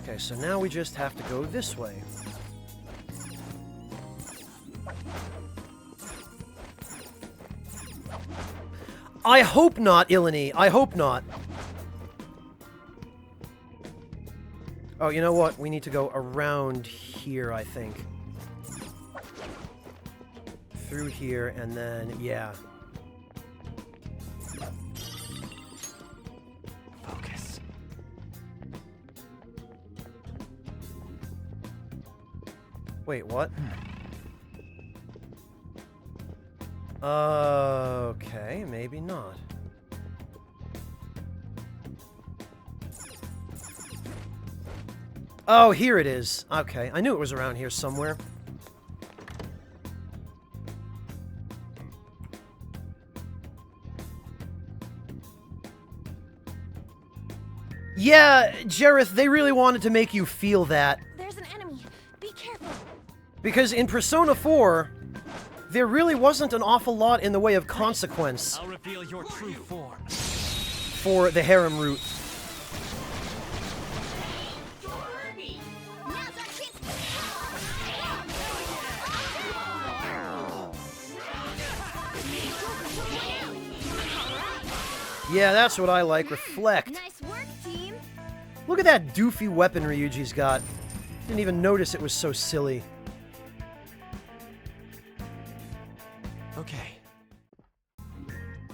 Okay, so now we just have to go this way. I hope not, Ilani. I hope not. Oh, you know what? We need to go around here, I think. Through here, and then, yeah. Focus. Wait, what? Okay, maybe not. Oh, here it is. Okay, I knew it was around here somewhere. Yeah, Jareth, they really wanted to make you feel that. There's an enemy. Be careful. Because in Persona 4, there really wasn't an awful lot in the way of consequence I'll reveal your true form. for the harem route. Yeah, that's what I like. Reflect. Nice work, team! Look at that doofy weapon Ryuji's got. Didn't even notice it was so silly. Okay.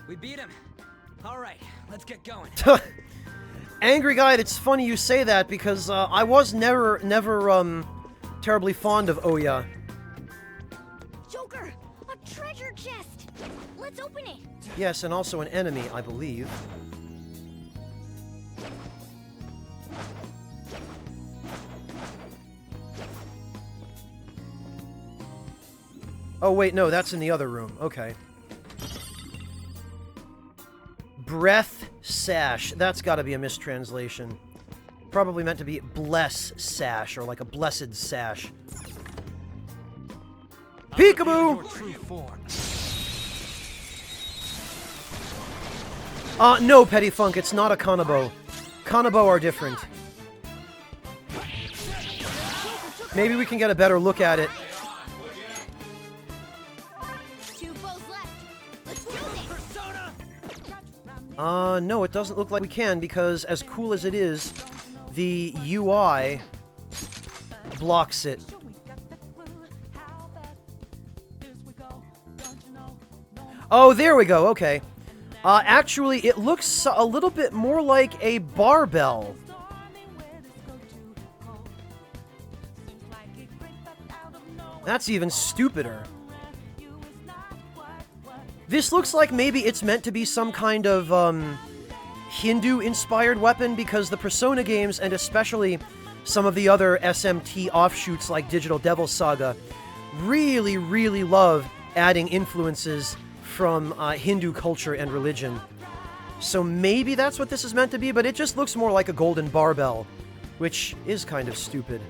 We beat him. Alright, let's get going. Angry Guide, it's funny you say that because I was never terribly fond of Oya. Joker! A treasure chest! Let's open it! Yes, and also an enemy, I believe. Oh, wait, no, that's in the other room. Okay. Breath Sash. That's gotta be a mistranslation. Probably meant to be Bless Sash, or like a Blessed Sash. Peekaboo! Your true form. No, Petty Funk, it's not a Kanabo. Kanabo are different. Maybe we can get a better look at it. Two bows left. Let's do this! Persona! No, it doesn't look like we can, because as cool as it is, the UI blocks it. Oh, there we go, okay. Actually, it looks a little bit more like a barbell. That's even stupider. This looks like maybe it's meant to be some kind of, Hindu-inspired weapon, because the Persona games, and especially some of the other SMT offshoots like Digital Devil Saga, really, really love adding influences from Hindu culture and religion. So maybe that's what this is meant to be, but it just looks more like a golden barbell, which is kind of stupid.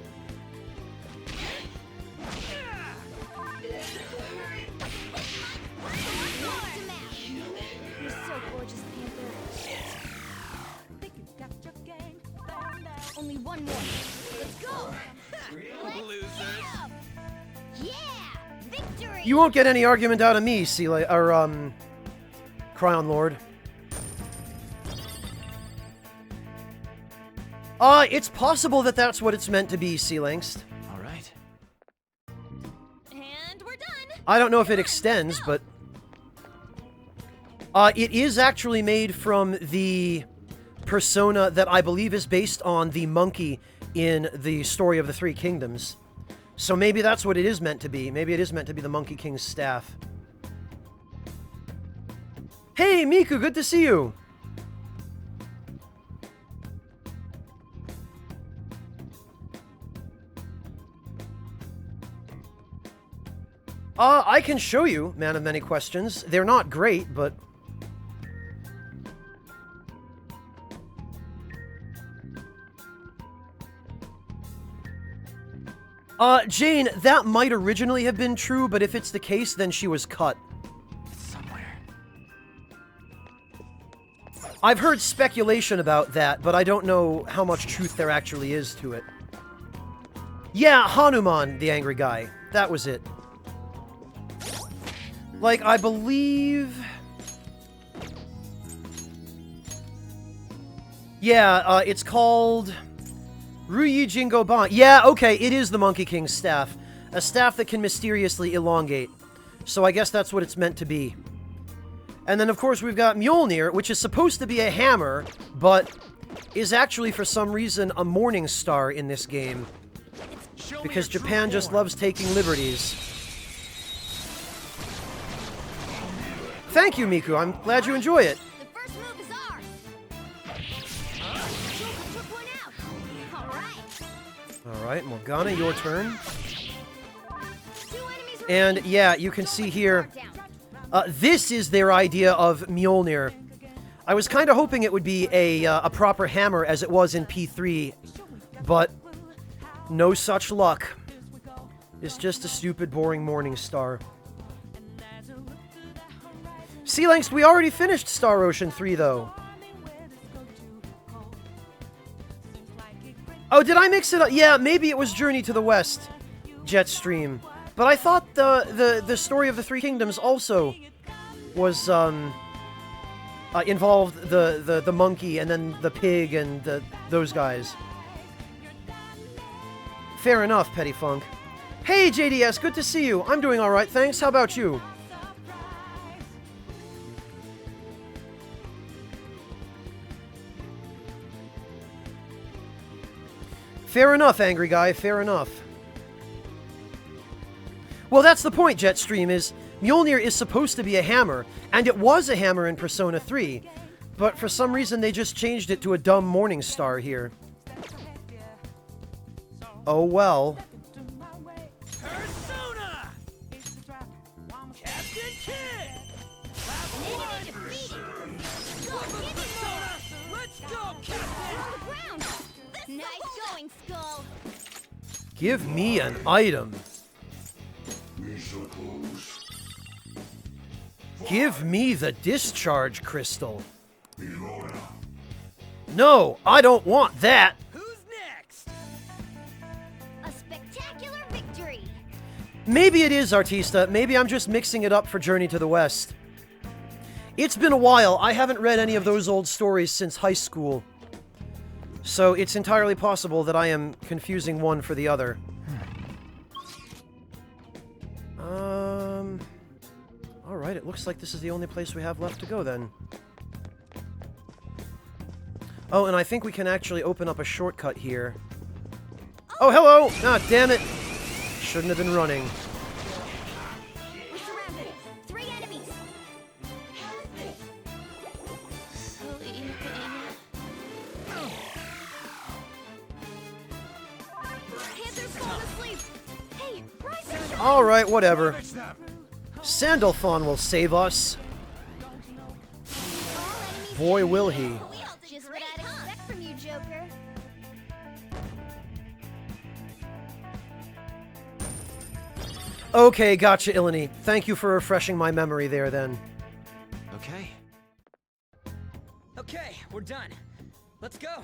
You're so gorgeous, Panther. Only one more. Let's go! Yeah! Victory! You won't get any argument out of me, Cryon Lord. It's possible that that's what it's meant to be, Sea-Langst. All right. And we're done. I don't know if it extends, but... it is actually made from the persona that I believe is based on the monkey in the Story of the Three Kingdoms. So maybe that's what it is meant to be. Maybe it is meant to be the Monkey King's staff. Hey, Miku, good to see you! I can show you, Man of Many Questions. They're not great, but... Jane, that might originally have been true, but if it's the case, then she was cut. It's somewhere. I've heard speculation about that, but I don't know how much truth there actually is to it. Yeah, Hanuman, the angry guy. That was it. Like, I believe... Yeah, it's called... Ruyi Jingo Ban. Yeah, okay, it is the Monkey King's staff. A staff that can mysteriously elongate. So I guess that's what it's meant to be. And then, of course, we've got Mjolnir, which is supposed to be a hammer, but is actually, for some reason, a morning star in this game. Because Japan just loves taking liberties. Thank you, Miku. I'm glad you enjoy it. The first move is ours. Took one out. All right. Alright, Morgana, your turn. 2 enemies And yeah, you can see here, this is their idea of Mjolnir. I was kind of hoping it would be a proper hammer as it was in P3, but no such luck. It's just a stupid, boring morning star. Sea-Langst, we already finished Star Ocean 3, though. Oh, did I mix it up? Yeah, maybe it was Journey to the West, Jetstream. But I thought the Story of the Three Kingdoms also was, involved the monkey and then the pig and those guys. Fair enough, Petty Funk. Hey, JDS, good to see you. I'm doing alright, thanks. How about you? Fair enough, angry guy, fair enough. Well, that's the point, Jetstream, is Mjolnir is supposed to be a hammer, and it was a hammer in Persona 3, but for some reason they just changed it to a dumb morning star here. Oh well. Persona! Captain Kidd! Enemy defeated. Go, get it, Sora. Let's go, Captain! On the ground. Nice going, Skull. Give me an item. Give me the discharge crystal. No, I don't want that. Who's next? A spectacular victory. Maybe it is, Artista. Maybe I'm just mixing it up for Journey to the West. It's been a while. I haven't read any of those old stories since high school. So it's entirely possible that I am confusing one for the other. Alright, it looks like this is the only place we have left to go then. Oh, and I think we can actually open up a shortcut here. Oh, hello! Ah, damn it! Shouldn't have been running. We're surrounded. 3 enemies. Sleeping. Panther's falling asleep. Hey, rise up. Alright, whatever. Sandalphon will save us. Boy, will he. Just what I'd expect from you, Joker. Okay, gotcha, Ilani. Thank you for refreshing my memory there, then. Okay. Okay, we're done. Let's go.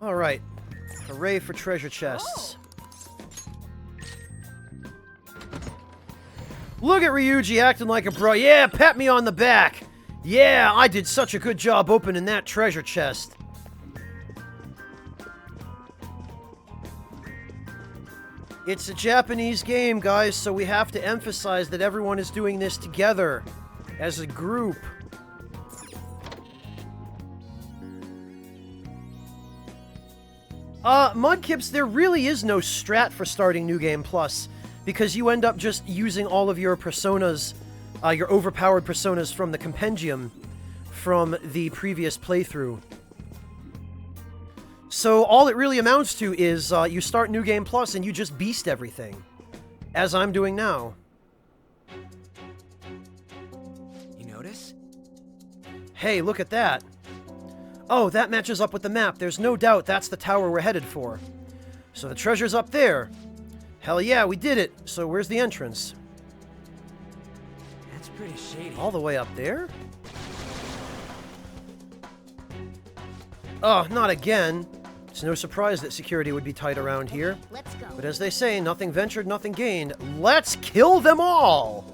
Alright. Hooray for treasure chests. Look at Ryuji acting like a bro. Yeah, pat me on the back. Yeah, I did such a good job opening that treasure chest. It's a Japanese game, guys, so we have to emphasize that everyone is doing this together, as a group. Mudkips, there really is no strat for starting New Game Plus, because you end up just using all of your personas, your overpowered personas from the compendium from the previous playthrough. So all it really amounts to is you start New Game Plus and you just beast everything, as I'm doing now. You notice? Hey, look at that. Oh, that matches up with the map. There's no doubt that's the tower we're headed for. So the treasure's up there. Hell yeah, we did it. So where's the entrance? That's pretty shady. All the way up there? Oh, not again. It's no surprise that security would be tight around here. Let's go. But as they say, nothing ventured, nothing gained. Let's kill them all!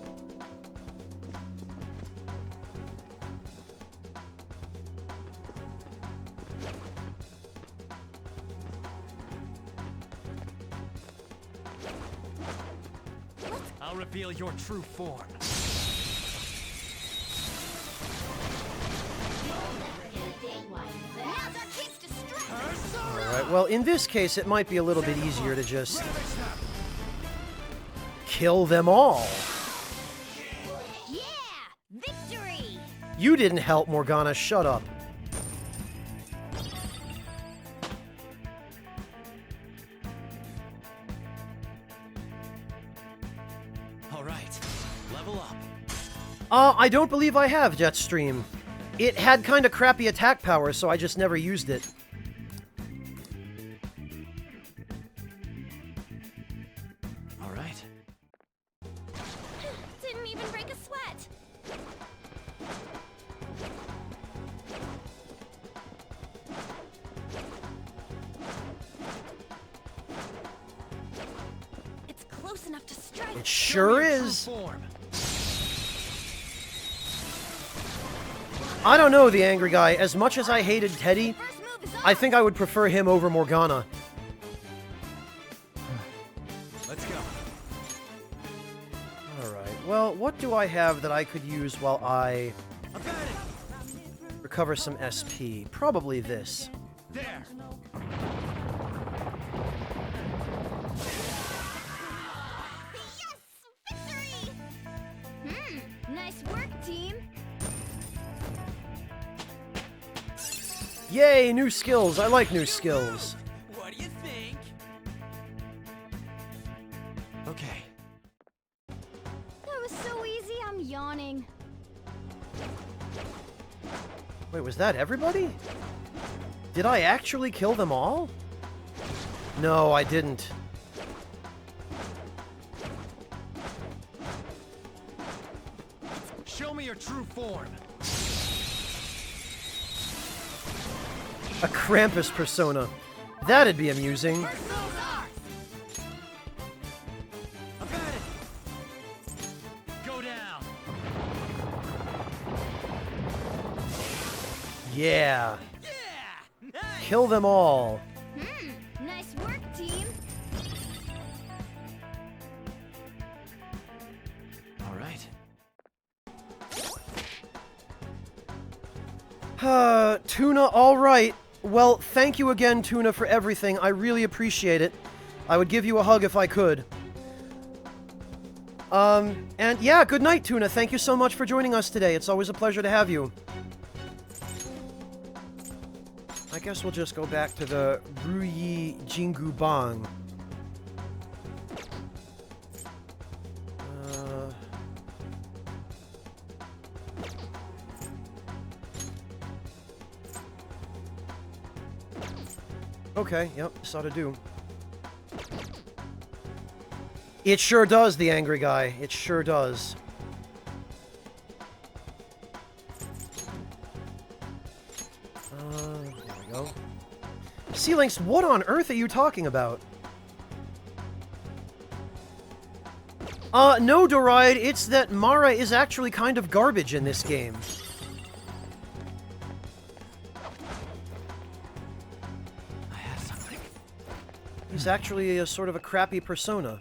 I'll reveal your true form. Now's our chance to strike. Alright, well, in this case, it might be a little bit easier to just kill them all. Yeah! Victory! You didn't help, Morgana. Shut up. All right, level up. I don't believe I have Jetstream. It had kind of crappy attack power, so I just never used it. All right. Didn't even break a sweat. It's close enough to strike. It sure True is. form. I don't know, the angry guy. As much as I hated Teddy, First move is I on. think I would prefer him over Morgana. Let's go. Alright, well, what do I have that I could use while I I got it. recover some SP? Probably this. There. Yes! Victory! Nice work, team. Yay, new skills. I like new skills. What do you think? Okay. That was so easy, I'm yawning. Wait, was that everybody? Did I actually kill them all? No, I didn't. Show me your true form. A Krampus persona. That'd be amusing. I've got it. Go down. Yeah. Yeah. Nice. Kill them all. Nice work, team. All right. Tuna, alright. Well, thank you again, Tuna, for everything. I really appreciate it. I would give you a hug if I could. And yeah, good night, Tuna. Thank you so much for joining us today. It's always a pleasure to have you. I guess we'll just go back to the Ruyi Jingu Bang. Okay, yep, this ought to do. It sure does, the angry guy. It sure does. There we go. C-Links, what on earth are you talking about? No, Doride, it's that Mara is actually kind of garbage in this game. He's actually a sort of a crappy persona.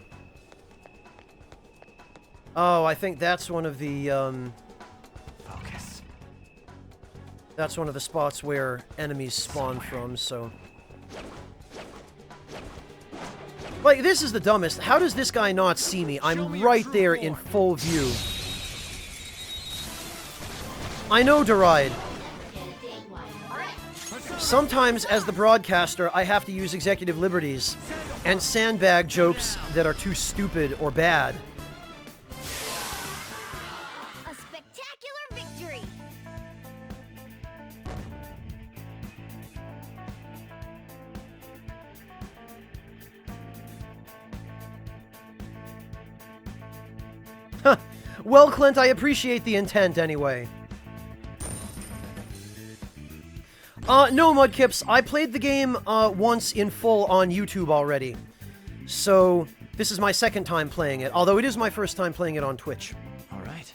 Oh, I think that's one of the, Focus. that's one of the spots where enemies spawn from, so... Like, this is the dumbest. How does this guy not see me? I'm right there in full view. I know, Deride. Sometimes, as the broadcaster, I have to use executive liberties and sandbag jokes that are too stupid or bad. A spectacular victory. Well, Clint, I appreciate the intent anyway. No, Mudkips, I played the game once in full on YouTube already. So, this is my second time playing it, although it is my first time playing it on Twitch. All right.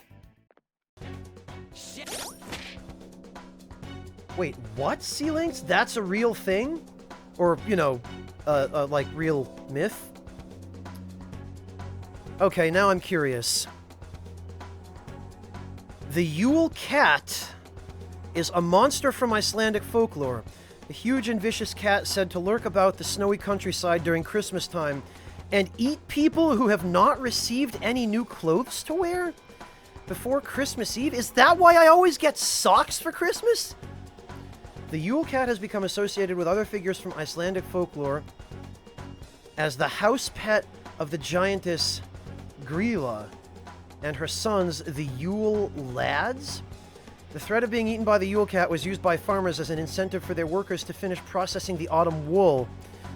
Wait, what, C-Links? That's a real thing? Or, you know, like, real myth? Okay, now I'm curious. The Yule Cat is a monster from Icelandic folklore. A huge and vicious cat said to lurk about the snowy countryside during Christmas time and eat people who have not received any new clothes to wear before Christmas Eve. Is that why I always get socks for Christmas? The Yule Cat has become associated with other figures from Icelandic folklore as the house pet of the giantess Grýla and her sons, the Yule Lads. The threat of being eaten by the Yule Cat was used by farmers as an incentive for their workers to finish processing the autumn wool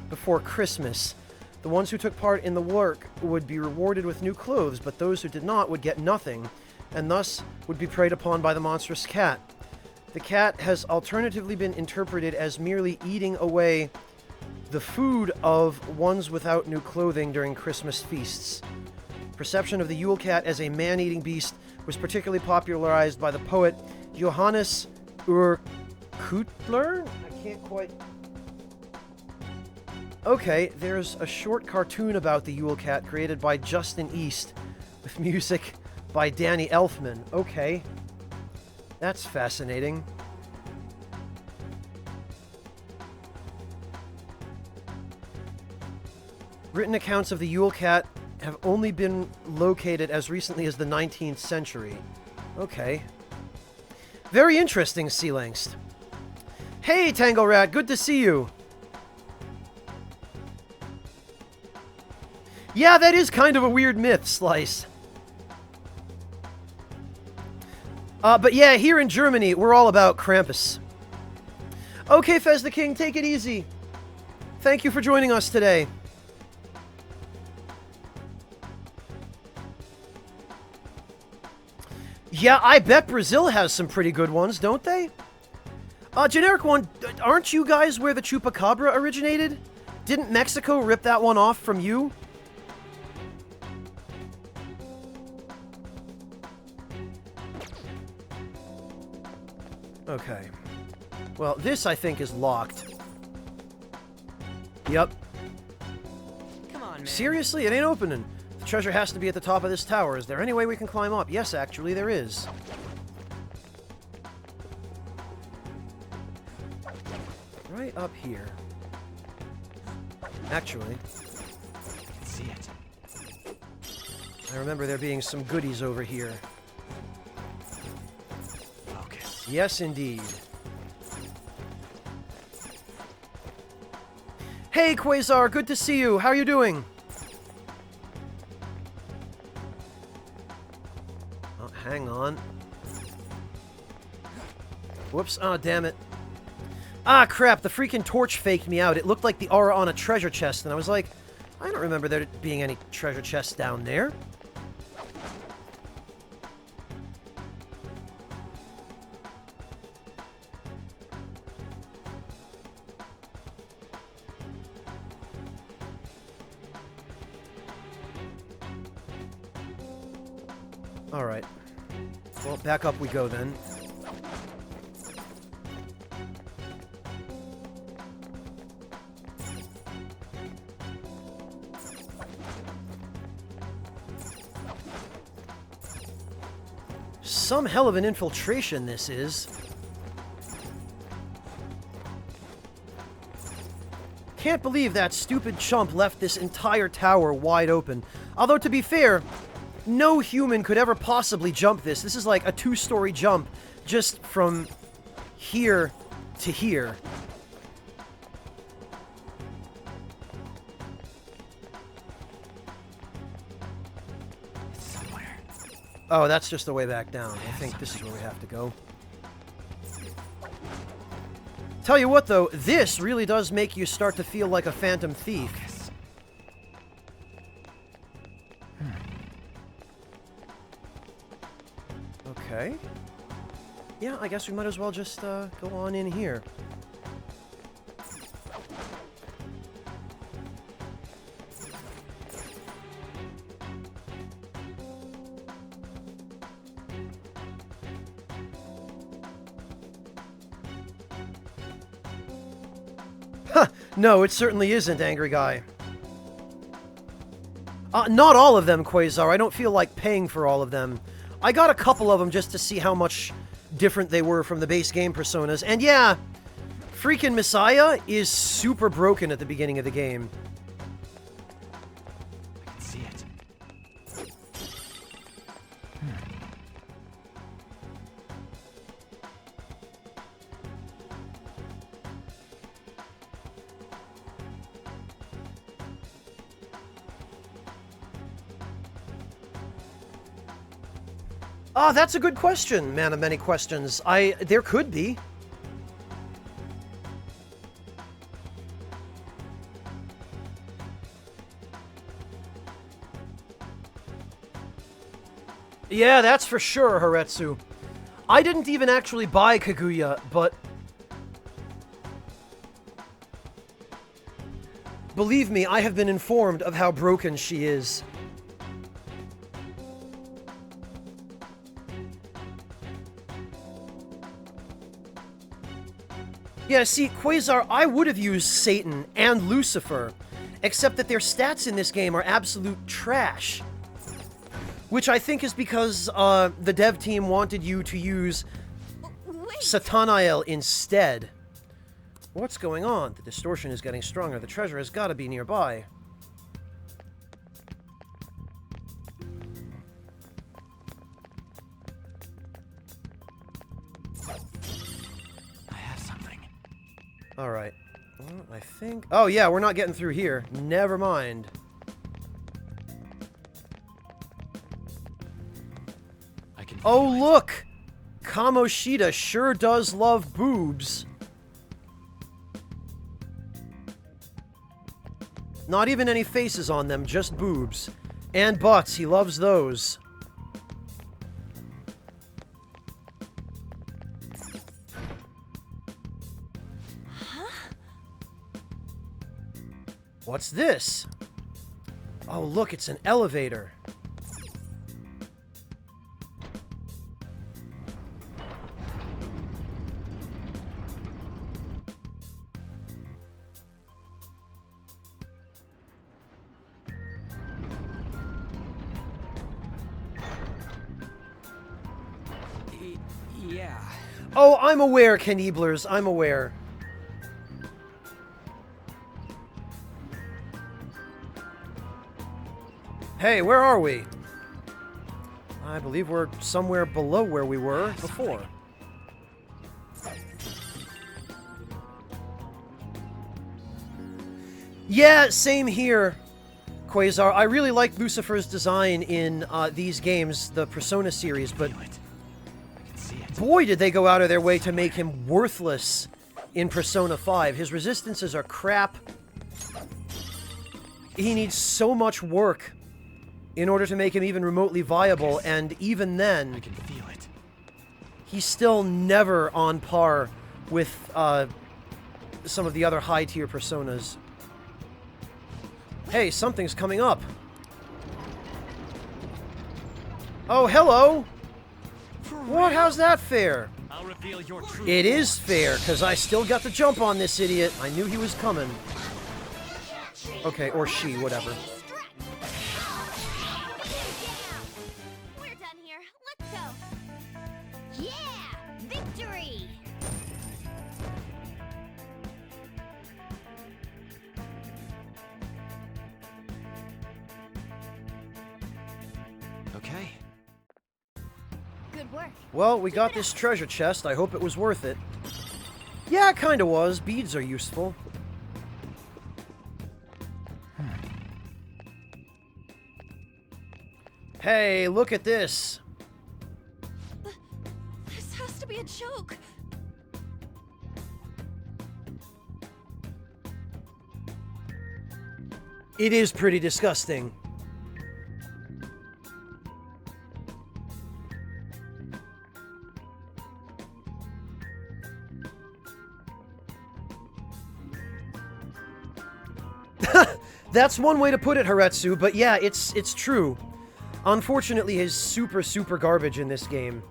before Christmas. The ones who took part in the work would be rewarded with new clothes, but those who did not would get nothing, and thus would be preyed upon by the monstrous cat. The cat has alternatively been interpreted as merely eating away the food of ones without new clothing during Christmas feasts. Perception of the Yule Cat as a man-eating beast was particularly popularized by the poet Johannes Ur Kutler? I can't quite... Okay, there's a short cartoon about the Yule Cat created by Justin East with music by Danny Elfman. Okay. That's fascinating. Written accounts of the Yule Cat have only been located as recently as the 19th century. Okay. Very interesting, C-Links. Hey, Tango Rat, good to see you. Yeah, that is kind of a weird myth, Slice. But yeah, here in Germany, we're all about Krampus. Okay, Fez the King, take it easy. Thank you for joining us today. Yeah, I bet Brazil has some pretty good ones, don't they? Generic one, aren't you guys where the Chupacabra originated? Didn't Mexico rip that one off from you? Okay. Well, this, I think, is locked. Yep. Come on, man. Seriously? It ain't opening. The treasure has to be at the top of this tower. Is there any way we can climb up? Yes, actually, there is. Right up here. Actually, See it. I remember there being some goodies over here. Focus. Yes, indeed. Hey, Quasar, good to see you. How are you doing? Oh, hang on. Whoops. Oh, damn it. Ah, crap. The freaking torch faked me out. It looked like the aura on a treasure chest, and I was like, I don't remember there being any treasure chests down there. Alright. Well, back up we go then. Some hell of an infiltration this is. Can't believe that stupid chump left this entire tower wide open. Although, to be fair, no human could ever possibly jump this. This is like a 2-story jump just from here to here. It's somewhere. Oh, that's just the way back down. I think this is where we have to go. Tell you what, though, this really does make you start to feel like a phantom thief. Okay. Yeah, I guess we might as well just go on in here. Huh, no, it certainly isn't, Angry Guy. Not all of them, Quasar. I don't feel like paying for all of them. I got a couple of them just to see how much different they were from the base game personas. And yeah, freaking Messiah is super broken at the beginning of the game. I can see it. Ah, that's a good question, man of many questions. There could be. Yeah, that's for sure, Haretsu. I didn't even actually buy Kaguya, but believe me, I have been informed of how broken she is. Yeah, see, Quasar, I would have used Satan and Lucifer, except that their stats in this game are absolute trash. Which I think is because the dev team wanted you to use Wait. Satanael instead. What's going on? The distortion is getting stronger. The treasure has got to be nearby. I have something. Alright. Well, I think... Oh, yeah, we're not getting through here. Never mind. I can Oh, feel it. look! Kamoshida sure does love boobs. Not even any faces on them, just boobs. And butts, he loves those. What's this? Oh, look, it's an elevator. Yeah. Oh, I'm aware, Knieblers. I'm aware. Hey, where are we? I believe we're somewhere below where we were before. Yeah, same here, Quasar. I really like Lucifer's design in these games, the Persona series, but boy, did they go out of their way to make him worthless in Persona 5. His resistances are crap. He needs so much work in order to make him even remotely viable, and even then, I can feel it. he's still never on par with some of the other high-tier Personas. Hey, something's coming up. Oh, hello! What? How's that fair? I'll reveal your true It form. is fair, because I still got the jump on this idiot. I knew he was coming. Okay, or she, whatever. We're done here. Let's go. Yeah! Victory! Okay. Good work. Well, we got this treasure chest. I hope it was worth it. Yeah, it kinda was. Beads are useful. Hey, look at this. This has to be a joke. It is pretty disgusting. That's one way to put it, Haretsu, but yeah, it's true. Unfortunately, he's super garbage in this game.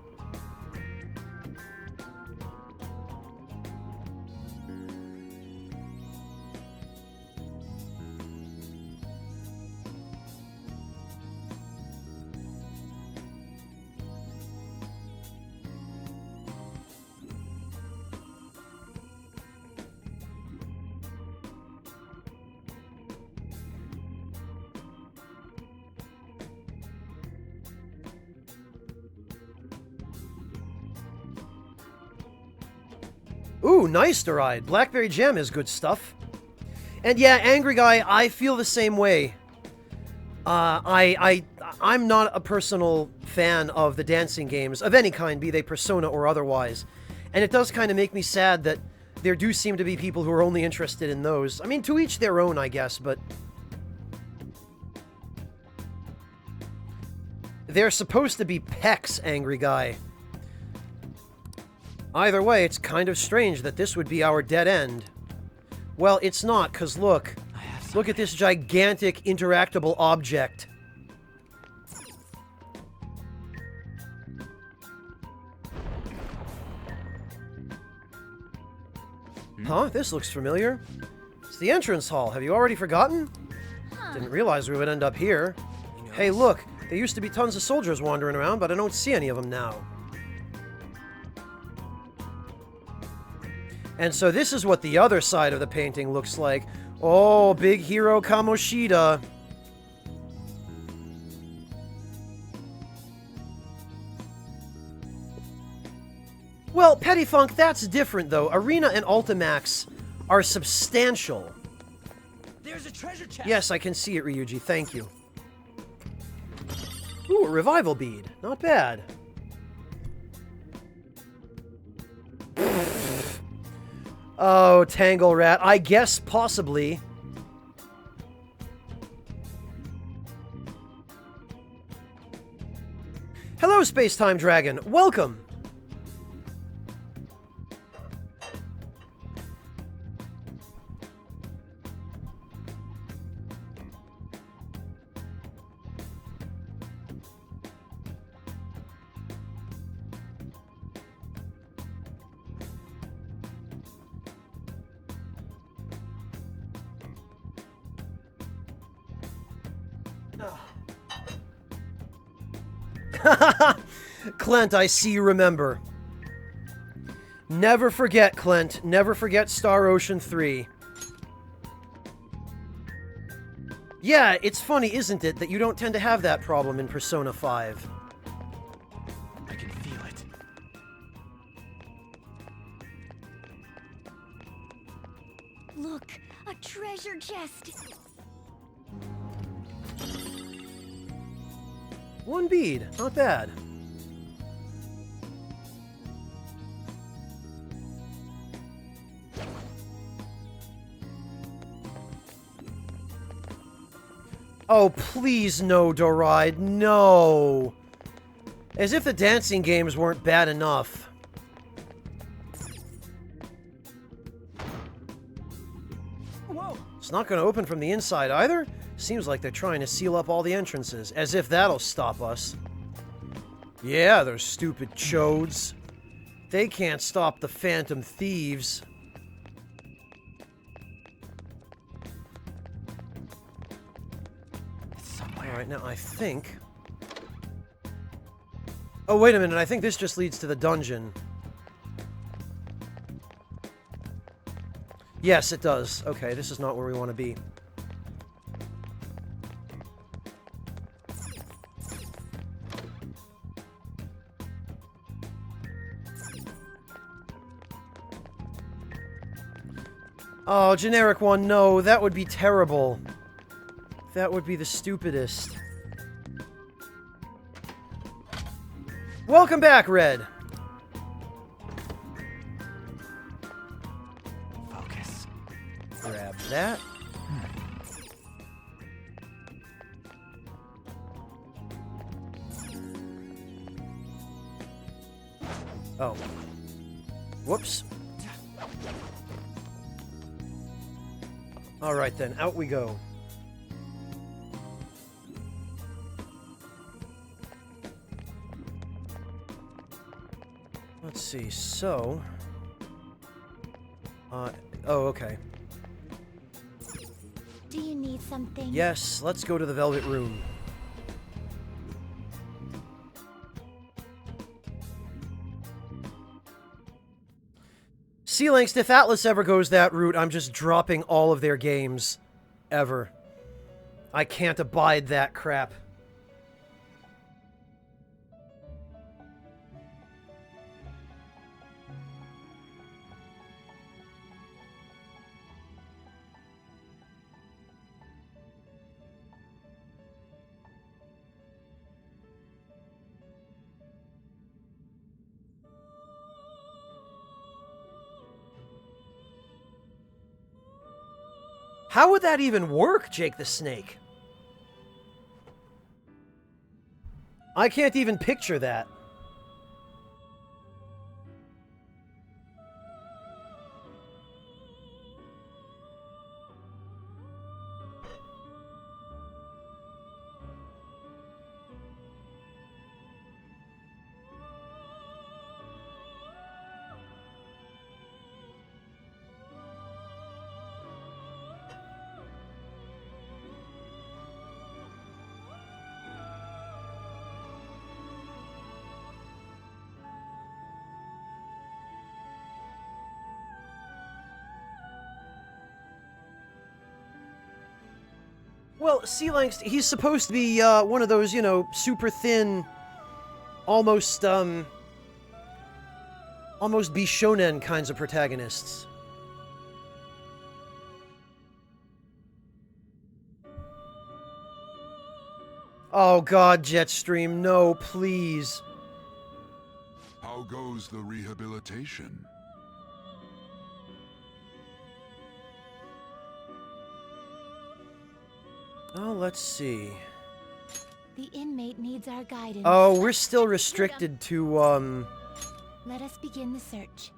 Ooh, nice to ride. Blackberry Jam is good stuff. And yeah, Angry Guy, I feel the same way. I'm not a personal fan of the dancing games of any kind, be they Persona or otherwise. And it does kind of make me sad that there do seem to be people who are only interested in those. I mean, to each their own, I guess, but they're supposed to be pecs, Angry Guy. Either way, it's kind of strange that this would be our dead end. Well, it's not, because look. Look at this gigantic interactable object. Huh? This looks familiar. It's the entrance hall. Have you already forgotten? Didn't realize we would end up here. Hey, look. There used to be tons of soldiers wandering around, but I don't see any of them now. And so this is what the other side of the painting looks like. Oh, big hero Kamoshida. Well, Petty Funk, that's different though. Arena and Ultimax are substantial. There's a treasure chest. Yes, I can see it, Ryuji. Thank you. Ooh, a revival bead. Not bad. Oh, Tangle Rat. I guess possibly. Hello, Space-Time Dragon. Welcome. Clint, I see you remember. Never forget, Clint. Never forget Star Ocean 3. Yeah, it's funny, isn't it, that you don't tend to have that problem in Persona 5. I can feel it. Look, a treasure chest. One bead, not bad. Oh, please no, Doride, no! As if the dancing games weren't bad enough. Whoa! It's not going to open from the inside either? Seems like they're trying to seal up all the entrances, as if that'll stop us. Yeah, those stupid chodes. They can't stop the Phantom Thieves. It's somewhere. Alright, now I think... Oh, wait a minute, I think this just leads to the dungeon. Yes, it does. Okay, this is not where we want to be. Oh, generic one, no, that would be terrible. That would be the stupidest. Welcome back, Red. Focus. Grab that. Oh. Whoops. Alright then, out we go. Let's see, so... oh, okay. Do you need something? Yes, let's go to the Velvet Room. C-Links, if Atlas ever goes that route, I'm just dropping all of their games. Ever. I can't abide that crap. How would that even work, Jake the Snake? I can't even picture that. Well, C-Links, he's supposed to be one of those, you know, super thin, almost Bishonen kinds of protagonists. Oh god, Jetstream, no, please. How goes the rehabilitation? Oh, let's see. The inmate needs our guidance. Oh, we're still restricted to, Let us begin the search.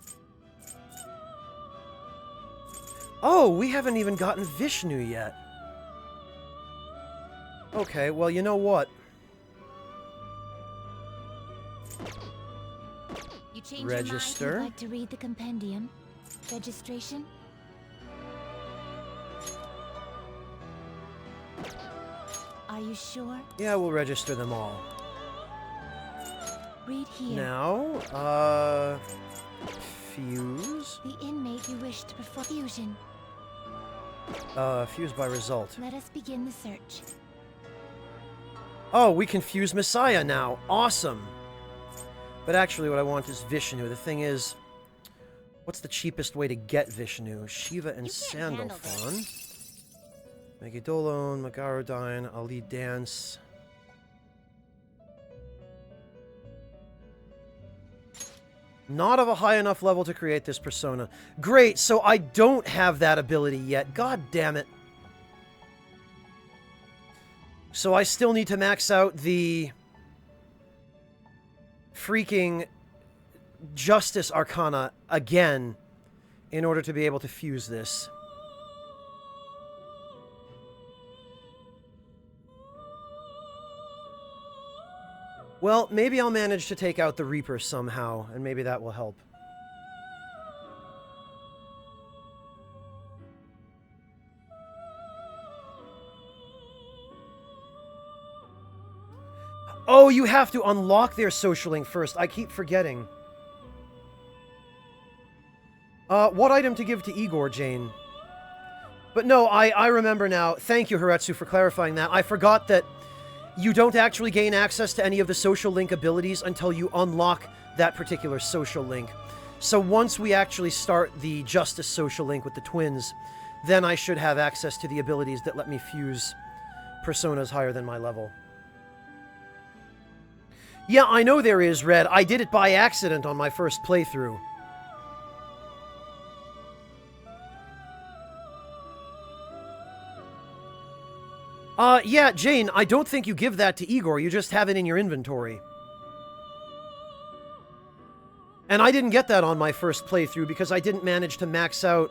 Oh, we haven't even gotten Vishnu yet. Okay, well, you know what? You change Register. Your mind, you'd like to read the compendium. Registration. Are Are you sure? Yeah, we'll register them all. Read here. Now, fuse. The inmate you wish to perform fusion. Fuse by result. Let us begin the search. Oh, we can fuse Messiah now. Awesome. But actually what I want is Vishnu. The thing is, what's the cheapest way to get Vishnu? Shiva and You can't handle Sandalphon. Megadolon, Magarodine, Ali Dance. Not of a high enough level to create this persona. Great, so I don't have that ability yet. God damn it. So I still need to max out the freaking Justice Arcana again in order to be able to fuse this. Well, maybe I'll manage to take out the Reaper somehow, and maybe that will help. Oh, you have to unlock their social link first. I keep forgetting. What item to give to Igor, Jane? But no, I remember now. Thank you, Haretsu, for clarifying that. I forgot that you don't actually gain access to any of the social link abilities until you unlock that particular social link. So once we actually start the Justice social link with the twins, then I should have access to the abilities that let me fuse personas higher than my level. Yeah, I know there is, Red. I did it by accident on my first playthrough. Yeah, Jane, I don't think you give that to Igor. You just have it in your inventory. And I didn't get that on my first playthrough because I didn't manage to max out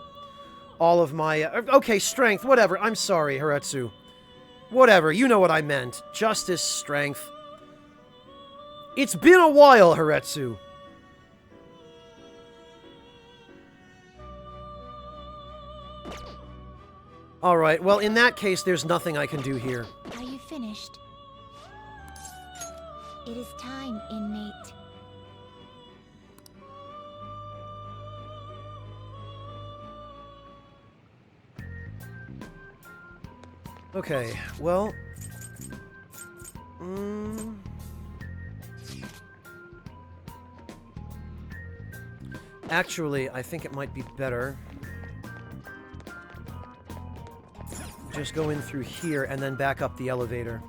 all of my... okay, strength, whatever. I'm sorry, Haretsu. Whatever, you know what I meant. Justice, strength. It's been a while, Haretsu. Alright, well, in that case, there's nothing I can do here. Are you finished? It is time, inmate. Okay, well... Actually, I think it might be better. Just go in through here and then back up the elevator.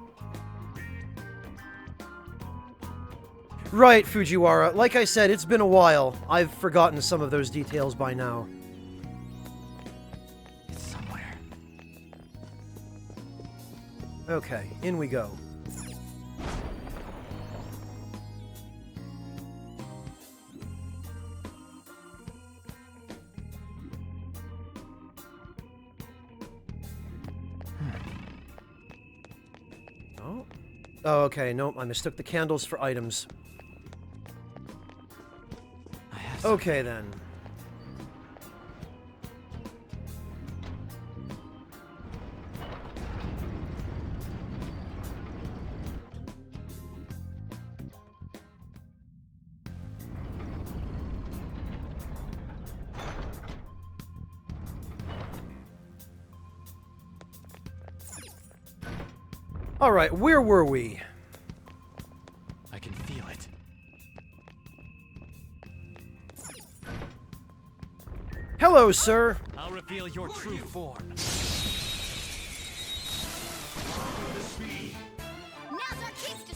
Right, Fujiwara. Like I said, it's been a while. I've forgotten some of those details by now. It's somewhere. Okay, in we go. Oh, okay, nope, I mistook the candles for items. Okay, then. Alright, where were we? I can feel it. Hello, sir. I'll reveal your true form. Now's our chance to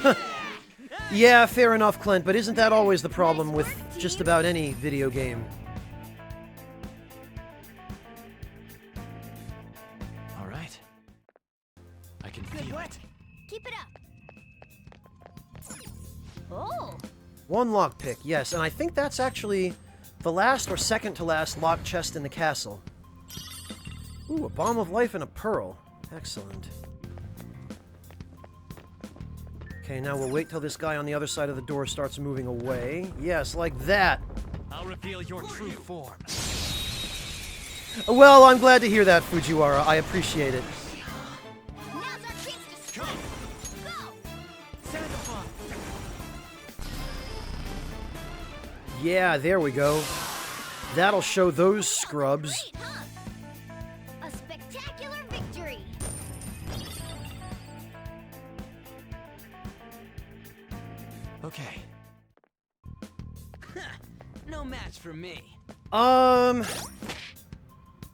strike. Yeah, fair enough, Clint, but isn't that always the problem with just about any video game? All right. I can feel it. Keep it up. Oh, One lockpick, yes, and I think that's actually the last or second to last locked chest in the castle. Ooh, a bomb of life and a pearl. Excellent. Okay, now we'll wait till this guy on the other side of the door starts moving away. Yes, like that. I'll reveal your true form. Well, I'm glad to hear that, Fujiwara. I appreciate it. Now's our chance to Come. go! Set the fun. Yeah, there we go. That'll show those scrubs. Great, huh? A spectacular victory! Okay. No match for me.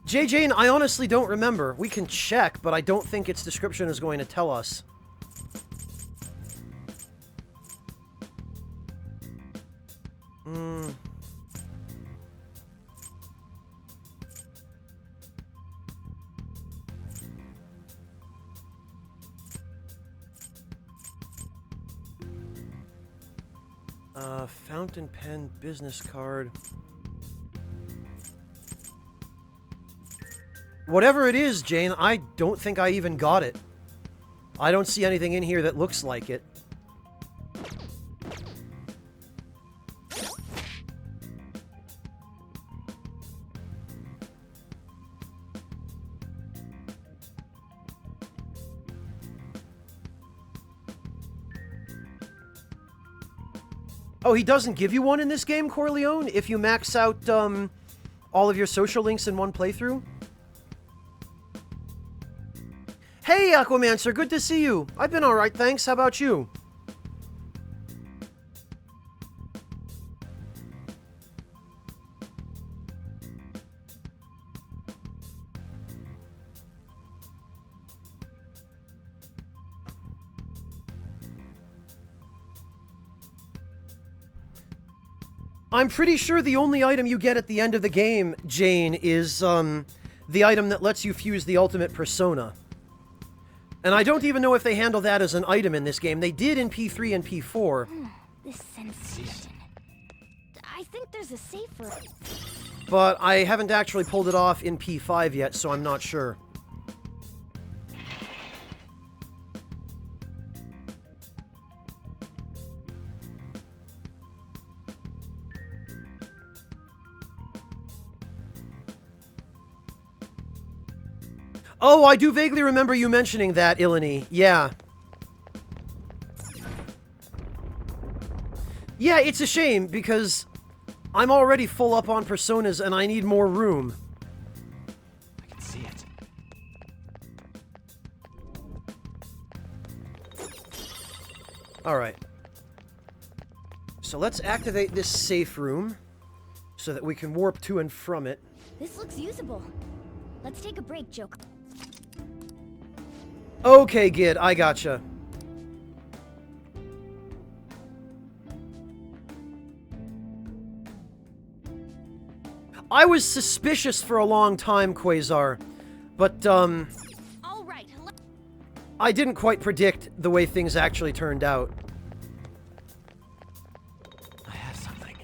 JJ, I honestly don't remember. We can check, but I don't think its description is going to tell us. Fountain pen, business card. Whatever it is, Jane, I don't think I even got it. I don't see anything in here that looks like it. Oh, he doesn't give you one in this game, Corleone, if you max out all of your social links in one playthrough? Hey, Aquamancer, good to see you. I've been alright, thanks. How about you? I'm pretty sure the only item you get at the end of the game, Jane, is the item that lets you fuse the ultimate persona. And I don't even know if they handle that as an item in this game. They did in P3 and P4. This sensation. I think there's a safer. But I haven't actually pulled it off in P5 yet, so I'm not sure. Oh, I do vaguely remember you mentioning that, Ilani. Yeah. Yeah, it's a shame, because I'm already full up on personas and I need more room. I can see it. Alright. So let's activate this safe room so that we can warp to and from it. This looks usable. Let's take a break, Joker. Okay, Gid, I gotcha. I was suspicious for a long time, Quasar, but, All right. I didn't quite predict the way things actually turned out. I have something.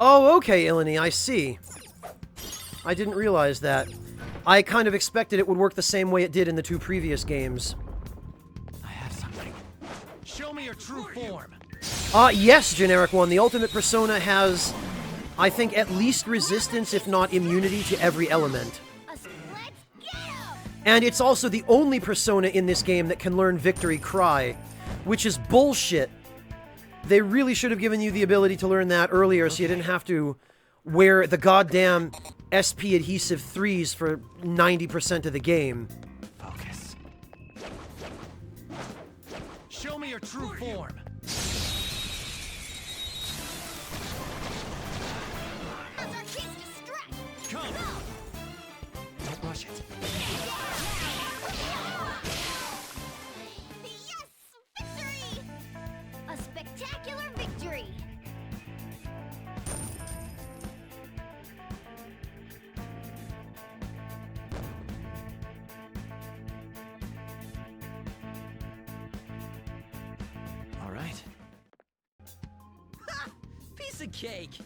Oh, okay, Ilani, I see. I didn't realize that. I kind of expected it would work the same way it did in the two previous games. I have something. Show me your true form. Yes, Generic One. The Ultimate Persona has, I think, at least resistance, if not immunity, to every element. Let's get 'em! And it's also the only Persona in this game that can learn Victory Cry, which is bullshit. They really should have given you the ability to learn that earlier so you didn't have to wear the goddamn SP adhesive 3s for 90% of the game. Focus. Show me your true form. Now's our chance to strike! Come. Don't rush it. Yes! Victory! A spectacular victory! All right. Piece of cake.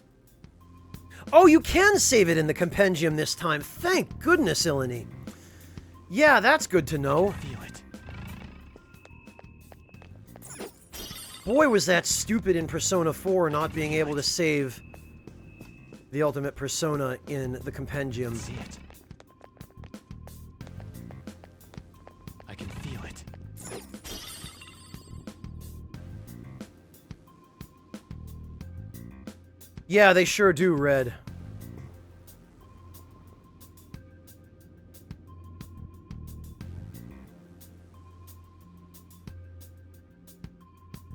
Oh, you can save it in the compendium this time. Thank goodness, Ilani. Yeah, that's good to know. Feel it. Boy, was that stupid in Persona 4 not being able to save the ultimate persona in the I compendium. can see it. I can feel it. Yeah, they sure do, Red.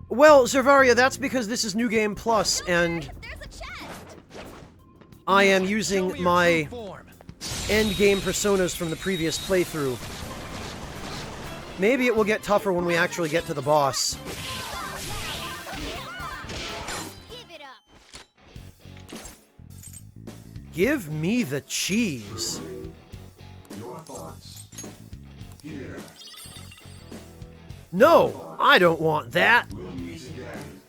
Well, Zervaria, that's because this is New Game Plus, and There's a chest. I am Show using me your my true form. endgame personas from the previous playthrough. Maybe it will get tougher when we actually get to the boss. Give it up. Give me the cheese. Your thoughts. Here. No, I don't want that. We'll meet again.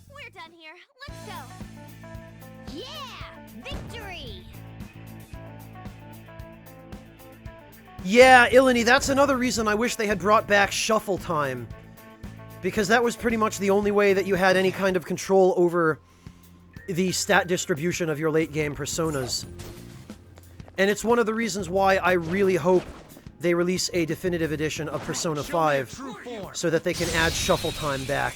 We're done here. Let's go. Yeah! Victory! Yeah, Ilani, that's another reason I wish they had brought back shuffle time. Because that was pretty much the only way that you had any kind of control over the stat distribution of your late game personas. And it's one of the reasons why I really hope they release a definitive edition of Persona Show me your 5 true form. so that they can add shuffle time back.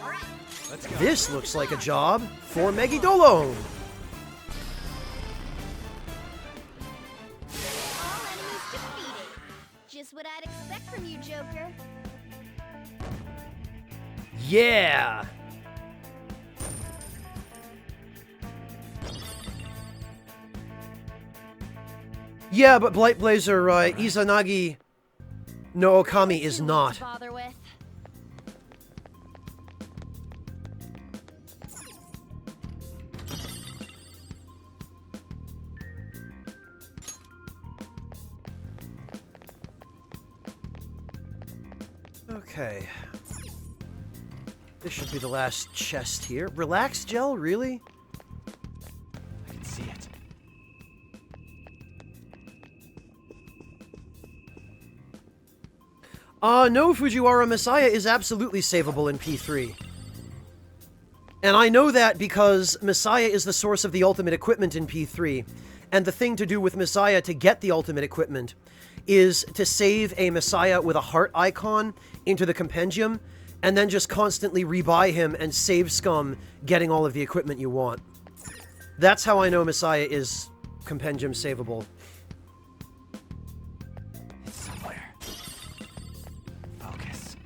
Alright. Let's go. This looks like a job for Megidolo. All enemies defeated. Just what I'd expect from you, Joker. Yeah! Yeah, but Blight Blazer, Izanagi no Okami is Too much not. to bother with. Okay. This should be the last chest here. Relax gel, really? I can see it. No, Fujiwara Messiah is absolutely savable in P3. And I know that because Messiah is the source of the ultimate equipment in P3. And the thing to do with Messiah to get the ultimate equipment is to save a Messiah with a heart icon into the compendium, and then just constantly rebuy him and save scum getting all of the equipment you want. That's how I know Messiah is compendium savable. It's somewhere. Focus.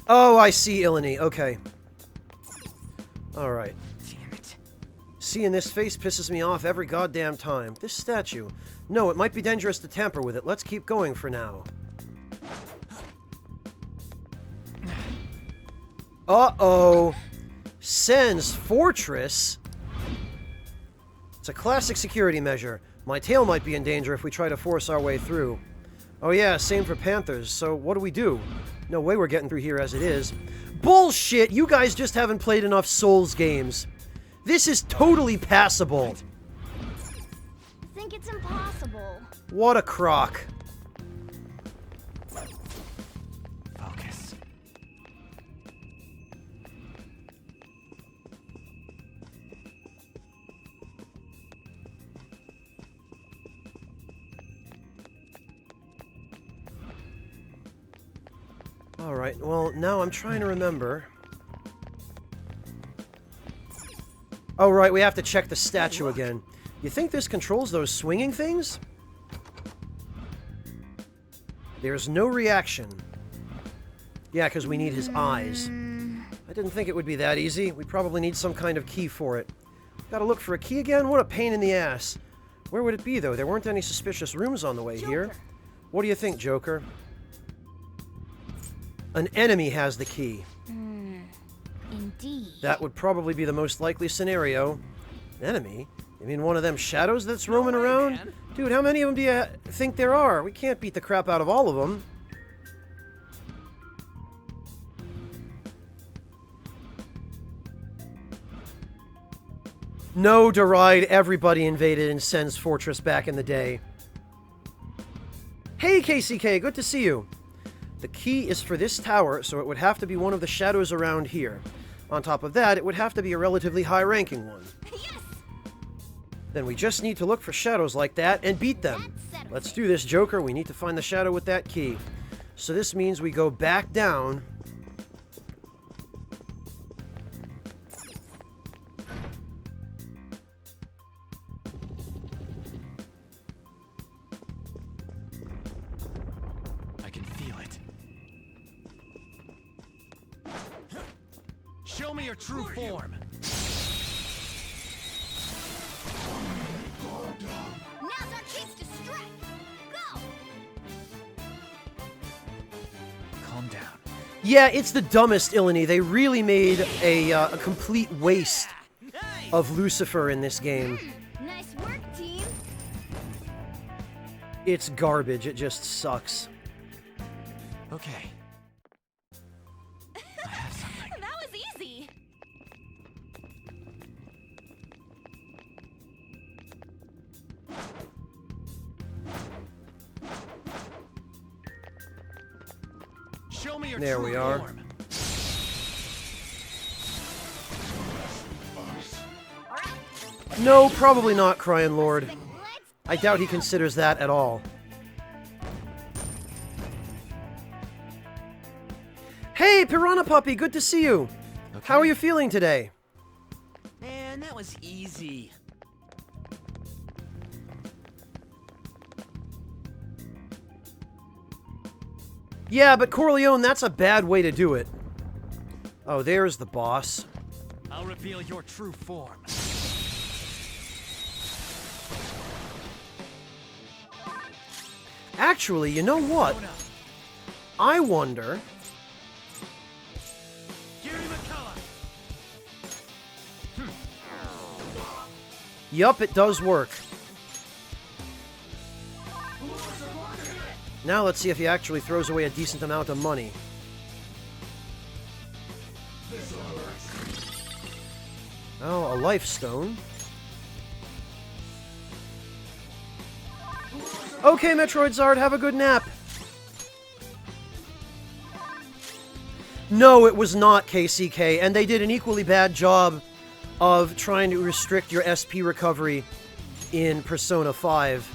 Oh, I see, Ilani. Okay. Alright. Damn it. Seeing this face pisses me off every goddamn time. This statue. No, it might be dangerous to tamper with it. Let's keep going for now. Uh-oh. Sen's Fortress? It's a classic security measure. My tail might be in danger if we try to force our way through. Oh yeah, same for Panthers. So what do? No way we're getting through here as it is. Bullshit! You guys just haven't played enough Souls games. This is totally passable. I think it's impossible. What a crock. Focus. Alright, well, now I'm trying to remember. Oh, right, we have to check the statue again. You think this controls those swinging things? There's no reaction. Yeah, because we need his eyes. I didn't think it would be that easy. We probably need some kind of key for it. Gotta look for a key again? What a pain in the ass. Where would it be, though? There weren't any suspicious rooms on the way here. Joker. What do you think, Joker? An enemy has the key. Indeed. That would probably be the most likely scenario. An enemy? You mean one of them shadows that's roaming around? man. Dude, how many of them do you think there are? We can't beat the crap out of all of them. No, Deride, everybody invaded Incen's fortress back in the day. Hey, KCK, good to see you. The key is for this tower, so it would have to be one of the shadows around here. On top of that, it would have to be a relatively high-ranking one. Yes! Then we just need to look for shadows like that and beat them. Let's do this, Joker. We need to find the shadow with that key. So this means we go back down. I can feel it. Show me your true form. Now's our chance to strike! Go! Calm down. Yeah, it's the dumbest Illini. They really made a complete waste of Lucifer in this game. Nice work, team! It's garbage. It just sucks. Okay. I have something. That was easy! Show me your There true we are. form. No, probably not, Crying Lord. Let's I doubt he considers that at all. Hey, Piranha Puppy, good to see you. How are you feeling today? Man, that was easy. Yeah, but Corleone, that's a bad way to do it. Oh, there's the boss. I'll reveal your true form. Actually, you know what? I wonder... Gary McCullough. Yup, it does work. Now let's see if he actually throws away a decent amount of money. Oh, a life stone. Okay, Metroid Zard, have a good nap. No, it was not KCK, and they did an equally bad job of trying to restrict your SP recovery in Persona 5.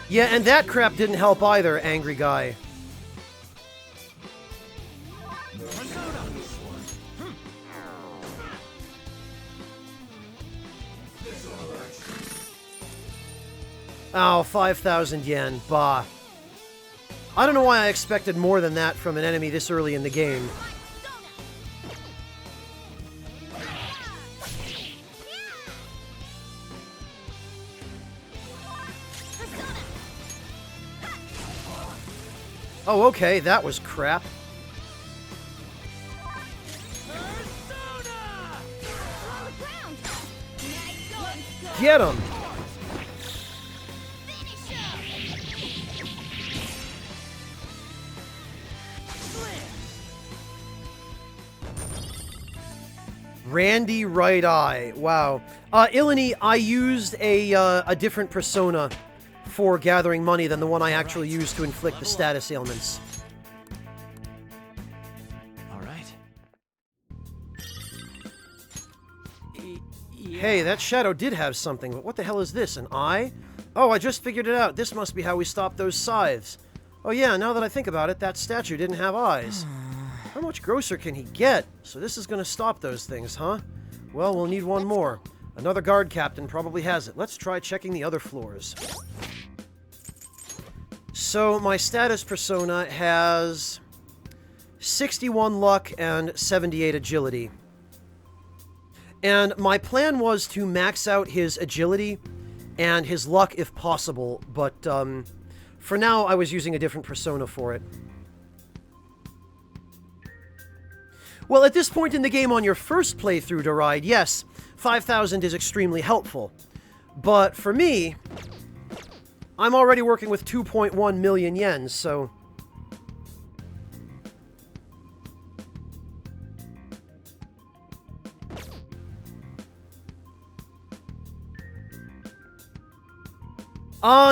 Yeah, and that crap didn't help either, angry guy. Oh, 5,000 yen. Bah. I don't know why I expected more than that from an enemy this early in the game. Oh, okay, that was crap. Get him! Randy Right Eye. Wow. Illini, I used a different persona for gathering money than the one I actually used to inflict the status ailments. All right. Hey, that shadow did have something, but what the hell is this, an eye? Oh, I just figured it out. This must be how we stop those scythes. Oh yeah, now that I think about it, that statue didn't have eyes. How much grosser can he get? So this is gonna stop those things, huh? Well, we'll need one more. Another guard captain probably has it. Let's try checking the other floors. So my status persona has 61 luck and 78 agility. And my plan was to max out his agility and his luck if possible, but for now I was using a different persona for it. Well, at this point in the game on your first playthrough to ride, yes, 5,000 is extremely helpful. But for me, I'm already working with 2.1 million yen, so...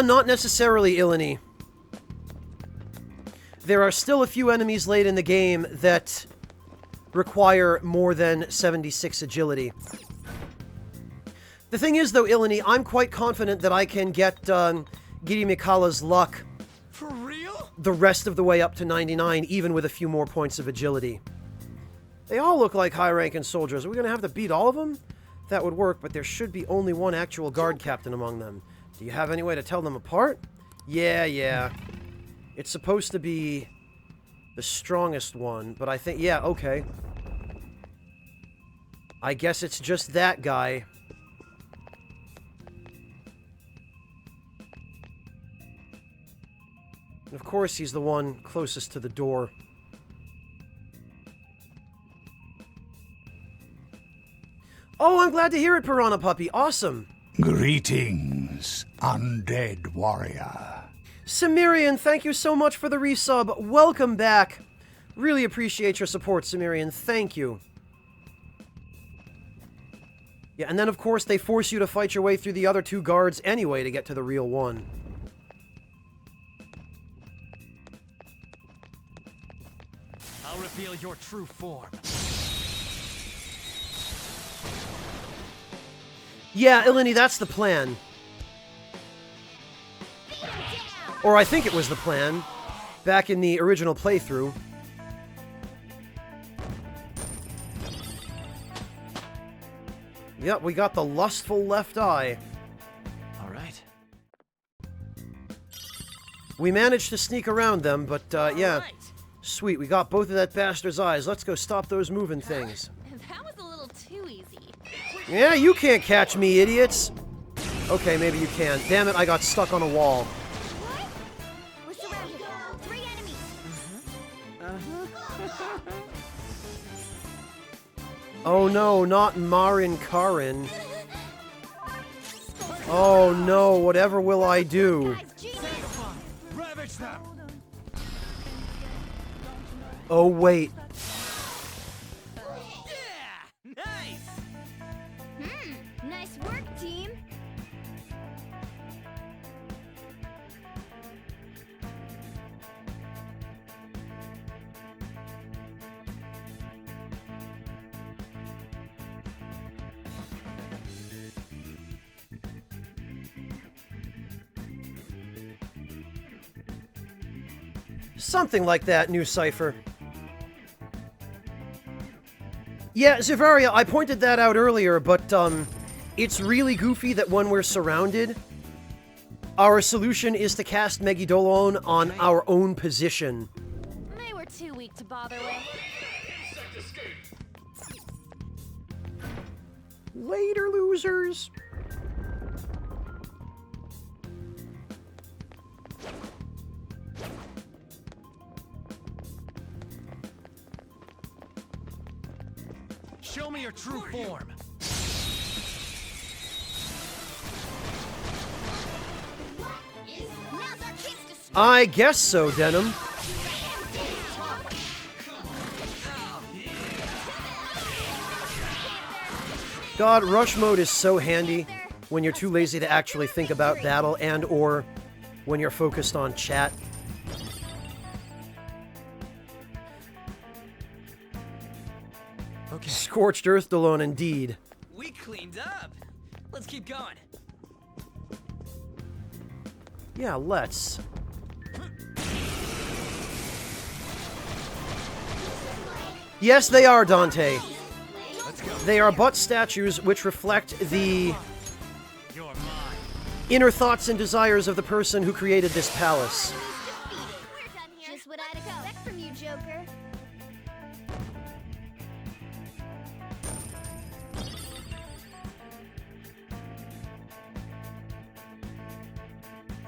Not necessarily, Ilani. There are still a few enemies late in the game that require more than 76 agility. The thing is, though, Ilani, I'm quite confident that I can get Giri Mikala's luck For real? the rest of the way up to 99, even with a few more points of agility. They all look like high-ranking soldiers. Are we going to have to beat all of them? That would work, but there should be only one actual guard captain among them. Do you have any way to tell them apart? Yeah. It's supposed to be the strongest one, but I think... Yeah, okay. I guess it's just that guy. And of course, he's the one closest to the door. Oh, I'm glad to hear it, Piranha Puppy. Awesome. Greetings, undead warrior. Cimmerian, thank you so much for the resub. Welcome back. Really appreciate your support, Cimmerian. Thank you. Yeah, and then of course they force you to fight your way through the other two guards anyway to get to the real one. I'll reveal your true form. Yeah, Ilani, that's the plan. Or I think it was the plan, back in the original playthrough. Yep, we got the lustful left eye. All right. We managed to sneak around them, but yeah. Right. Sweet, we got both of that bastard's eyes. Let's go stop those moving things. That was a little too easy. Yeah, you can't catch me, idiots. Okay, maybe you can. Damn it, I got stuck on a wall. What? We're surrounded. 3 enemies. Oh no, not Marin Karin. Oh no, whatever will I do? Guys, genius. Ravage them! Oh wait. Yeah! Nice! Nice work, team. Something like that, new Cypher. Yeah, Zivaria, I pointed that out earlier, but, it's really goofy that when we're surrounded, our solution is to cast Megidolon on our own position. They were too weak to bother with. Later, losers. Show me your true form. Now's our chance to strike. I guess so, Denim. God, rush mode is so handy when you're too lazy to actually think about battle and or when you're focused on chat. Okay. Scorched Earth Dalone, indeed. We cleaned up. Let's keep going. Yeah, let's. Yes, they are, Dante. Let's go. They are but statues which reflect the You're mine. inner thoughts and desires of the person who created this palace. We're done here. Just what I'd expect from you, Joker.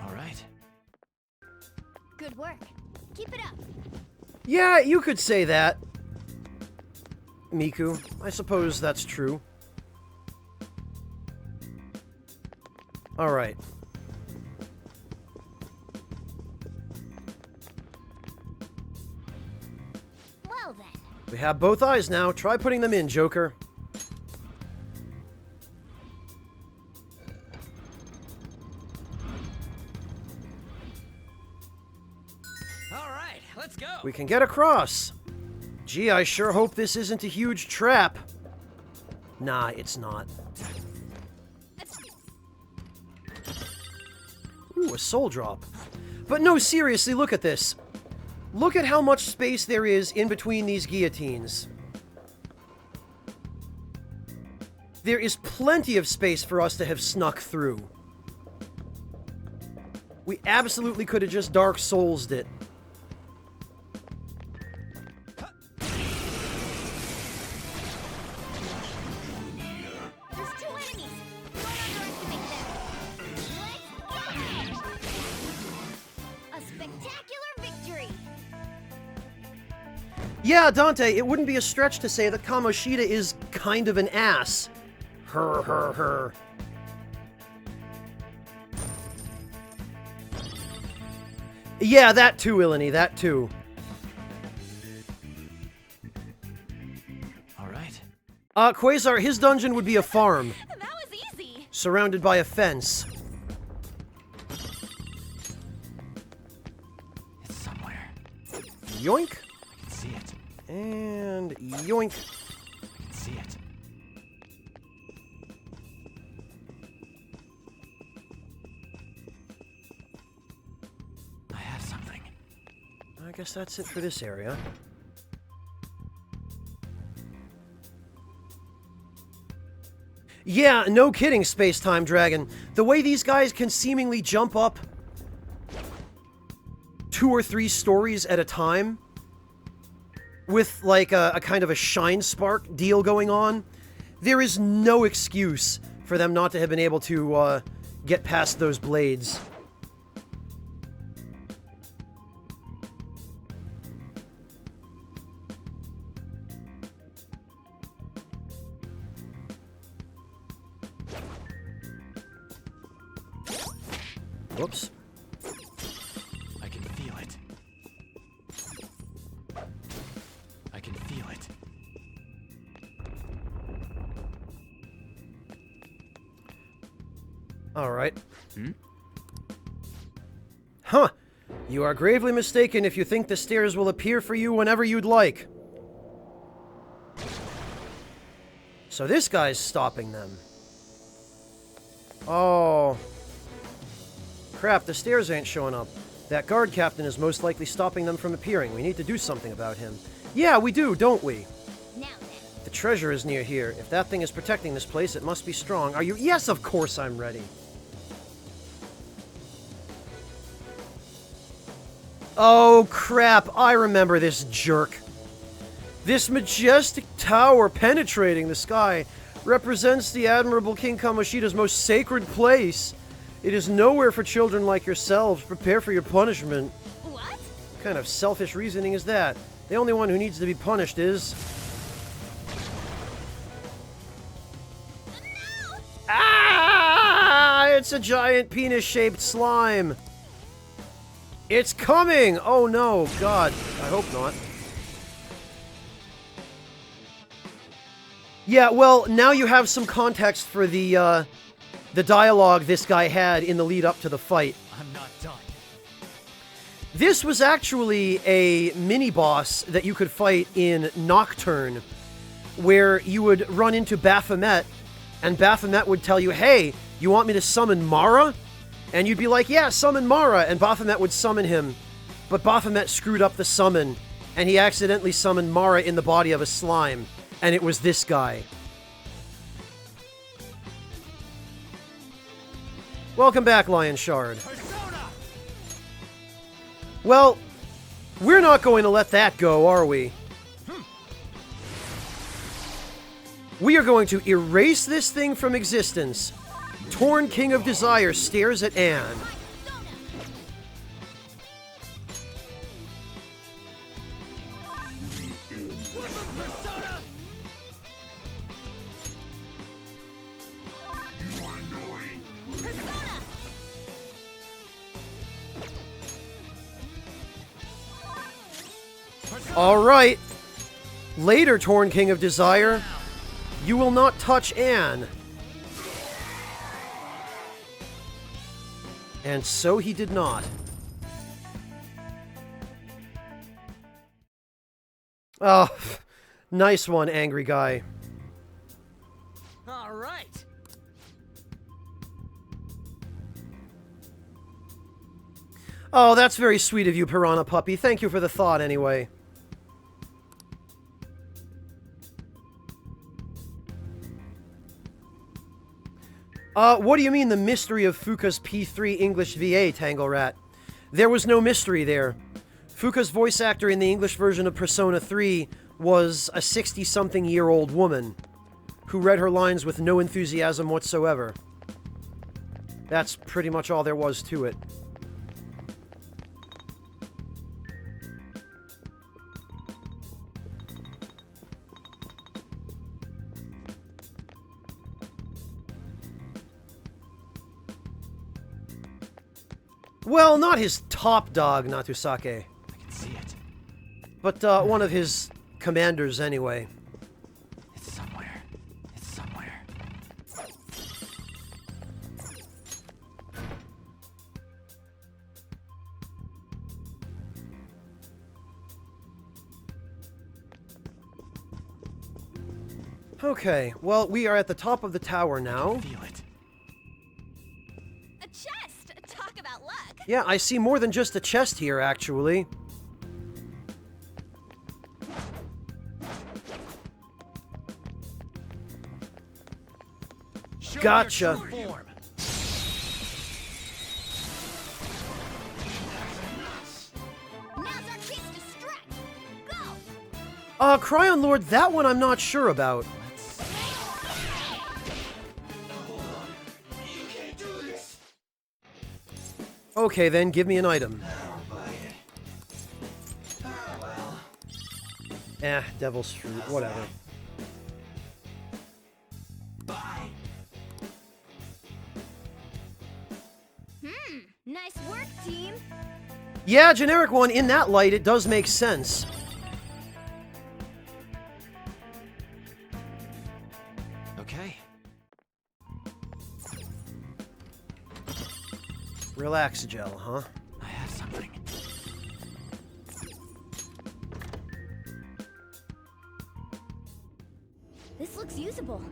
All right. Good work. Keep it up. Yeah, you could say that. Miku, I suppose that's true. Alright. We have both eyes now. Try putting them in, Joker. All right, let's go. We can get across. Gee, I sure hope this isn't a huge trap. Nah, it's not. Ooh, a soul drop. But no, seriously, look at this. Look at how much space there is in between these guillotines. There is plenty of space for us to have snuck through. We absolutely could have just Dark Souls'd it. There's 2 enemies. Don't underestimate them. Let's go! A spectacular victory. Yeah, Dante, it wouldn't be a stretch to say that Kamoshida is kind of an ass. Her. Yeah, that too, Ilani, that too. Alright. Quasar, his dungeon would be a farm, That was easy. surrounded by a fence. It's somewhere. Yoink, I can see it. and yoink. I can see it. I have something. I guess that's it for this area. Yeah, no kidding, Space-Time Dragon. The way these guys can seemingly jump up 2 or 3 stories at a time with like a kind of a shine spark deal going on, there is no excuse for them not to have been able to get past those blades. Whoops. I can feel it. I can feel it. All right. Huh. You are gravely mistaken if you think the stairs will appear for you whenever you'd like. So this guy's stopping them. Oh. Crap, the stairs ain't showing up. That guard captain is most likely stopping them from appearing. We need to do something about him. Yeah, we do, don't we? Now then. The treasure is near here. If that thing is protecting this place, it must be strong. Are you? Yes, of course I'm ready. Oh, crap. I remember this jerk. This majestic tower penetrating the sky represents the admirable King Kamoshida's most sacred place. It is nowhere for children like yourselves. Prepare for your punishment. What? What kind of selfish reasoning is that? The only one who needs to be punished is... Ah! It's a giant penis-shaped slime. It's coming! Oh no, God. I hope not. Yeah, well, now you have some context for the dialogue this guy had in the lead up to the fight. I'm not done. This was actually a mini-boss that you could fight in Nocturne, where you would run into Baphomet, and Baphomet would tell you, hey, you want me to summon Mara? And you'd be like, yeah, summon Mara, and Baphomet would summon him. But Baphomet screwed up the summon, and he accidentally summoned Mara in the body of a slime, and it was this guy. Welcome back, Lion Shard. Well, we're not going to let that go, are we? We are going to erase this thing from existence. Torn King of Desire stares at Anne. All right. Later, Torn King of Desire, you will not touch Anne. And so he did not. Oh, nice one, angry guy. All right. Oh, that's very sweet of you, Piranha Puppy. Thank you for the thought, anyway. What do you mean the mystery of Fuka's P3 English VA, Tangle Rat? There was no mystery there. Fuka's voice actor in the English version of Persona 3 was a 60-something-year-old woman who read her lines with no enthusiasm whatsoever. That's pretty much all there was to it. Well, not his top dog, Natusake. I can see it. But one of his commanders, anyway. It's somewhere. It's somewhere. Okay, well, we are at the top of the tower now. Feel it. A chest! Talk about luck! Yeah, I see more than just a chest here, actually. Show Gotcha. your true form. Now's our chance to strike! Go! Cryon Lord, that one I'm not sure about. Okay, then, give me an item. Devil's Fruit, whatever. Nice work, team! Yeah, generic one, in that light, it does make sense. Okay. Relax gel, huh? I have something. This looks usable.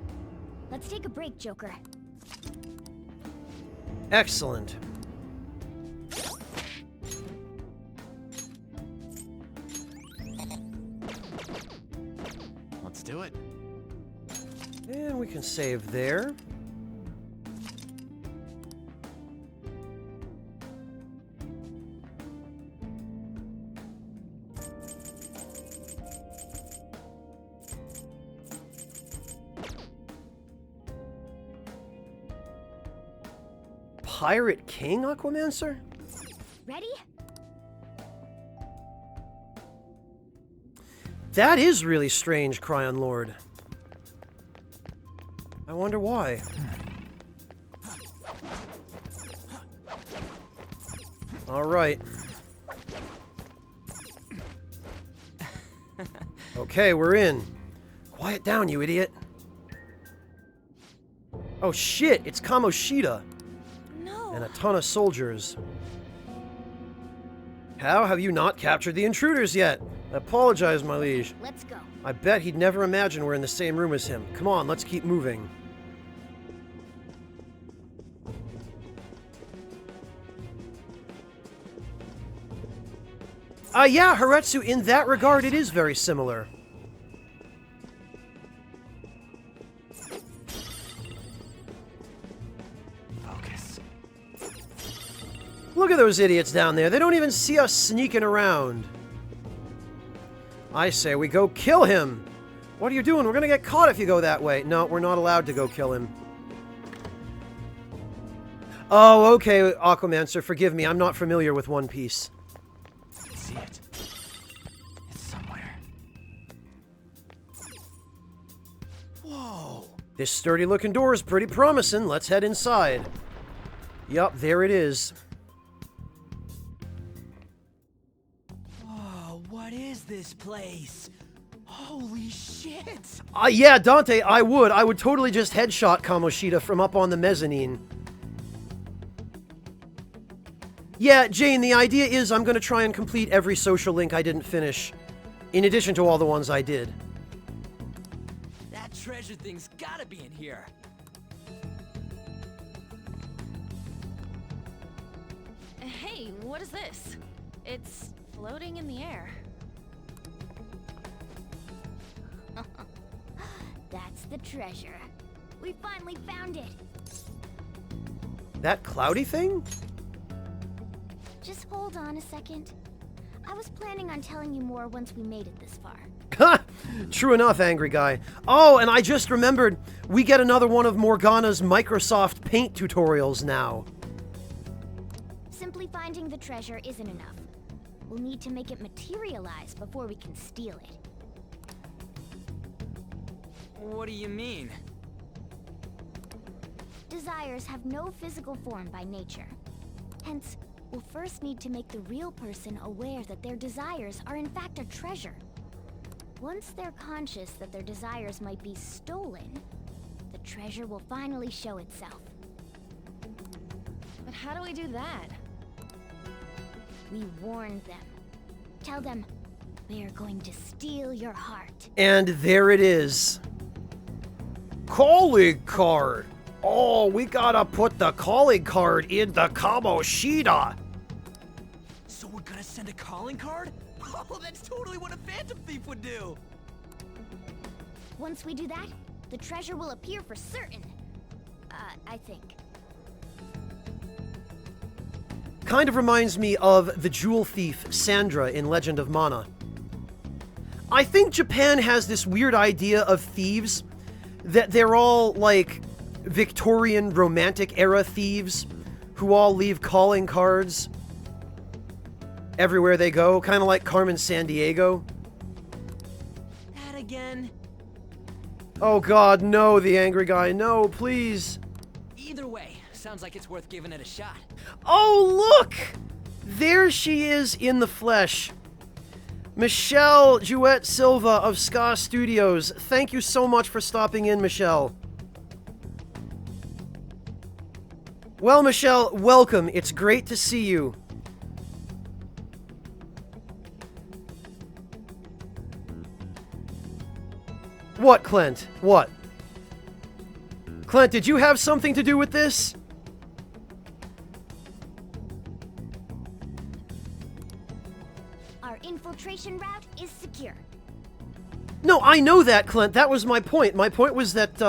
Let's take a break, Joker. Excellent. Let's do it. And we can save there. Pirate King, Aquamancer? Ready? That is really strange, Cryon Lord. I wonder why. Alright. Okay, we're in. Quiet down, you idiot. Oh shit, it's Kamoshida. No. And a ton of soldiers. How have you not captured the intruders yet? I apologize, my liege. Let's go. I bet he'd never imagine we're in the same room as him. Come on, let's keep moving. Yeah, Haretsu, in that regard, it is very similar. Focus. Look at those idiots down there. They don't even see us sneaking around. I say we go kill him. What are you doing? We're gonna get caught if you go that way. No, we're not allowed to go kill him. Oh, okay, Aquamancer, forgive me. I'm not familiar with One Piece. I can see it. It's somewhere. Whoa. This sturdy-looking door is pretty promising. Let's head inside. Yup, there it is. Oh, what is this place? Holy shit! Yeah, Dante, I would. I would totally just headshot Kamoshida from up on the mezzanine. Yeah, Jane, the idea is I'm going to try and complete every social link I didn't finish, in addition to all the ones I did. That treasure thing's gotta be in here. Hey, what is this? It's floating in the air. That's the treasure. We finally found it. That cloudy thing? Just hold on a second. I was planning on telling you more once we made it this far. Ha! True enough, angry guy. Oh, and I just remembered, we get another one of Morgana's Microsoft Paint tutorials now. Simply finding the treasure isn't enough. We'll need to make it materialize before we can steal it. What do you mean? Desires have no physical form by nature. Hence, we'll first need to make the real person aware that their desires are in fact a treasure. Once they're conscious that their desires might be stolen, the treasure will finally show itself. But how do we do that? We warn them. Tell them, we're going to steal your heart. And there it is. Calling card. Oh, we gotta put the calling card in the Kamoshida. So we're gonna send a calling card? Oh, that's totally what a Phantom Thief would do! Once we do that, the treasure will appear for certain. I think. Kind of reminds me of the jewel thief Sandra in Legend of Mana. I think Japan has this weird idea of thieves that they're all like Victorian Romantic era thieves who all leave calling cards everywhere they go, kind of like Carmen Sandiego. That again? Oh god, no, the angry guy, no, please. Either way, sounds like it's worth giving it a shot. Oh, look! There she is in the flesh. Michelle Jouette Silva of Ska Studios. Thank you so much for stopping in, Michelle. Well, Michelle, welcome. It's great to see you. What, Clint? What? Clint, did you have something to do with this? Our infiltration route is secure. No, I know that, Clint. That was my point. My point was that,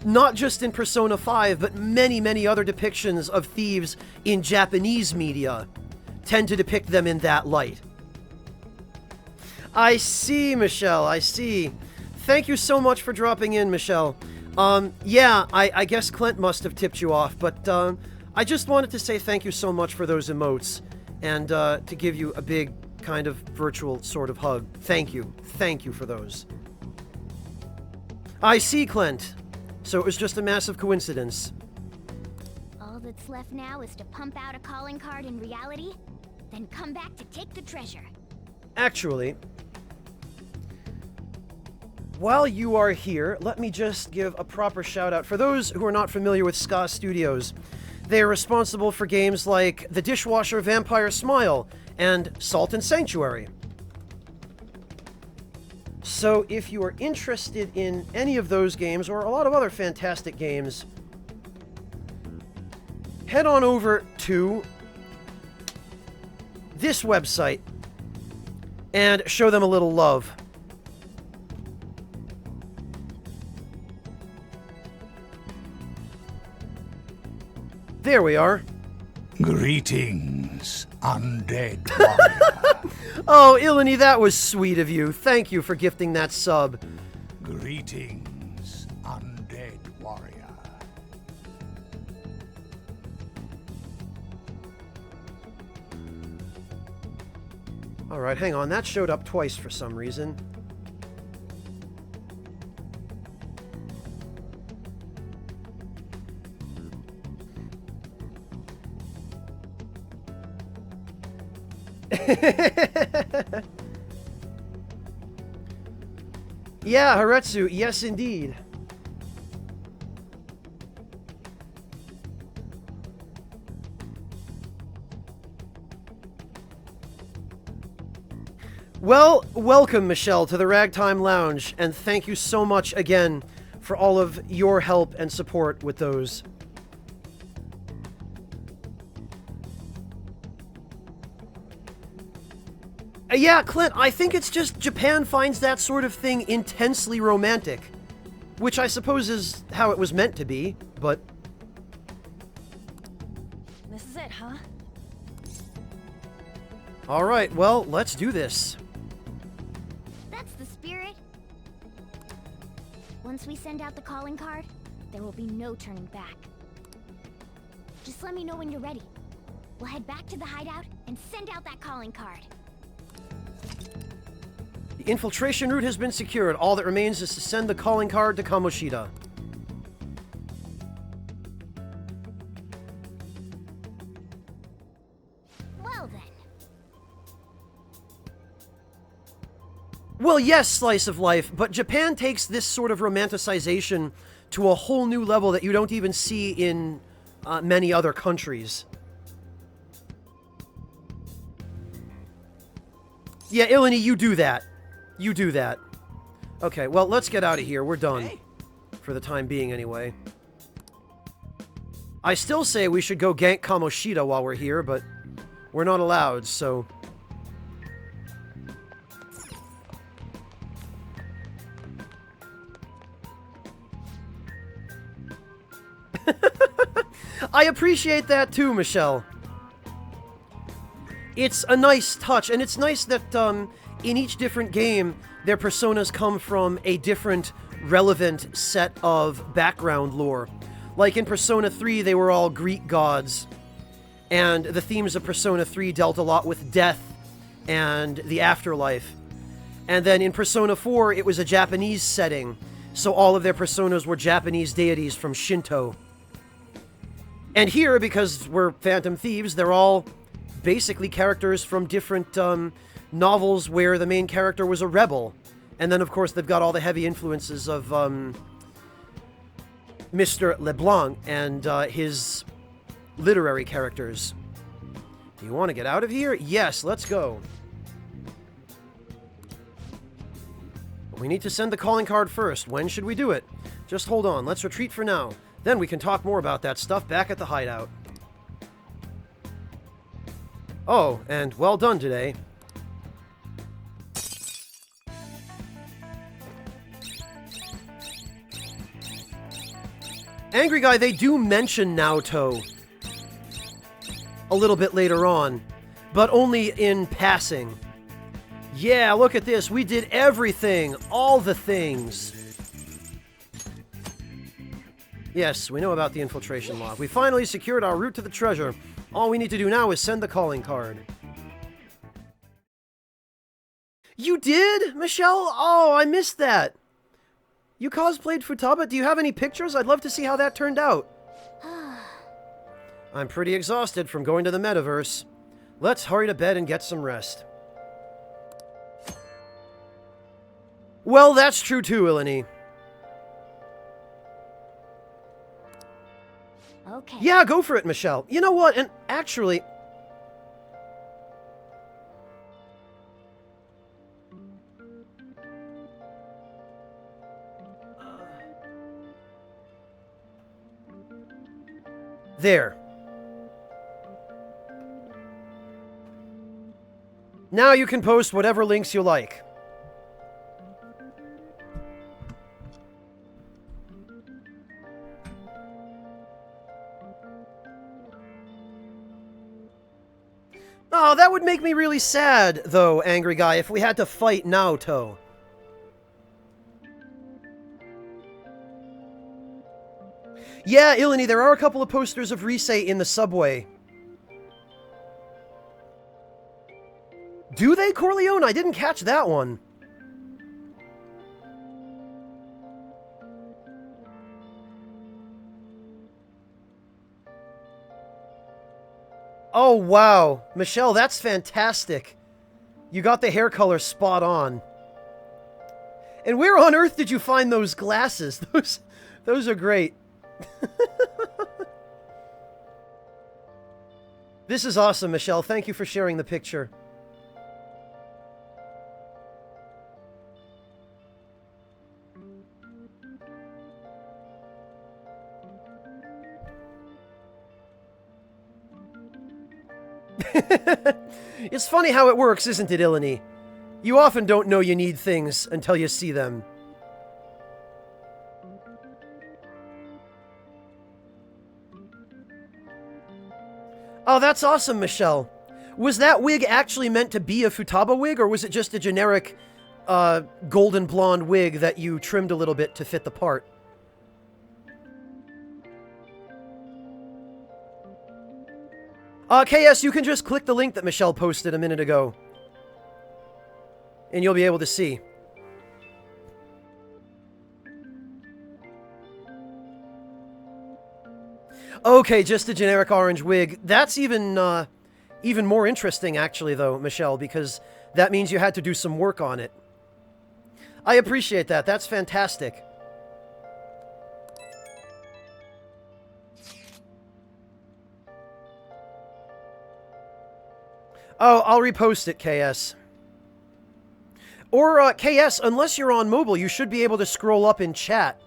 not just in Persona 5, but many, many other depictions of thieves in Japanese media tend to depict them in that light. I see, Michelle, I see. Thank you so much for dropping in, Michelle. Yeah, I guess Clint must have tipped you off, but, I just wanted to say thank you so much for those emotes, and, to give you a big, kind of virtual sort of hug. Thank you. Thank you for those. I see, Clint. So it was just a massive coincidence. All that's left now is to pump out a calling card in reality, then come back to take the treasure. Actually, while you are here, let me just give a proper shout out. For those who are not familiar with Ska Studios, they are responsible for games like The Dishwasher Vampire Smile and Salt and Sanctuary. So if you are interested in any of those games, or a lot of other fantastic games, head on over to this website and show them a little love. There we are. Greetings, undead warrior. Oh, Ilani, that was sweet of you. Thank you for gifting that sub. Greetings, undead warrior. Alright, hang on. That showed up twice for some reason. Yeah, Haretsu, yes indeed. Well, welcome, Michelle, to the Ragtime Lounge, and thank you so much again for all of your help and support with those. Yeah, Clint, I think it's just Japan finds that sort of thing intensely romantic. Which I suppose is how it was meant to be, but... This is it, huh? Alright, well, let's do this. That's the spirit. Once we send out the calling card, there will be no turning back. Just let me know when you're ready. We'll head back to the hideout and send out that calling card. The infiltration route has been secured. All that remains is to send the calling card to Kamoshida. Well then. Well, yes, slice of life, but Japan takes this sort of romanticization to a whole new level that you don't even see in many other countries. Yeah, Ilani, you do that. You do that. Okay, well, let's get out of here. We're done. Hey. For the time being, anyway. I still say we should go gank Kamoshida while we're here, but we're not allowed, so... I appreciate that too, Michelle. It's a nice touch, and it's nice that in each different game, their personas come from a different relevant set of background lore. Like in Persona 3, they were all Greek gods, and the themes of Persona 3 dealt a lot with death and the afterlife. And then in Persona 4, it was a Japanese setting, so all of their personas were Japanese deities from Shinto. And here, because we're Phantom Thieves, they're all basically characters from different novels where the main character was a rebel. And then, of course, they've got all the heavy influences of Mr. LeBlanc and his literary characters. Do you want to get out of here? Yes, let's go. But we need to send the calling card first. When should we do it? Just hold on. Let's retreat for now. Then we can talk more about that stuff back at the hideout. Oh, and well done today. Angry Guy, they do mention Naoto a little bit later on, but only in passing. Yeah, look at this. We did everything. All the things. Yes, we know about the infiltration log. We finally secured our route to the treasure. All we need to do now is send the calling card. You did, Michelle? Oh, I missed that. You cosplayed Futaba? Do you have any pictures? I'd love to see how that turned out. I'm pretty exhausted from going to the metaverse. Let's hurry to bed and get some rest. Well, that's true too, Ilani. Okay. Yeah, go for it, Michelle. You know what? And actually... There. Now you can post whatever links you like. Oh, that would make me really sad, though, Angry Guy, if we had to fight Naoto. Yeah, Ilani, there are a couple of posters of Rise in the subway. Do they, Corleone? I didn't catch that one. Oh, wow. Michelle, that's fantastic. You got the hair color spot on. And where on earth did you find those glasses? Those are great. This is awesome, Michelle. Thank you for sharing the picture. It's funny how it works, isn't it, Ilani? You often don't know you need things until you see them. Oh, that's awesome, Michelle. Was that wig actually meant to be a Futaba wig, or was it just a generic golden blonde wig that you trimmed a little bit to fit the part? KS, you can just click the link that Michelle posted a minute ago. And you'll be able to see. Okay, just a generic orange wig. That's even more interesting, actually, though, Michelle, because that means you had to do some work on it. I appreciate that. That's fantastic. Oh, I'll repost it, KS. Or, KS, unless you're on mobile, you should be able to scroll up in chat.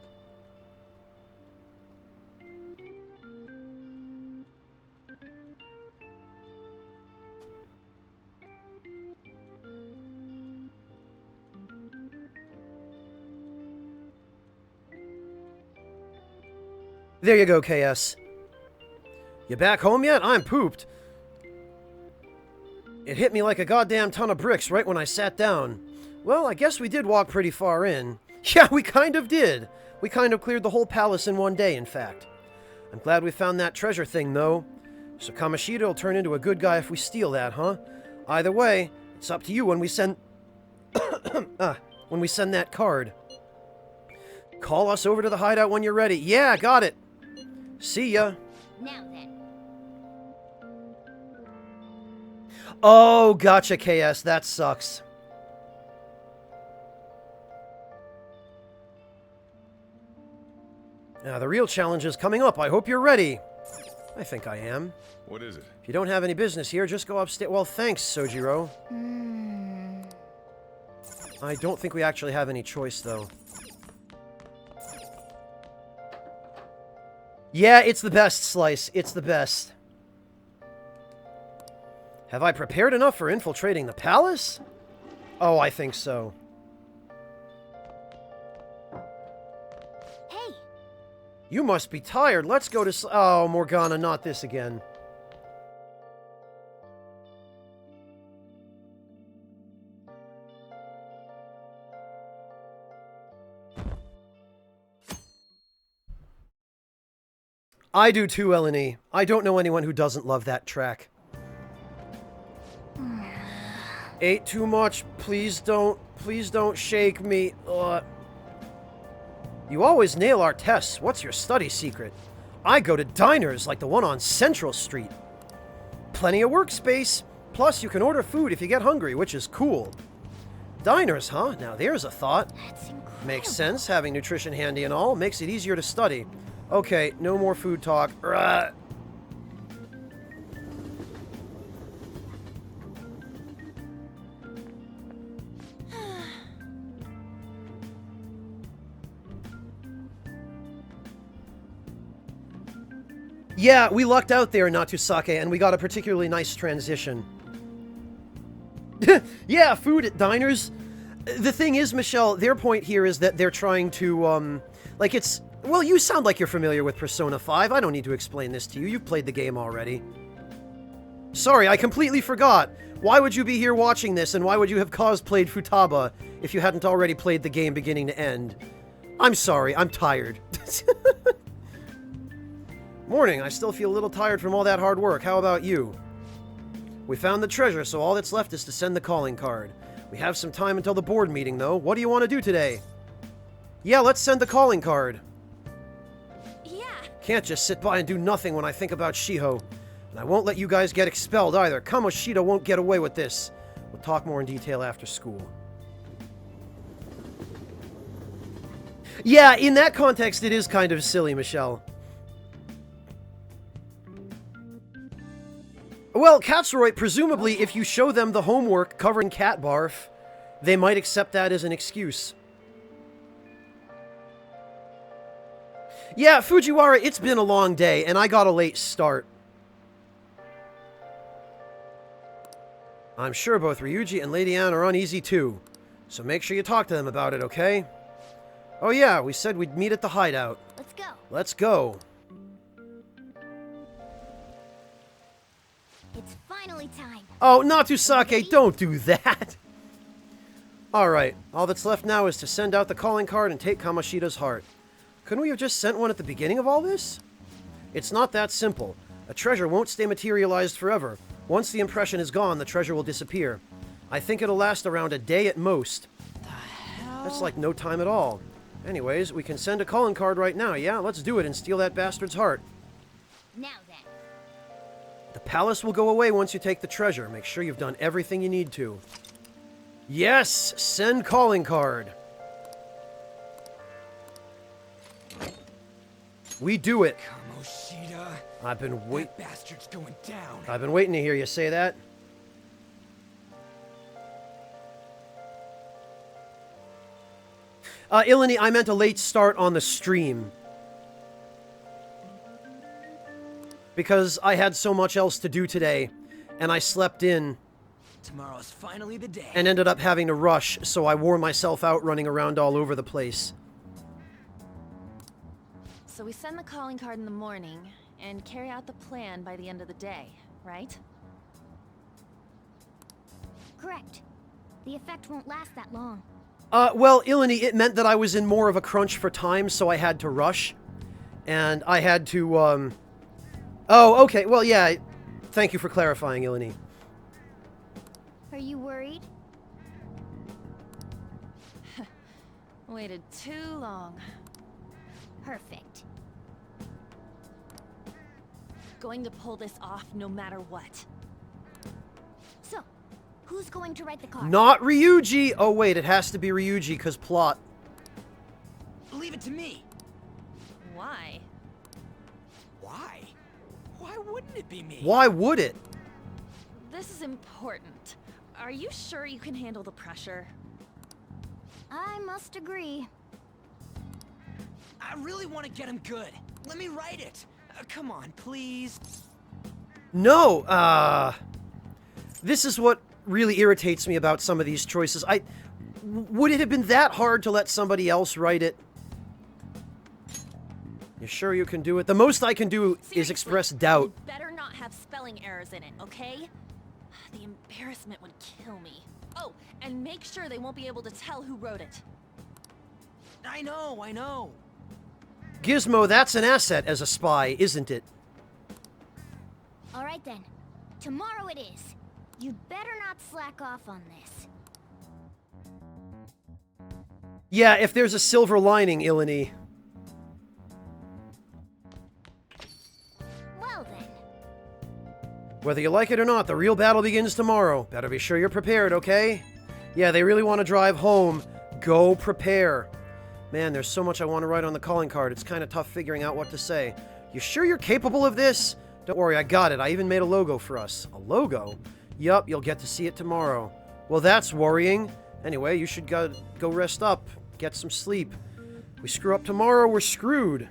There you go, KS. You back home yet? I'm pooped. It hit me like a goddamn ton of bricks right when I sat down. Well, I guess we did walk pretty far in. Yeah, we kind of did. We kind of cleared the whole palace in one day, in fact. I'm glad we found that treasure thing, though. So Kamoshida will turn into a good guy if we steal that, huh? Either way, it's up to you when we send... when we send that card. Call us over to the hideout when you're ready. Yeah, got it. See ya. Now then. Oh, gotcha, KS. That sucks. Now, the real challenge is coming up. I hope you're ready. I think I am. What is it? If you don't have any business here, just go upstairs. Well, thanks, Sojiro. I don't think we actually have any choice, though. Yeah, it's the best, Slice. It's the best. Have I prepared enough for infiltrating the palace? Oh, I think so. Hey! You must be tired. Let's go to... Oh, Morgana, not this again. I do too, Eleni. I don't know anyone who doesn't love that track. Ate too much. Please don't shake me. You always nail our tests. What's your study secret? I go to diners like the one on Central Street. Plenty of workspace. Plus, you can order food if you get hungry, which is cool. Diners, huh? Now there's a thought. That's incredible. Makes sense, having nutrition handy and all. Makes it easier to study. Okay, no more food talk. Yeah, we lucked out there in Natusake, and we got a particularly nice transition. Yeah, food at diners. The thing is, Michelle, their point here is that they're trying to, like it's... Well, you sound like you're familiar with Persona 5. I don't need to explain this to you. You've played the game already. Sorry, I completely forgot. Why would you be here watching this, and why would you have cosplayed Futaba if you hadn't already played the game beginning to end? I'm sorry, I'm tired. Morning, I still feel a little tired from all that hard work. How about you? We found the treasure, so all that's left is to send the calling card. We have some time until the board meeting, though. What do you want to do today? Yeah, let's send the calling card. Can't just sit by and do nothing when I think about Shiho. And I won't let you guys get expelled either. Kamoshida won't get away with this. We'll talk more in detail after school. Yeah, in that context, it is kind of silly, Michelle. Well, Katsroy, presumably, if you show them the homework covering cat barf, they might accept that as an excuse. Yeah, Fujiwara, it's been a long day, and I got a late start. I'm sure both Ryuji and Lady Anne are uneasy too, so make sure you talk to them about it, okay? Oh yeah, we said we'd meet at the hideout. Let's go. Let's go. It's finally time. Oh, Natsusake, don't do that! Alright, all that's left now is to send out the calling card and take Kamoshida's heart. Couldn't we have just sent one at the beginning of all this? It's not that simple. A treasure won't stay materialized forever. Once the impression is gone, the treasure will disappear. I think it'll last around a day at most. The hell? That's like no time at all. Anyways, we can send a calling card right now, yeah? Let's do it and steal that bastard's heart. Now then. The palace will go away once you take the treasure. Make sure you've done everything you need to. Yes! Send calling card! We do it! Kamoshida. I've been That bastard's going down. I've been waiting to hear you say that. Ilani, I meant a late start on the stream. Because I had so much else to do today, and I slept in, Tomorrow's finally the day. and ended up having to rush, so I wore myself out running around all over the place. So we send the calling card in the morning and carry out the plan by the end of the day, right? Correct. The effect won't last that long. Well, Ilani, it meant that I was in more of a crunch for time, so I had to rush. And I had to, Oh, okay, well, yeah. Thank you for clarifying, Ilani. Are you worried? Waited too long. Perfect. Going to pull this off no matter what. So, who's going to write the card? Not Ryuji! Oh, wait, it has to be Ryuji, because plot. Leave it to me. Why? Why? Why wouldn't it be me? Why would it? This is important. Are you sure you can handle the pressure? I must agree. I really want to get him good. Let me write it. Come on, please. No, this is what really irritates me about some of these choices. Would it have been that hard to let somebody else write it? You sure you can do it? The most I can do Seriously, is express doubt. You better not have spelling errors in it, okay? The embarrassment would kill me. Oh, and make sure they won't be able to tell who wrote it. I know. Gizmo, that's an asset as a spy, isn't it? All right then. Tomorrow it is. You'd better not slack off on this. Yeah, if there's a silver lining, Ilani. Well then. Whether you like it or not, the real battle begins tomorrow. Better be sure you're prepared, okay? Yeah, they really want to drive home. Go prepare. Man, there's so much I want to write on the calling card. It's kind of tough figuring out what to say. You sure you're capable of this? Don't worry, I got it. I even made a logo for us. A logo? Yup, you'll get to see it tomorrow. Well, that's worrying. Anyway, you should go rest up. Get some sleep. If we screw up tomorrow, we're screwed.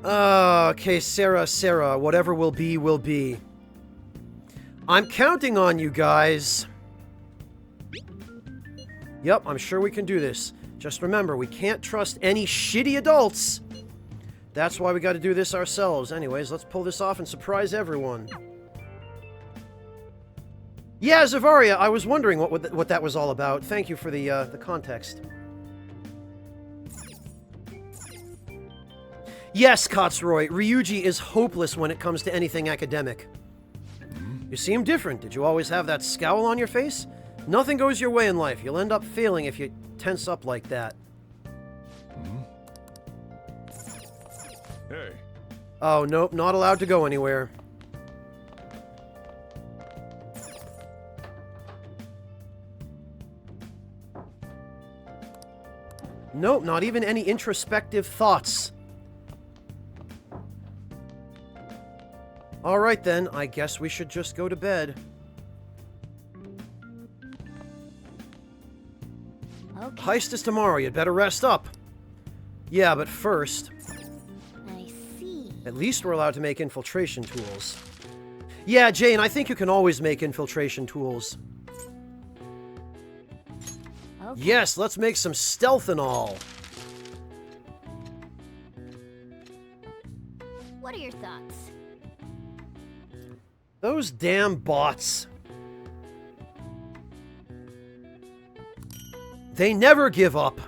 Okay, Sarah, whatever will be, will be. I'm counting on you guys. Yep, I'm sure we can do this. Just remember, we can't trust any shitty adults. That's why we gotta do this ourselves. Anyways, let's pull this off and surprise everyone. Yeah, Zavaria, I was wondering what that was all about. Thank you for the context. Yes, Katsroy, Ryuji is hopeless when it comes to anything academic. You seem different. Did you always have that scowl on your face? Nothing goes your way in life. You'll end up failing if you tense up like that. Hey. Oh, nope, not allowed to go anywhere. Nope, not even any introspective thoughts. Alright then, I guess we should just go to bed. Okay. Heist is tomorrow, you'd better rest up. Yeah, but first, I see. at least we're allowed to make infiltration tools. Yeah, Jane, I think you can always make infiltration tools. Okay. Yes, let's make some stealthanol. What are your thoughts? Those damn bots. They never give up.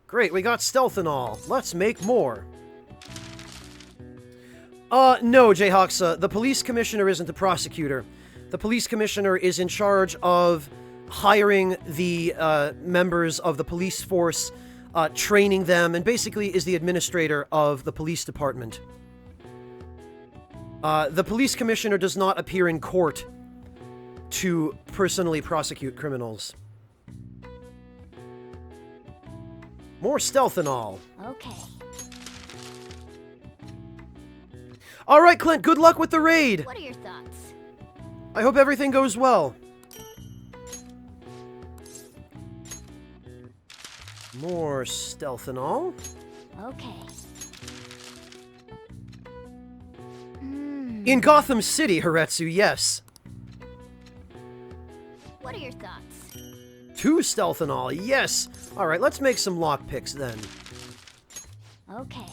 Great, we got stealthanol. Let's make more. No, Jayhawks, the police commissioner isn't the prosecutor. The police commissioner is in charge of hiring the members of the police force, training them, and basically is the administrator of the police department. The police commissioner does not appear in court to personally prosecute criminals. More stealthanol. Okay. Alright, Clint, good luck with the raid! What are your thoughts? I hope everything goes well. More stealthanol. Okay. In Gotham City, Haretsu, yes. What are your thoughts? 2 stealthanol, yes. Alright, let's make some lockpicks then. Okay.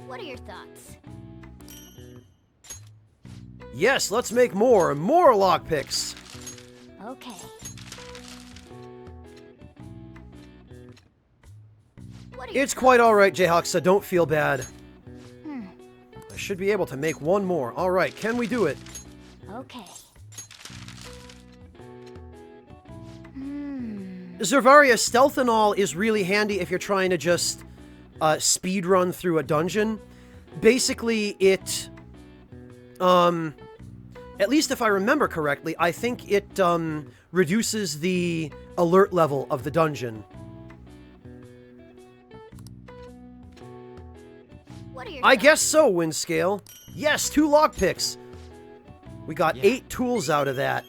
What are your thoughts? Yes, let's make more lockpicks. Okay. What are your It's quite alright, Jayhawk, so don't feel bad. Hmm. I should be able to make one more. Alright, can we do it? Okay. Zervaria, stealthanol is really handy if you're trying to just speed run through a dungeon. Basically, it... at least if I remember correctly, I think it reduces the alert level of the dungeon. What are your I thoughts? guess so, Windscale. Yes, 2 lockpicks. We got 8 tools out of that.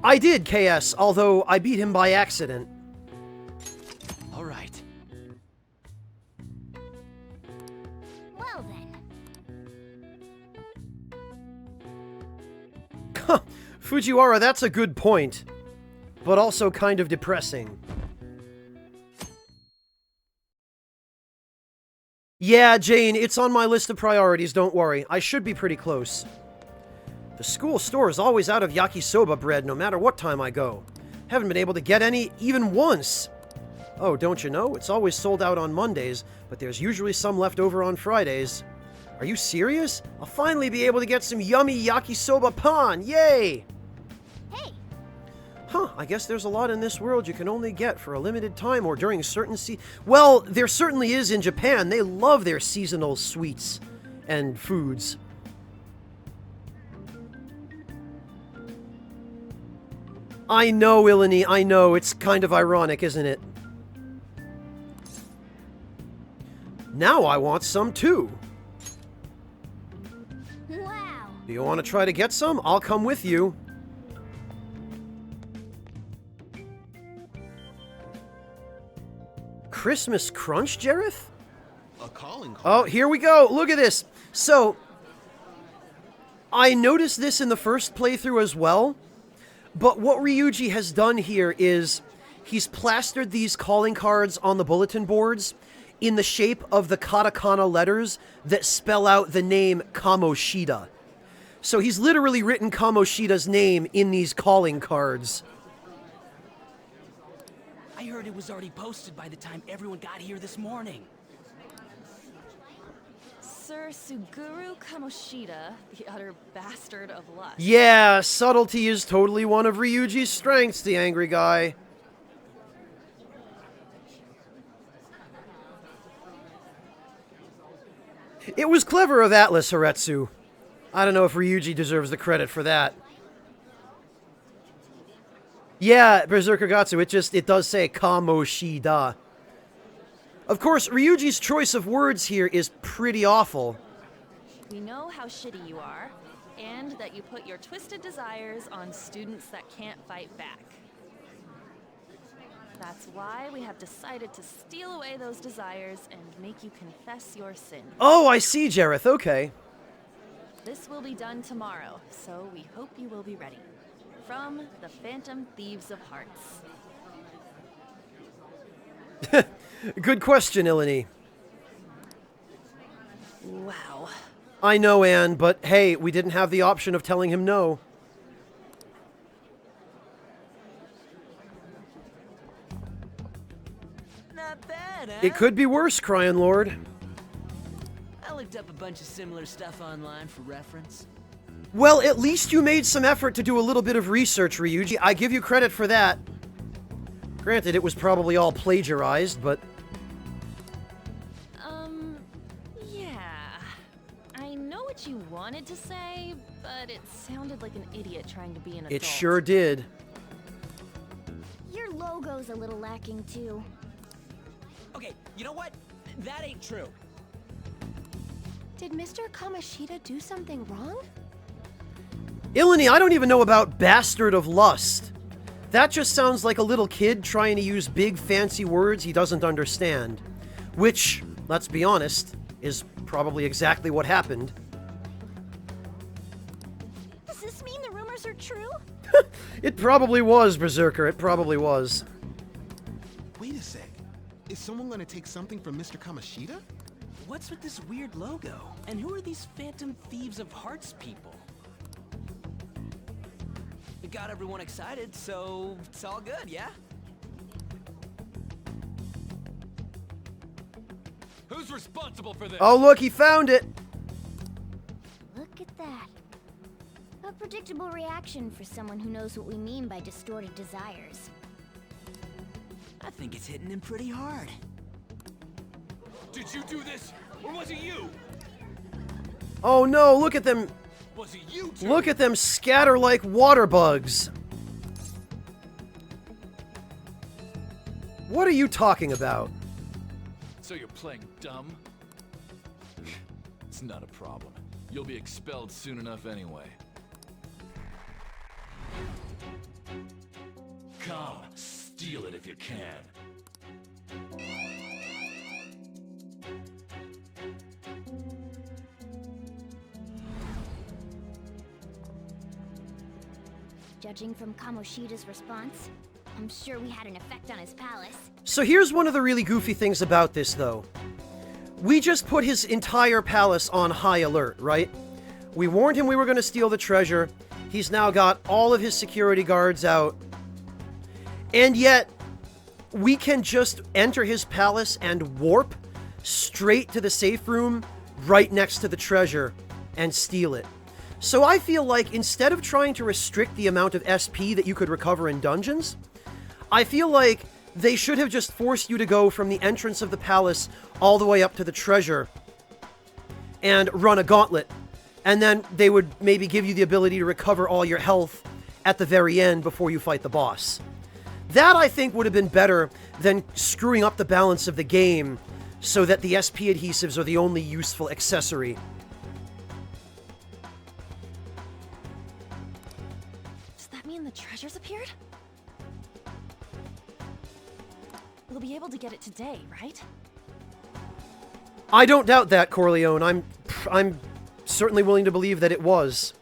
I did, KS, although I beat him by accident. All right. Well then. Fujiwara, that's a good point. But also kind of depressing. Yeah, Jane, it's on my list of priorities, don't worry. I should be pretty close. The school store is always out of yakisoba bread no matter what time I go. Haven't been able to get any even once. Oh, don't you know? It's always sold out on Mondays, but there's usually some left over on Fridays. Are you serious? I'll finally be able to get some yummy yakisoba pan! Yay! Hey. Huh, I guess there's a lot in this world you can only get for a limited time or during certain Well, there certainly is in Japan. They love their seasonal sweets and foods. I know, Ilani, I know. It's kind of ironic, isn't it? Now I want some too. Wow. Do you want to try to get some? I'll come with you. Christmas Crunch, Jareth? A calling card. Oh, here we go. Look at this. So, I noticed this in the first playthrough as well, but what Ryuji has done here is he's plastered these calling cards on the bulletin boards in the shape of the katakana letters that spell out the name Kamoshida. So he's literally written Kamoshida's name in these calling cards. I heard it was already posted by the time everyone got here this morning. Sir Suguru Kamoshida, the utter bastard of lust. Yeah, subtlety is totally one of Ryuji's strengths, the angry guy. It was clever of Atlas, Haretsu. I don't know if Ryuji deserves the credit for that. Yeah, Berserker Gatsu, it does say Kamoshida. Of course, Ryuji's choice of words here is pretty awful. We know how shitty you are, and that you put your twisted desires on students that can't fight back. That's why we have decided to steal away those desires and make you confess your sin. Oh, I see, Jareth, okay. This will be done tomorrow, so we hope you will be ready. From the Phantom Thieves of Hearts. Good question, Ilani. Wow. I know, Anne, but hey, we didn't have the option of telling him no. Not bad, huh? It could be worse, Cryon Lord. I looked up a bunch of similar stuff online for reference. Well, at least you made some effort to do a little bit of research, Ryuji. I give you credit for that. Granted, it was probably all plagiarized, but... Yeah. I know what you wanted to say, but it sounded like an idiot trying to be an adult. It sure did. Your logo's a little lacking too. Okay, you know what? That ain't true. Did Mr. Kamoshida do something wrong? Ilani, I don't even know about Bastard of Lust. That just sounds like a little kid trying to use big fancy words he doesn't understand. Which, let's be honest, is probably exactly what happened. Does this mean the rumors are true? It probably was, Berserker, it probably was. Wait a sec. Is someone gonna take something from Mr. Kamoshida? What's with this weird logo? And who are these Phantom Thieves of Hearts people? It got everyone excited, so it's all good, yeah? Who's responsible for this? Oh, look, he found it! Look at that. A predictable reaction for someone who knows what we mean by distorted desires. I think it's hitting him pretty hard. Did you do this, or was it you? Oh no, look at them. Was it you two? Look at them scatter like water bugs. What are you talking about? So you're playing dumb? It's not a problem. You'll be expelled soon enough anyway. Come, steal it if you can. Judging from Kamoshida's response, I'm sure we had an effect on his palace. So here's one of the really goofy things about this, though. We just put his entire palace on high alert, right? We warned him we were going to steal the treasure. He's now got all of his security guards out. And yet, we can just enter his palace and warp straight to the safe room right next to the treasure and steal it. So I feel like instead of trying to restrict the amount of SP that you could recover in dungeons, I feel like they should have just forced you to go from the entrance of the palace all the way up to the treasure and run a gauntlet. And then they would maybe give you the ability to recover all your health at the very end before you fight the boss. That, I think, would have been better than screwing up the balance of the game so that the SP adhesives are the only useful accessory. Does that mean the treasure's appeared? We'll be able to get it today, right? I don't doubt that, Corleone. I'm certainly willing to believe that it was.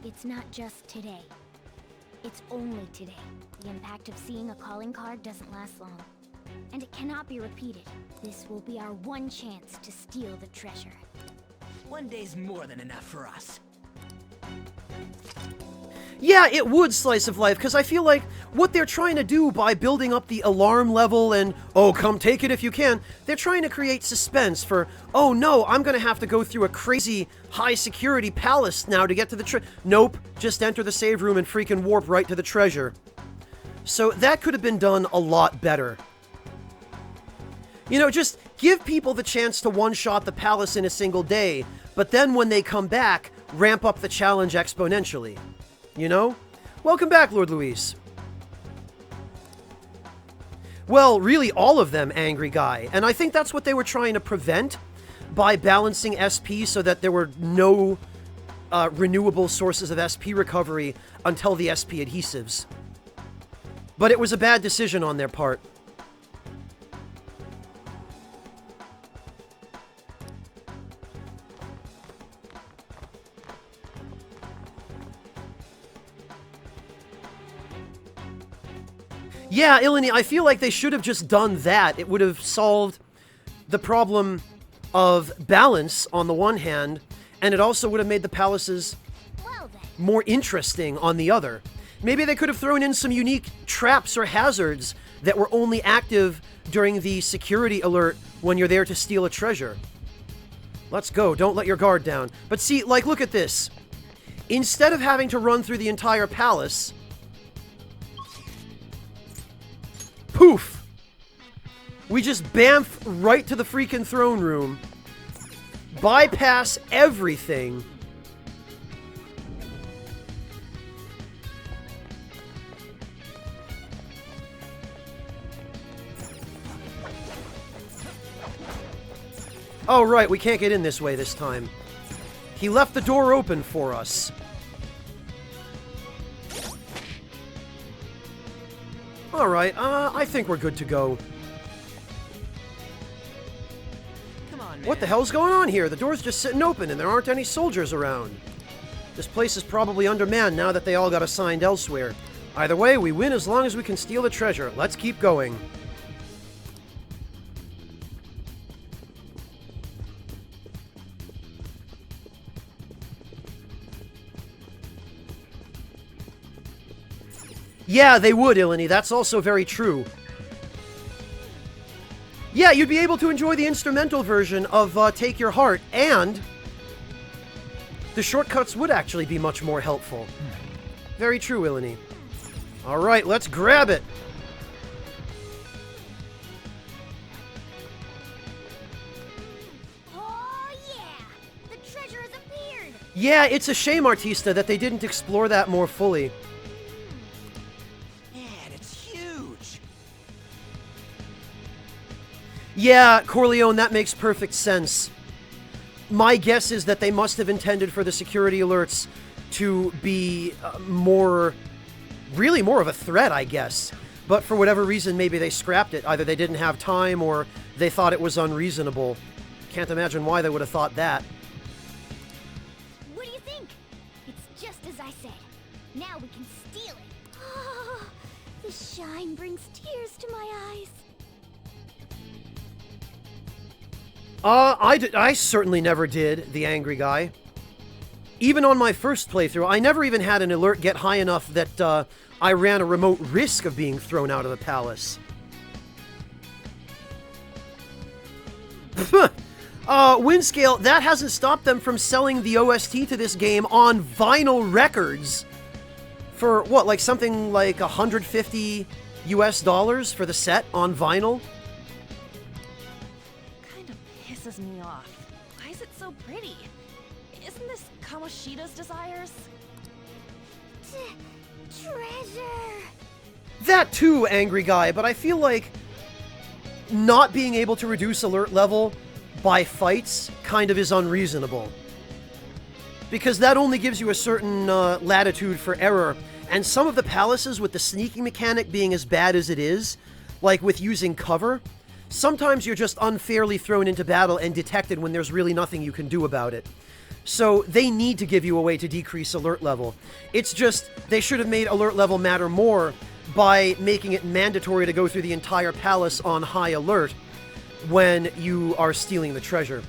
It's not just today. It's only today. The impact of seeing a calling card doesn't last long. And it cannot be repeated. This will be our one chance to steal the treasure. One day's more than enough for us. Yeah, it would, Slice of Life, because I feel like what they're trying to do by building up the alarm level and, oh, come take it if you can, they're trying to create suspense for, oh no, I'm going to have to go through a crazy high-security palace now to get to the Nope, just enter the save room and freaking warp right to the treasure. So that could have been done a lot better. You know, just Give people the chance to one-shot the palace in a single day, but then when they come back, ramp up the challenge exponentially. You know? Welcome back, Lord Luis. Well, really all of them, Angry Guy, and I think that's what they were trying to prevent by balancing SP so that there were no renewable sources of SP recovery until the SP adhesives. But it was a bad decision on their part. Yeah, Ilani, I feel like they should have just done that. It would have solved the problem of balance on the one hand, and it also would have made the palaces more interesting on the other. Maybe they could have thrown in some unique traps or hazards that were only active during the security alert when you're there to steal a treasure. Let's go, don't let your guard down. But see, like, look at this. Instead of having to run through the entire palace, poof! We just bamf right to the freaking throne room, bypass everything, oh right, we can't get in this way this time. He left the door open for us. Alright, I think we're good to go. Come on, man. What the hell's going on here? The door's just sitting open and there aren't any soldiers around. This place is probably undermanned now that they all got assigned elsewhere. Either way, we win as long as we can steal the treasure. Let's keep going. Yeah, they would, Ilani. That's also very true. Yeah, you'd be able to enjoy the instrumental version of Take Your Heart, and the shortcuts would actually be much more helpful. Very true, Ilani. Alright, let's grab it! Oh yeah! The treasure has appeared! Yeah, it's a shame, Artista, that they didn't explore that more fully. Yeah, Corleone, that makes perfect sense. My guess is that they must have intended for the security alerts to be really more of a threat, I guess. But for whatever reason, maybe they scrapped it. Either they didn't have time or they thought it was unreasonable. Can't imagine why they would have thought that. What do you think? It's just as I said. Now we can steal it. Oh, the shine brings tears to my eyes. I certainly never did, the Angry Guy. Even on my first playthrough, I never even had an alert get high enough that I ran a remote risk of being thrown out of the palace. Windscale, that hasn't stopped them from selling the OST to this game on vinyl records for, what, like something like $150 US for the set on vinyl? Pisses me off. Why is it so pretty? Isn't this Kamoshida's desires? Treasure! That too, Angry Guy, but I feel like not being able to reduce alert level by fights kind of is unreasonable. Because that only gives you a certain latitude for error, and some of the palaces with the sneaking mechanic being as bad as it is, like with using cover, sometimes you're just unfairly thrown into battle and detected when there's really nothing you can do about it. So they need to give you a way to decrease alert level. It's just, they should have made alert level matter more by making it mandatory to go through the entire palace on high alert when you are stealing the treasure.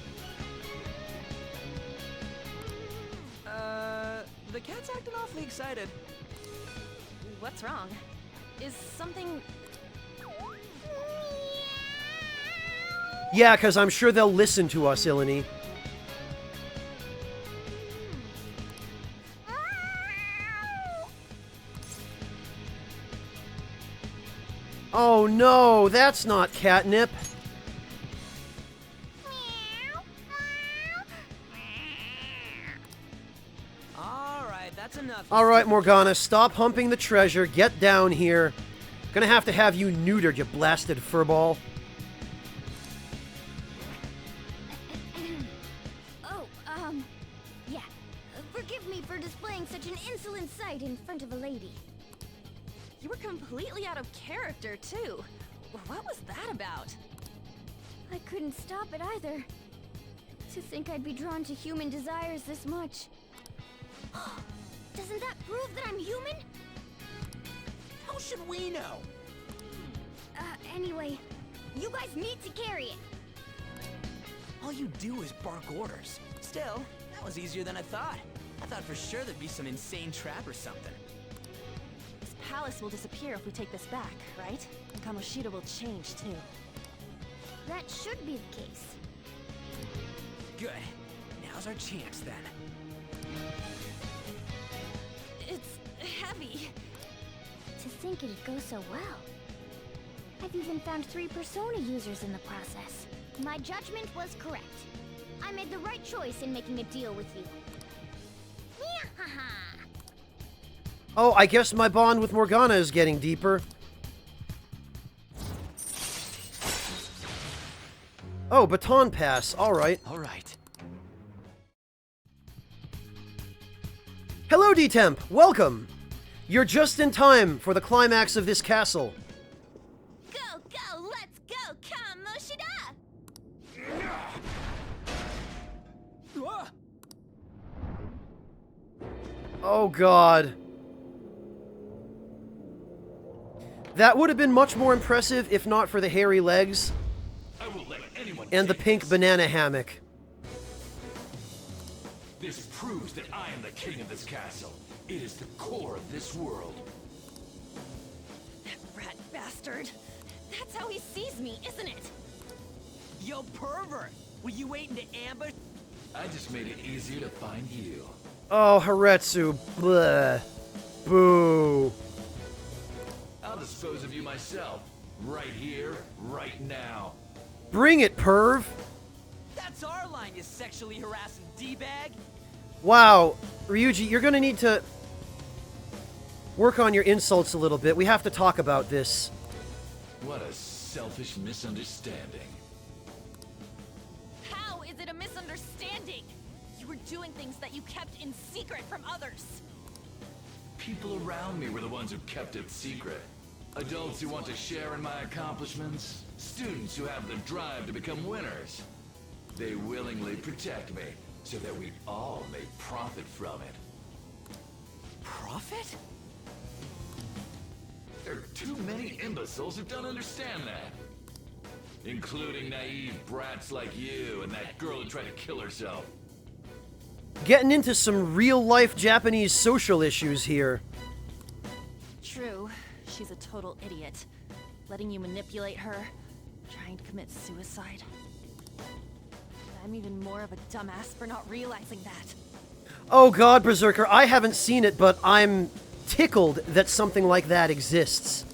The cat's acting awfully excited. What's wrong? Is something... Yeah, because I'm sure they'll listen to us, Ilani. Oh no, that's not catnip. That's enough. Alright, Morgana, stop humping the treasure. Get down here. Gonna have you neutered, you blasted furball. Yeah. Forgive me for displaying such an insolent sight in front of a lady. You were completely out of character, too. What was that about? I couldn't stop it either. To think I'd be drawn to human desires this much. Doesn't that prove that I'm human? How should we know? Anyway, you guys need to carry it. All you do is bark orders. Still, that was easier than I thought. I thought for sure there'd be some insane trap or something. This palace will disappear if we take this back, right? And Kamoshida will change, too. That should be the case. Good. Now's our chance, then. It's heavy. To think it'd go so well. I've even found 3 Persona users in the process. My judgment was correct. I made the right choice in making a deal with you. Meow-ha-ha! Oh, I guess my bond with Morgana is getting deeper. Oh, baton pass. Alright. Alright. Hello, D-Temp. Welcome. You're just in time for the climax of this castle. Go, go, let's go, Kamoshida! Oh, God. That would have been much more impressive if not for the hairy legs I will let anyone and the take pink this. banana hammock. This proves that I am the king of this castle. It is the core of this world. That rat bastard. That's how he sees me, isn't it? Yo, pervert! Were you waiting to ambush? I just made it easier to find you. Oh, Haretsu. Bleh. Boo. I'll dispose of you myself. Right here, right now. Bring it, perv. That's our line, you sexually harassing D-bag! Wow. Ryuji, you're gonna need to work on your insults a little bit. We have to talk about this. What a selfish misunderstanding. How is it a misunderstanding? You were doing things that you kept in secret from others. People around me were the ones who kept it secret. Adults who want to share in my accomplishments. Students who have the drive to become winners. They willingly protect me, so that we all may profit from it. Profit? There are too many imbeciles who don't understand that. Including naive brats like you and that girl who tried to kill herself. Getting into some real-life Japanese social issues here. True. She's a total idiot. Letting you manipulate her. Trying to commit suicide. I'm even more of a dumbass for not realizing that. Oh God, Berserker, I haven't seen it, but I'm tickled that something like that exists.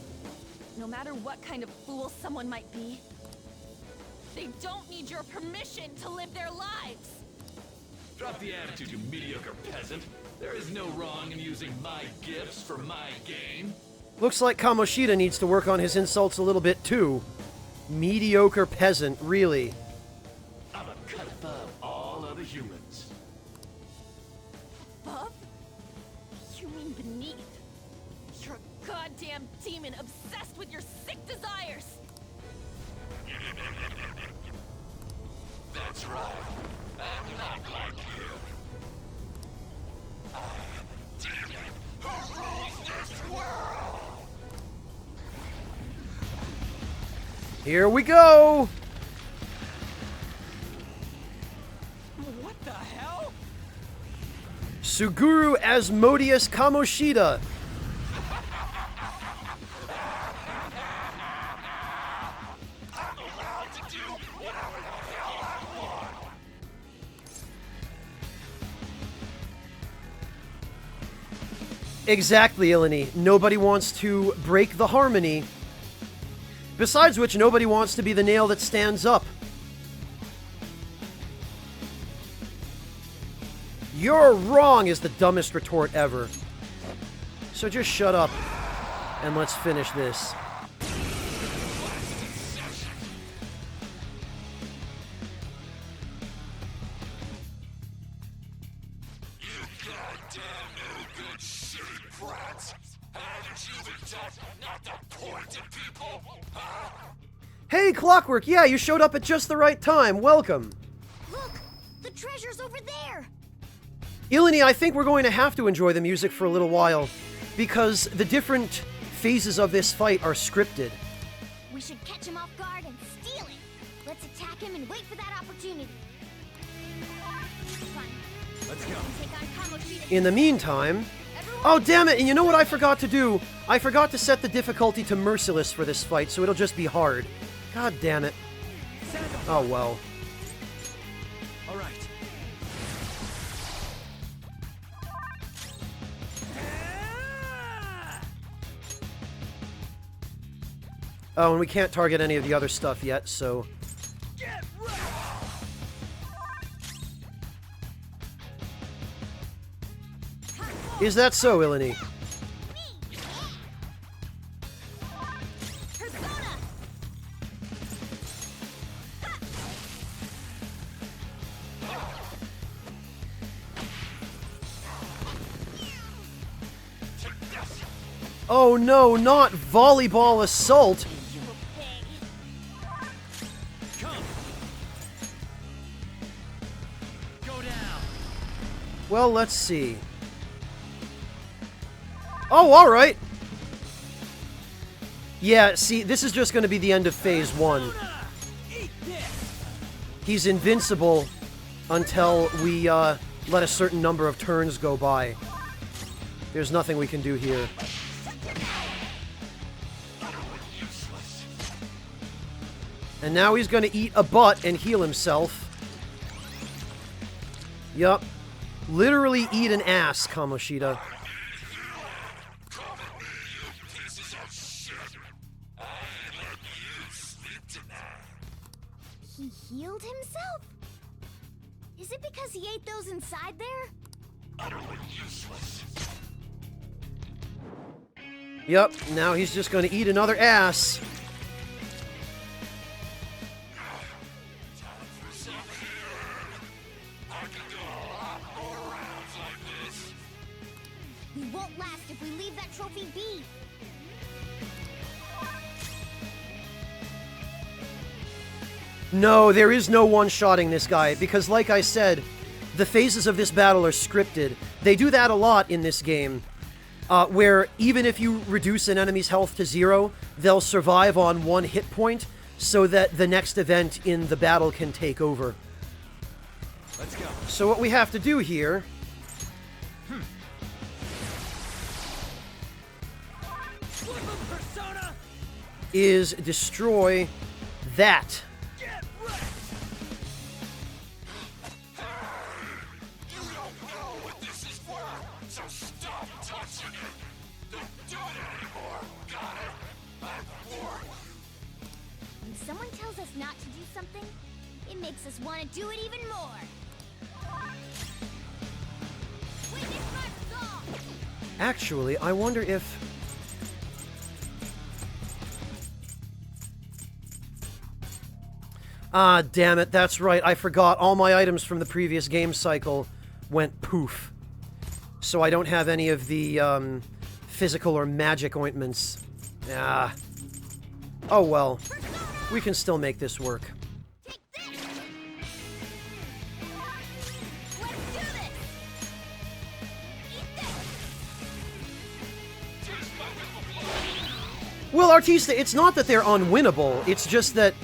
No matter what kind of fool someone might be, they don't need your permission to live their lives. Drop the attitude, you mediocre peasant. There is no wrong in using my gifts for my gain. Looks like Kamoshida needs to work on his insults a little bit too. Mediocre peasant, really. I'm a cut above all other humans. Above? You mean beneath? You're a goddamn demon obsessed with your sick desires! That's right. I'm not like you. I'm a demon who rules this world! Here we go! What the hell? Suguru Asmodeus Kamoshida. I'm allowed to do whatever the hell I want. Exactly, Ilani. Nobody wants to break the harmony. Besides which, nobody wants to be the nail that stands up. You're wrong is the dumbest retort ever. So just shut up and let's finish this. Hey, Clockwork! Yeah, you showed up at just the right time. Welcome. Look! The treasure's over there! Ilani, I think we're going to have to enjoy the music for a little while, because the different phases of this fight are scripted. We should catch him off guard and steal it! Let's attack him and wait for that opportunity. Fine. Let's go. Take on Kamoshida. In the meantime... Oh, damn it! And you know what I forgot to do? I forgot to set the difficulty to Merciless for this fight, so it'll just be hard. God damn it. Oh, well. All right. Oh, and we can't target any of the other stuff yet, so... Is that so, Ilani? Oh no, not volleyball assault! Well, let's see. Oh, alright! Yeah, see, this is just going to be the end of Phase 1. He's invincible until we let a certain number of turns go by. There's nothing we can do here. And now he's going to eat a butt and heal himself. Yup. Literally eat an ass, Kamoshida. He healed himself? Is it because he ate those inside there? Utterly useless. Yup, now he's just going to eat another ass. We won't last if we leave that trophy be. No, there is no one-shotting this guy, because like I said, the phases of this battle are scripted. They do that a lot in this game, where even if you reduce an enemy's health to 0, they'll survive on 1 hit point, so that the next event in the battle can take over. Let's go. So what we have to do here... is destroy that. When someone tells us not to do something, it makes us want to do it even more. Witness my resolve! Actually, I wonder if... Ah, damn it, that's right. I forgot. All my items from the previous game cycle went poof. So I don't have any of the, physical or magic ointments. Ah. Oh well. We can still make this work. Take this! Let's do this! Eat this! Well, Artista, it's not that they're unwinnable. It's just that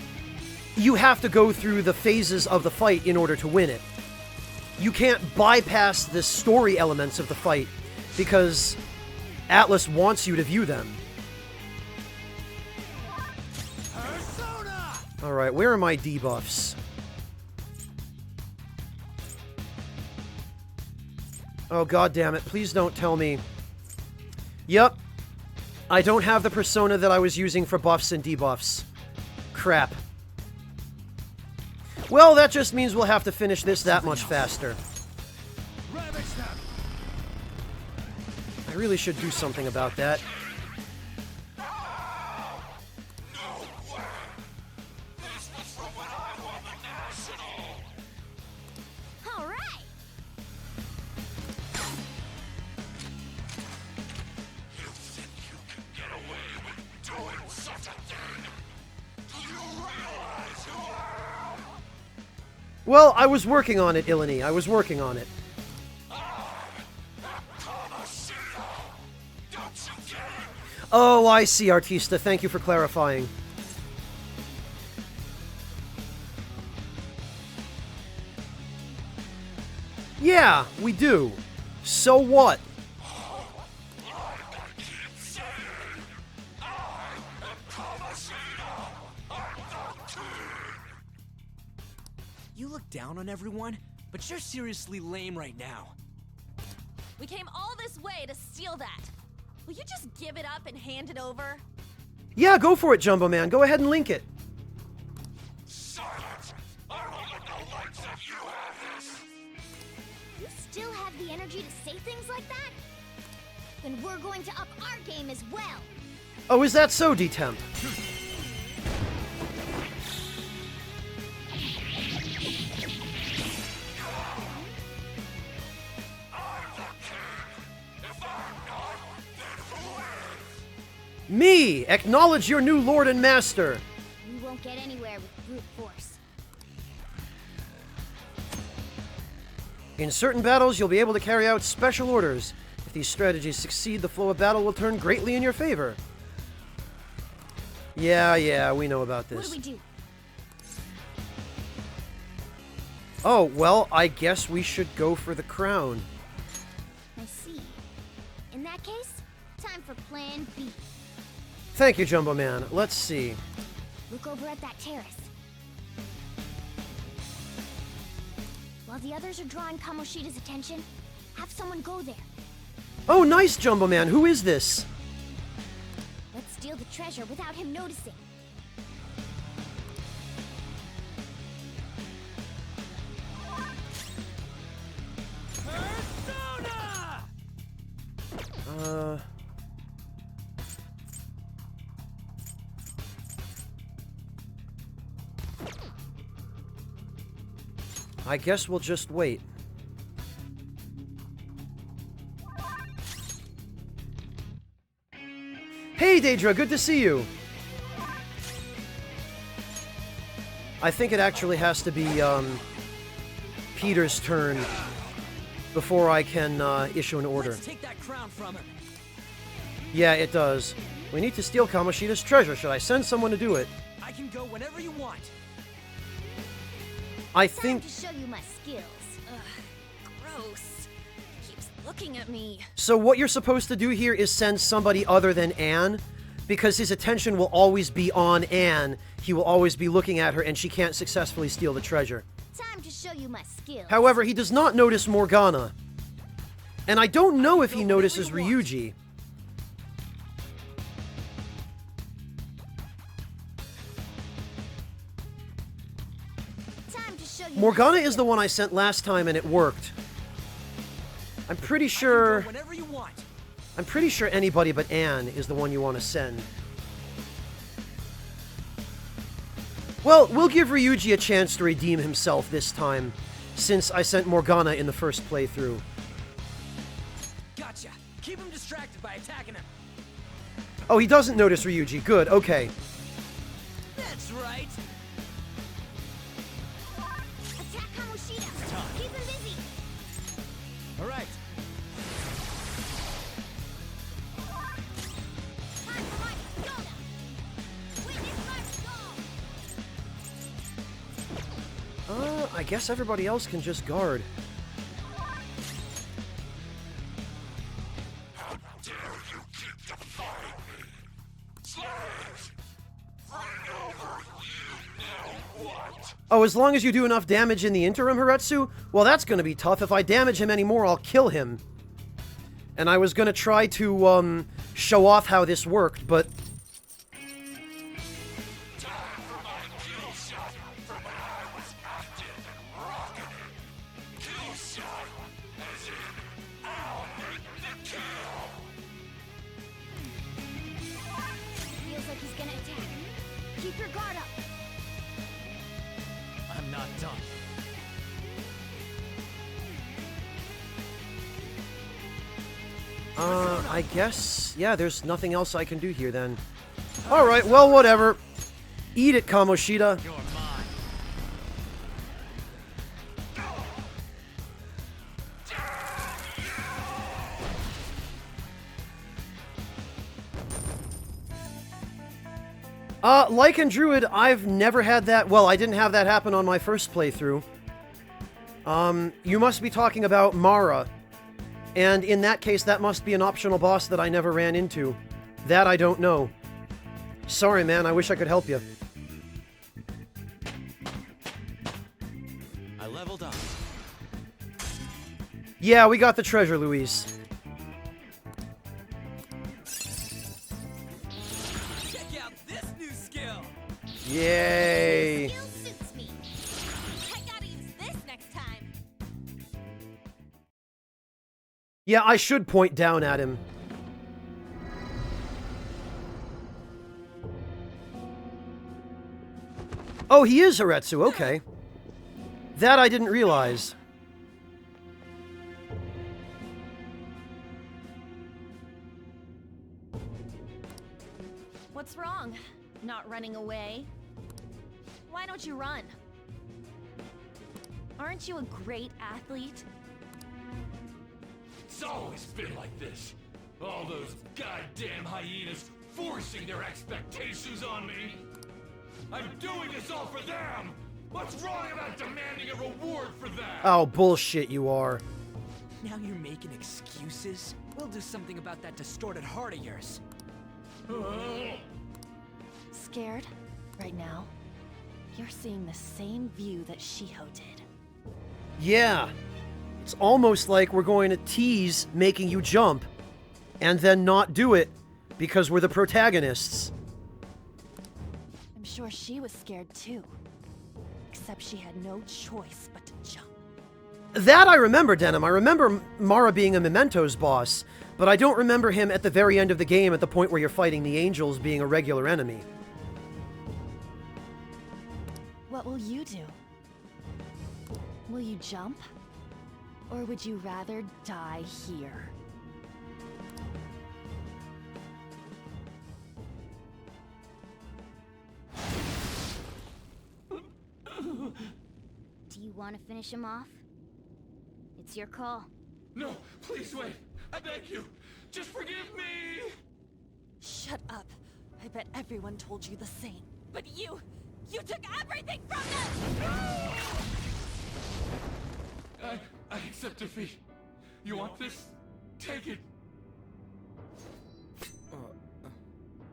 you have to go through the phases of the fight in order to win it. You can't bypass the story elements of the fight, because Atlus wants you to view them. Alright, where are my debuffs? Oh, god damn it, please don't tell me. Yep. I don't have the persona that I was using for buffs and debuffs. Crap. Well, that just means we'll have to finish this that much faster. Ravage them! I really should do something about that. All right. You think you can get away with doing such a thing? Do you realize who I am? Well, I was working on it, Ilani. I was working on it. Oh, I see, Artista. Thank you for clarifying. Yeah, we do. So what? You look down on everyone, but you're seriously lame right now. We came all this way to steal that. Will you just give it up and hand it over? Yeah, go for it, Jumbo Man. Go ahead and link it. Silence! I won't let the likes of you have this! You still have the energy to say things like that? Then we're going to up our game as well. Oh, is that so, D-Temp? Me! Acknowledge your new lord and master! We won't get anywhere with brute force. In certain battles, you'll be able to carry out special orders. If these strategies succeed, the flow of battle will turn greatly in your favor. Yeah, we know about What this. do we do? Oh, well, I guess we should go for the crown. I see. In that case, time for Plan B. Thank you, Jumbo Man. Let's see. Look over at that terrace. While the others are drawing Kamoshida's attention, have someone go there. Oh, nice, Jumbo Man. Who is this? Let's steal the treasure without him noticing. Persona! I guess we'll just wait. Hey, Daedra, good to see you. I think it actually has to be, Peter's turn before I can, issue an order. Let's take that crown from her. Yeah, it does. We need to steal Kamoshida's treasure. Should I send someone to do it? I can go whenever you want. I Time think... to show you my skills. Gross. He keeps looking at me. So what you're supposed to do here is send somebody other than Anne, because his attention will always be on Anne. He will always be looking at her, and she can't successfully steal the treasure. Time to show you my skills. However, he does not notice Morgana. And I don't know if he notices Ryuji. Time to show you Morgana is the one I sent last time, and it worked. I'm pretty sure... Whenever you want. I'm pretty sure anybody but Anne is the one you want to send. Well, we'll give Ryuji a chance to redeem himself this time, since I sent Morgana in the first playthrough. Gotcha. Keep him distracted by attacking him. Oh, he doesn't notice Ryuji. Good, okay. That's right. Attack Kamoshida. Keep him busy. All right. Time for my Yoda. Witness my resolve. I guess everybody else can just guard. How dare you keep defying me? Slaves! Bring over you now what? Oh, as long as you do enough damage in the interim, Haretsu? Well, that's gonna be tough. If I damage him anymore, I'll kill him. And I was gonna try to, show off how this worked, but... Time for my kill shot from when I was active and rocketed. Kill shot as I'll make the kill! Feels like he's gonna attack. Keep your guard up. I'm not done. I guess, yeah, there's nothing else I can do here then. Alright, well, whatever. Eat it, Kamoshida. You're mine. Lycan Druid, I've never had that. Well, I didn't have that happen on my first playthrough. You must be talking about Mara. And in that case, that must be an optional boss that I never ran into. That I don't know. Sorry, man, I wish I could help you. I leveled up. Yeah, we got the treasure, Luis. Check out this new skill. Yay! Skill suits me. I gotta use this next time. Yeah, I should point down at him. Oh, he is Haretsu, okay. That I didn't realize. What's wrong? Not running away? Why don't you run? Aren't you a great athlete? It's always been like this. All those goddamn hyenas forcing their expectations on me. I'm doing this all for them! What's wrong about demanding a reward for that? Oh, bullshit you are. Now you're making excuses? We'll do something about that distorted heart of yours. Scared? Right now? You're seeing the same view that Shiho did. Yeah. It's almost like we're going to tease making you jump, and then not do it, because we're the protagonists. I'm sure she was scared too. Except she had no choice but to jump. That I remember, Denim. I remember Mara being a Mementos boss, but I don't remember him at the very end of the game at the point where you're fighting the angels being a regular enemy. What will you do? Will you jump? Or would you rather die here? Do you want to finish him off? It's your call. No, please wait. I beg you. Just forgive me. Shut up. I bet everyone told you the same. But you took everything from them! I accept defeat. You want this? Take it.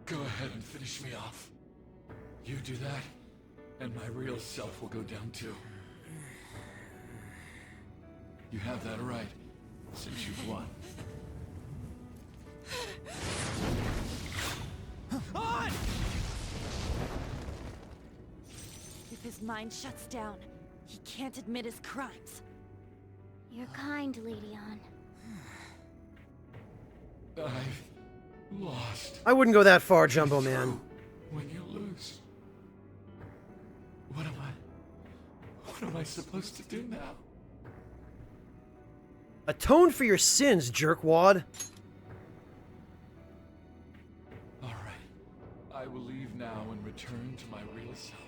Go ahead and finish me off. You do that, and my real self will go down too. You have that right, since you've won. On! If his mind shuts down, he can't admit his crimes. You're kind, Leon. I've lost. I wouldn't go that far, Jumbo Man. When you lose, what am I supposed to do now? Atone for your sins, jerkwad. All right, I will leave now and return to my real self.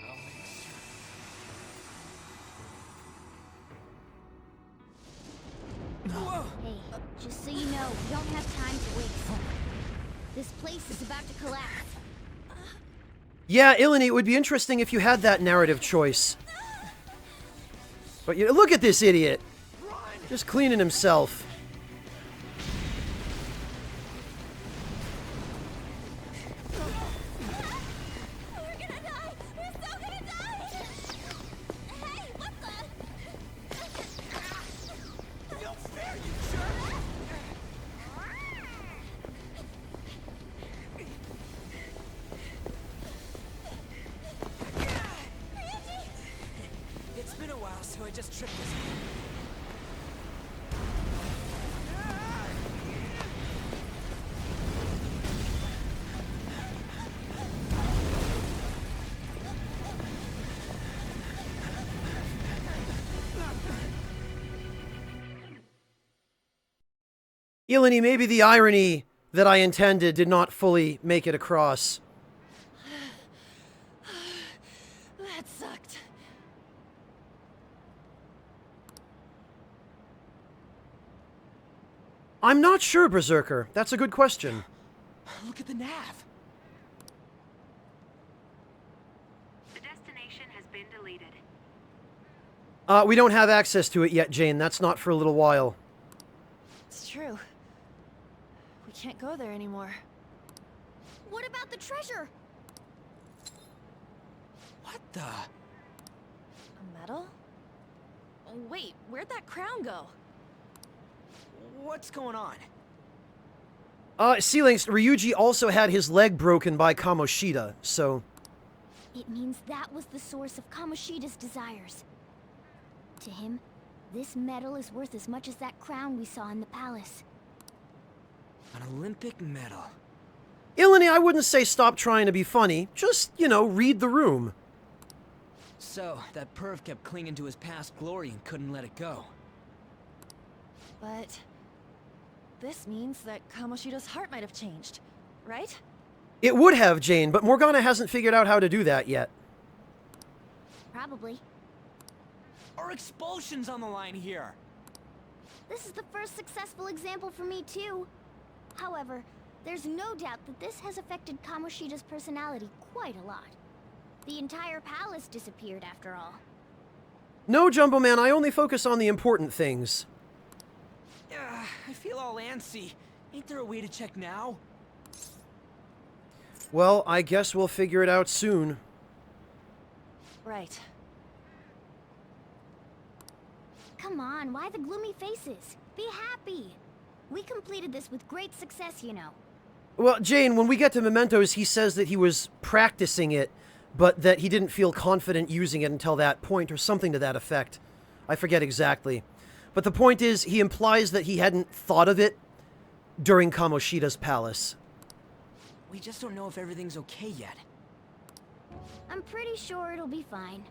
I'll make certain. Hey, just so you know, we don't have time to waste. This place is about to collapse. Yeah, Ilani, it would be interesting if you had that narrative choice. But you look at this idiot. Just cleaning himself. We're gonna die! We're so gonna die! Hey, what the? No fair, you jerk! It's been a while, so I just tripped this. Ilani, maybe the irony that I intended did not fully make it across. That sucked. I'm not sure, Berserker. That's a good question. Look at the nav. The destination has been deleted. We don't have access to it yet, Jane. That's not for a little while. It's true. We can't go there anymore. What about the treasure? What the? A medal? Oh, wait, where'd that crown go? What's going on? Ceilings, Ryuji also had his leg broken by Kamoshida, so... It means that was the source of Kamoshida's desires. To him, this medal is worth as much as that crown we saw in the palace. An Olympic medal. Ilani, I wouldn't say stop trying to be funny. Just, read the room. So, that perv kept clinging to his past glory and couldn't let it go. But... this means that Kamoshida's heart might have changed, right? It would have, Jane, but Morgana hasn't figured out how to do that yet. Probably. Our expulsion's on the line here. This is the first successful example for me, too. However, there's no doubt that this has affected Kamoshida's personality quite a lot. The entire palace disappeared, after all. No, Jumbo Man, I only focus on the important things. I feel all antsy. Ain't there a way to check now? Well, I guess we'll figure it out soon. Right. Come on, why the gloomy faces? Be happy! We completed this with great success, you know. Well, Jane, when we get to Mementos, he says that he was practicing it, but that he didn't feel confident using it until that point, or something to that effect. I forget exactly. But the point is, he implies that he hadn't thought of it during Kamoshida's palace. We just don't know if everything's okay yet. I'm pretty sure it'll be fine.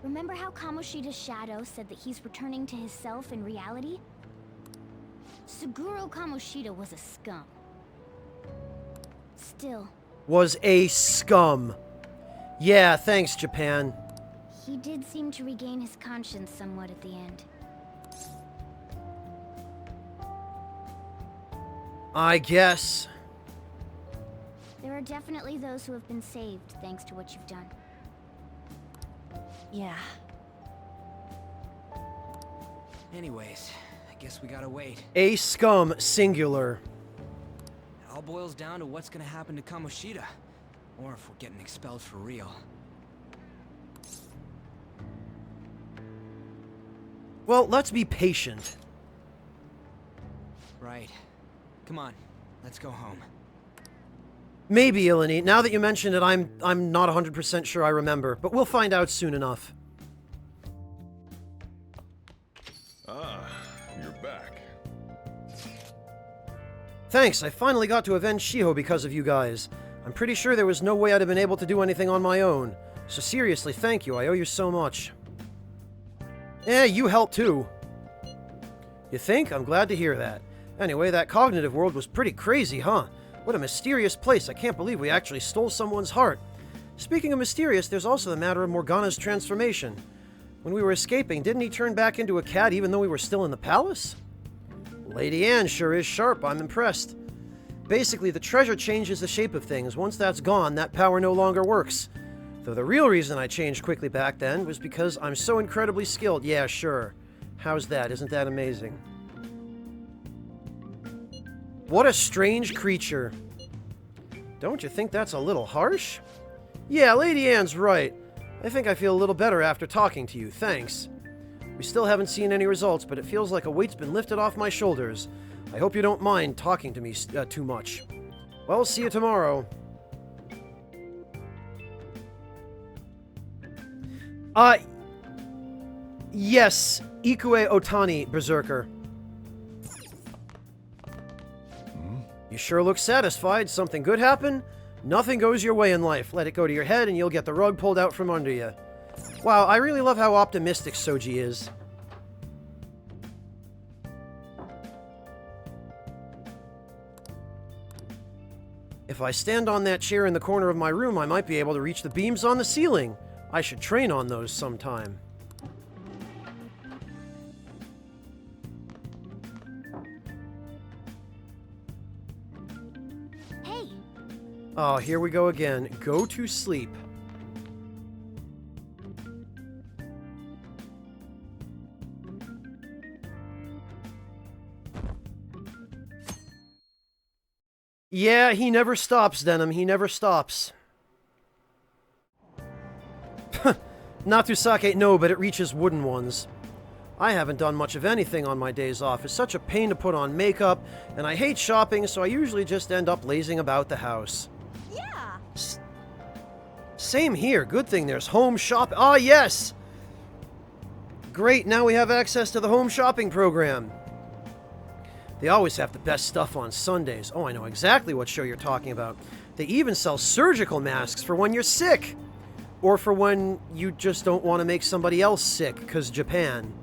Remember how Kamoshida's shadow said that he's returning to his self in reality? Suguro Kamoshida was a scum. Still. Was a scum. Yeah, thanks, Japan. He did seem to regain his conscience somewhat at the end. I guess. There are definitely those who have been saved thanks to what you've done. Yeah. Anyways, I guess we gotta wait. A scum, singular. It all boils down to what's gonna happen to Kamoshida. Or if we're getting expelled for real. Well, let's be patient. Right. Come on, let's go home. Maybe, Ilani. Now that you mention it, I'm not 100% sure I remember, but we'll find out soon enough. Ah, you're back. Thanks, I finally got to avenge Shiho because of you guys. I'm pretty sure there was no way I'd have been able to do anything on my own. So seriously, thank you, I owe you so much. Yeah, you helped too. You think? I'm glad to hear that. Anyway, that cognitive world was pretty crazy, huh? What a mysterious place. I can't believe we actually stole someone's heart. Speaking of mysterious, there's also the matter of Morgana's transformation. When we were escaping, didn't he turn back into a cat even though we were still in the palace? Lady Anne sure is sharp. I'm impressed. Basically, the treasure changes the shape of things. Once that's gone, that power no longer works. Though the real reason I changed quickly back then was because I'm so incredibly skilled. Yeah, sure. How's that? Isn't that amazing? What a strange creature. Don't you think that's a little harsh? Yeah, Lady Anne's right. I think I feel a little better after talking to you. Thanks. We still haven't seen any results, but it feels like a weight's been lifted off my shoulders. I hope you don't mind talking to me too much. Well, see you tomorrow. Yes, Ikue Otani, Berserker. You sure look satisfied. Something good happened? Nothing goes your way in life. Let it go to your head and you'll get the rug pulled out from under you. Wow, I really love how optimistic Soji is. If I stand on that chair in the corner of my room, I might be able to reach the beams on the ceiling. I should train on those sometime. Hey! Oh, here we go again. Go to sleep. Yeah, he never stops, Denim. He never stops. Natusake, no, but it reaches wooden ones. I haven't done much of anything on my days off. It's such a pain to put on makeup, and I hate shopping, so I usually just end up lazing about the house. Yeah! Same here. Good thing there's home shop. Ah, yes! Great, now we have access to the home shopping program. They always have the best stuff on Sundays. Oh, I know exactly what show you're talking about. They even sell surgical masks for when you're sick. Or for when you just don't want to make somebody else sick, because Japan.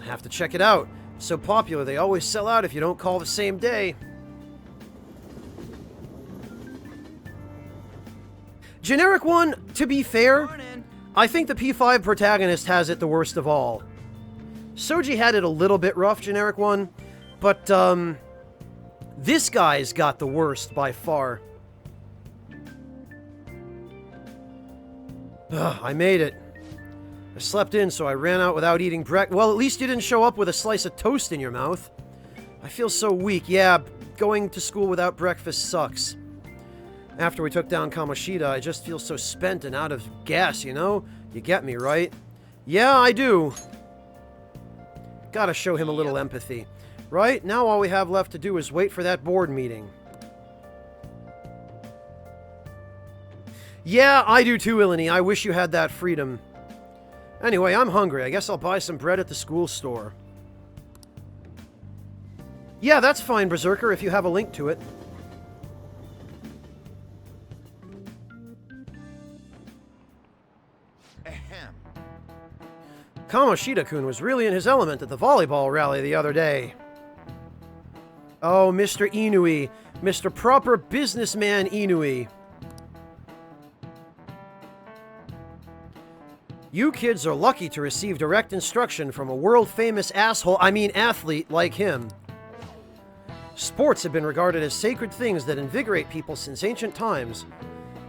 I have to check it out. It's so popular, they always sell out if you don't call the same day. Generic one, to be fair, I think the P5 protagonist has it the worst of all. Soji had it a little bit rough, Generic one, but, this guy's got the worst by far. Ugh, I made it. I slept in, so I ran out without eating breakfast. Well, at least you didn't show up with a slice of toast in your mouth. I feel so weak. Yeah, going to school without breakfast sucks. After we took down Kamoshida, I just feel so spent and out of gas, you know? You get me, right? Yeah, I do. Gotta show him a little empathy. Right? Now all we have left to do is wait for that board meeting. Yeah, I do too, Ilani. I wish you had that freedom. Anyway, I'm hungry. I guess I'll buy some bread at the school store. Yeah, that's fine, Berserker, if you have a link to it. Ahem. Kamoshida-kun was really in his element at the volleyball rally the other day. Oh, Mr. Inui. Mr. Proper Businessman Inui. You kids are lucky to receive direct instruction from a world-famous athlete like him. Sports have been regarded as sacred things that invigorate people since ancient times.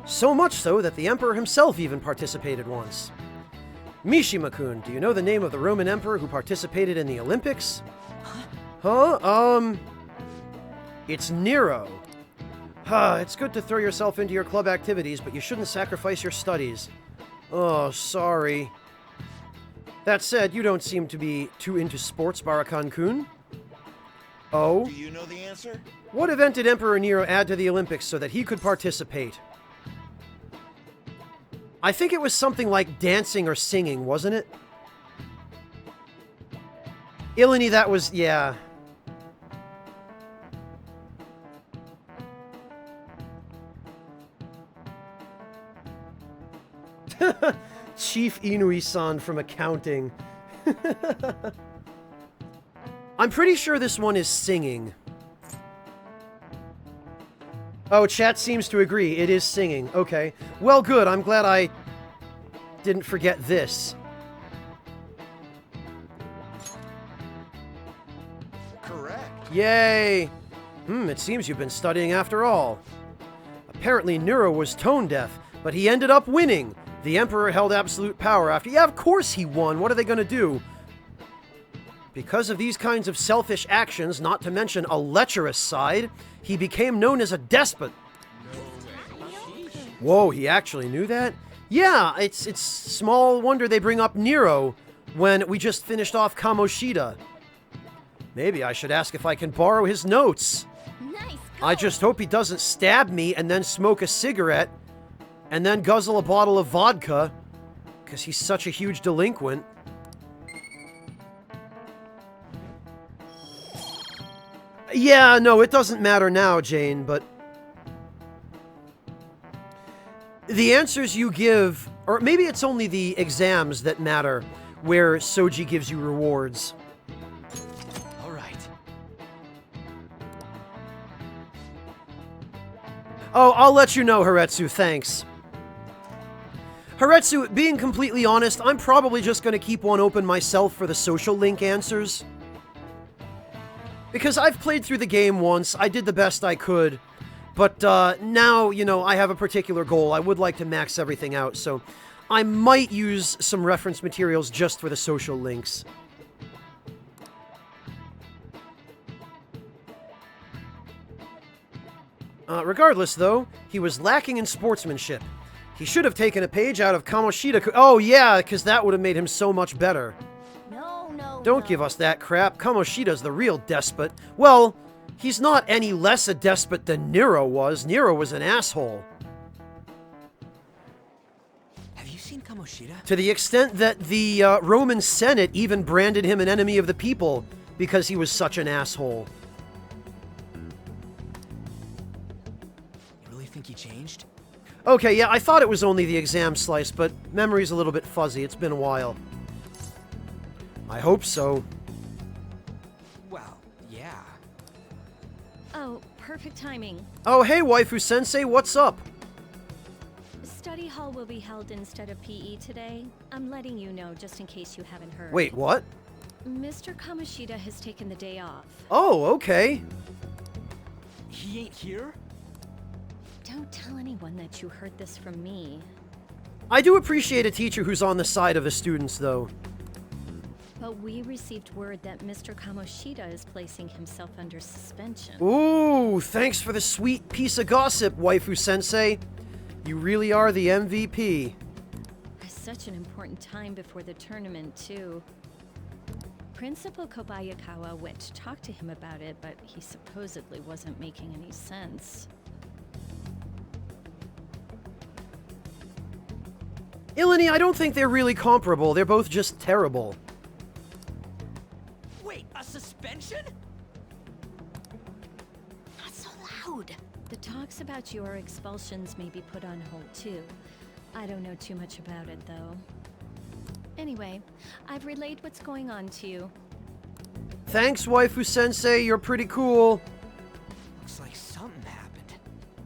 So much so that the Emperor himself even participated once. Mishima-kun, do you know the name of the Roman Emperor who participated in the Olympics? Huh? It's Nero. It's good to throw yourself into your club activities, but you shouldn't sacrifice your studies. Oh, sorry. That said, you don't seem to be too into sports, Barakan-kun. Oh? Do you know the answer? What event did Emperor Nero add to the Olympics so that he could participate? I think it was something like dancing or singing, wasn't it? Ilani, that was... yeah. Chief Inui-san from accounting. I'm pretty sure this one is singing. Oh, chat seems to agree. It is singing. Okay. Well, good. I'm glad I didn't forget this. Correct. Yay! It seems you've been studying after all. Apparently Nero was tone deaf, but he ended up winning. The Emperor held absolute power after... Yeah, of course he won. What are they going to do? Because of these kinds of selfish actions, not to mention a lecherous side, he became known as a despot. Whoa, he actually knew that? Yeah, it's small wonder they bring up Nero when we just finished off Kamoshida. Maybe I should ask if I can borrow his notes. Nice. I just hope he doesn't stab me and then smoke a cigarette and then guzzle a bottle of vodka, because he's such a huge delinquent. Yeah, no, it doesn't matter now, Jane, but... the answers you give, or maybe it's only the exams that matter, where Soji gives you rewards. Oh, I'll let you know, Haretsu, thanks. Haretsu, being completely honest, I'm probably just going to keep one open myself for the social link answers. Because I've played through the game once, I did the best I could, but now, you know, I have a particular goal. I would like to max everything out, so I might use some reference materials just for the social links. Regardless, though, he was lacking in sportsmanship. He should have taken a page out of Kamoshida. Oh, yeah, because that would have made him so much better. Don't give us that crap. Kamoshida's the real despot. Well, he's not any less a despot than Nero was. Nero was an asshole. Have you seen Kamoshida? To the extent that the Roman Senate even branded him an enemy of the people because he was such an asshole. You really think he changed? Okay, yeah, I thought it was only the exam slice, but memory's a little bit fuzzy. It's been a while. I hope so. Well, yeah. Oh, perfect timing. Oh, hey, waifu-sensei, what's up? Study hall will be held instead of PE today. I'm letting you know just in case you haven't heard. Wait, what? Mr. Kamoshida has taken the day off. Oh, okay. He ain't here? Don't tell anyone that you heard this from me. I do appreciate a teacher who's on the side of the students, though. But we received word that Mr. Kamoshida is placing himself under suspension. Ooh, thanks for the sweet piece of gossip, waifu-sensei. You really are the MVP. Such an important time before the tournament, too. Principal Kobayakawa went to talk to him about it, but he supposedly wasn't making any sense. Ilani, I don't think they're really comparable. They're both just terrible. Wait, a suspension? Not so loud. The talks about your expulsions may be put on hold, too. I don't know too much about it, though. Anyway, I've relayed what's going on to you. Thanks, waifu-sensei. You're pretty cool. Looks like something happened.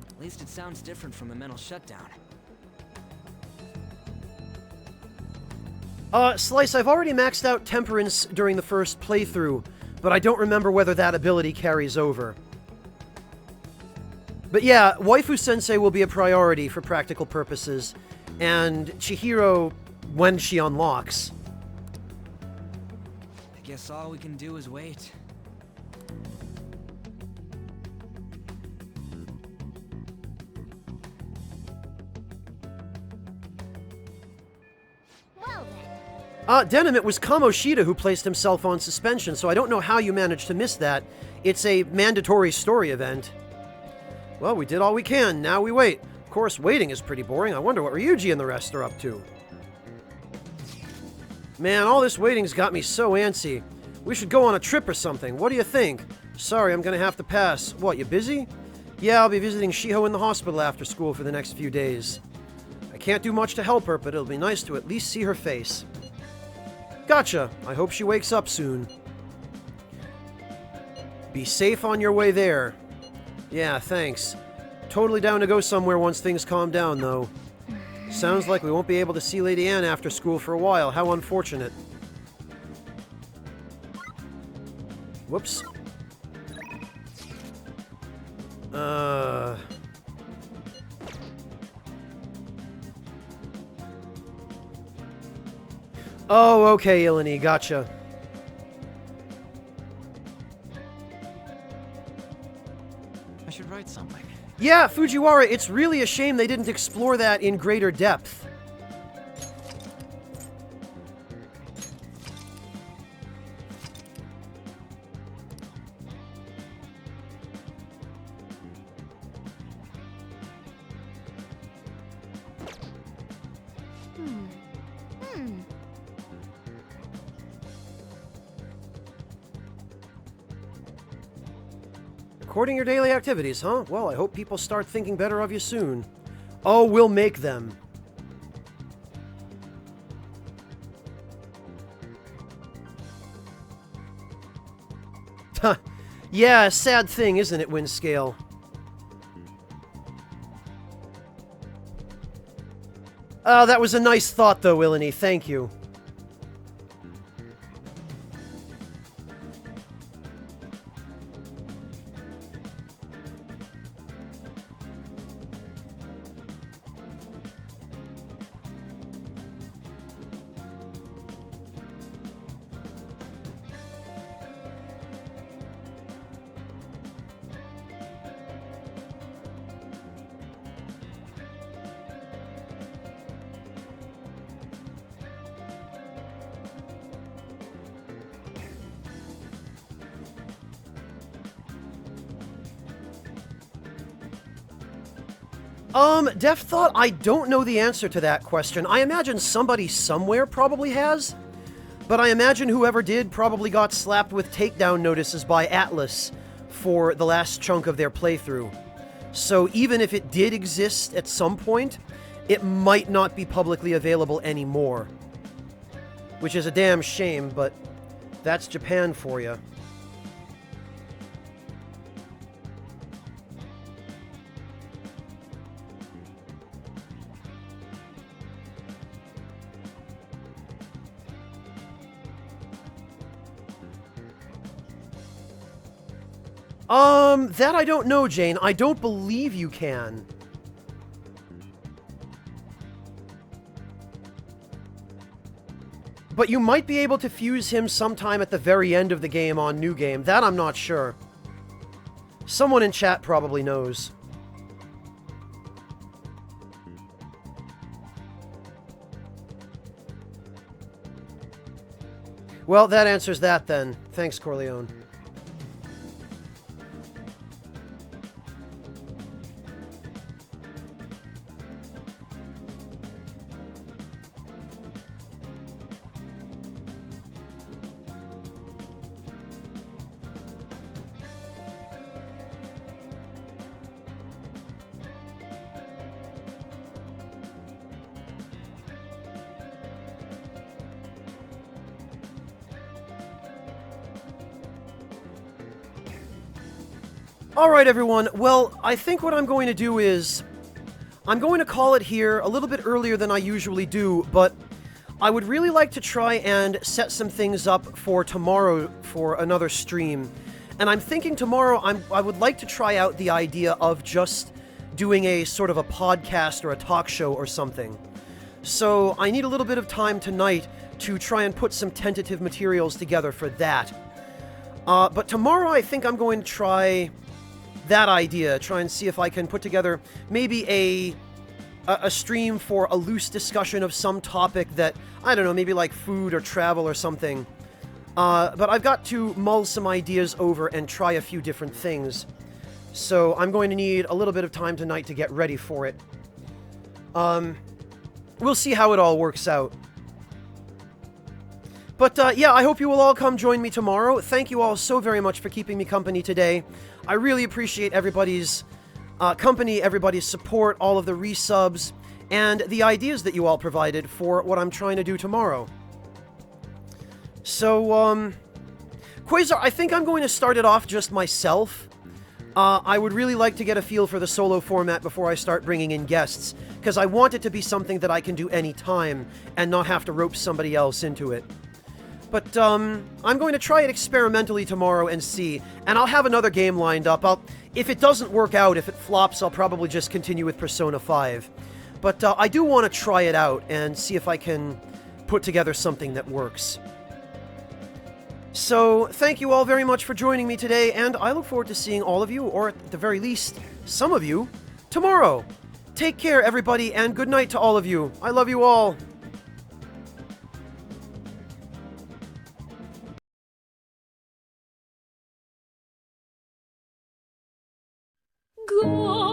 At least it sounds different from a mental shutdown. Slice, I've already maxed out Temperance during the first playthrough, but I don't remember whether that ability carries over. But yeah, waifu-sensei will be a priority for practical purposes, and Chihiro when she unlocks. I guess all we can do is wait. Denim, it was Kamoshida who placed himself on suspension, so I don't know how you managed to miss that. It's a mandatory story event. Well, we did all we can, now we wait. Of course, waiting is pretty boring. I wonder what Ryuji and the rest are up to. Man, all this waiting's got me so antsy. We should go on a trip or something. What do you think? Sorry, I'm gonna have to pass. What, you busy? Yeah, I'll be visiting Shiho in the hospital after school for the next few days. I can't do much to help her, but it'll be nice to at least see her face. Gotcha. I hope she wakes up soon. Be safe on your way there. Yeah, thanks. Totally down to go somewhere once things calm down, though. Sounds like we won't be able to see Lady Anne after school for a while. How unfortunate. Whoops. Oh, okay, Ilani, gotcha. I should write something. Yeah, Fujiwara, it's really a shame they didn't explore that in greater depth. Recording your daily activities, huh? Well, I hope people start thinking better of you soon. Oh, we'll make them. Yeah, sad thing, isn't it, Windscale? That was a nice thought, though, Willany. Thank you. Def Thought, I don't know the answer to that question. I imagine somebody somewhere probably has, but I imagine whoever did probably got slapped with takedown notices by Atlas for the last chunk of their playthrough. So even if it did exist at some point, it might not be publicly available anymore. Which is a damn shame, but that's Japan for you. That I don't know, Jane. I don't believe you can. But you might be able to fuse him sometime at the very end of the game on New Game. That I'm not sure. Someone in chat probably knows. Well, that answers that then. Thanks, Corleone. Alright everyone, well, I think what I'm going to do is, I'm going to call it here a little bit earlier than I usually do, but I would really like to try and set some things up for tomorrow for another stream. And I'm thinking tomorrow I would like to try out the idea of just doing a sort of a podcast or a talk show or something. So I need a little bit of time tonight to try and put some tentative materials together for that. But tomorrow I think I'm going to try that idea, try and see if I can put together maybe a stream for a loose discussion of some topic that, I don't know, maybe like food or travel or something. But I've got to mull some ideas over and try a few different things. So I'm going to need a little bit of time tonight to get ready for it. We'll see how it all works out. But yeah, I hope you will all come join me tomorrow. Thank you all so very much for keeping me company today. I really appreciate everybody's company, everybody's support, all of the resubs, and the ideas that you all provided for what I'm trying to do tomorrow. So, Quasar, I think I'm going to start it off just myself. I would really like to get a feel for the solo format before I start bringing in guests, because I want it to be something that I can do anytime and not have to rope somebody else into it. But, I'm going to try it experimentally tomorrow and see, and I'll have another game lined up. If it doesn't work out, if it flops, I'll probably just continue with Persona 5. But, I do want to try it out and see if I can put together something that works. So, thank you all very much for joining me today, and I look forward to seeing all of you, or at the very least, some of you, tomorrow. Take care, everybody, and good night to all of you. I love you all. Go.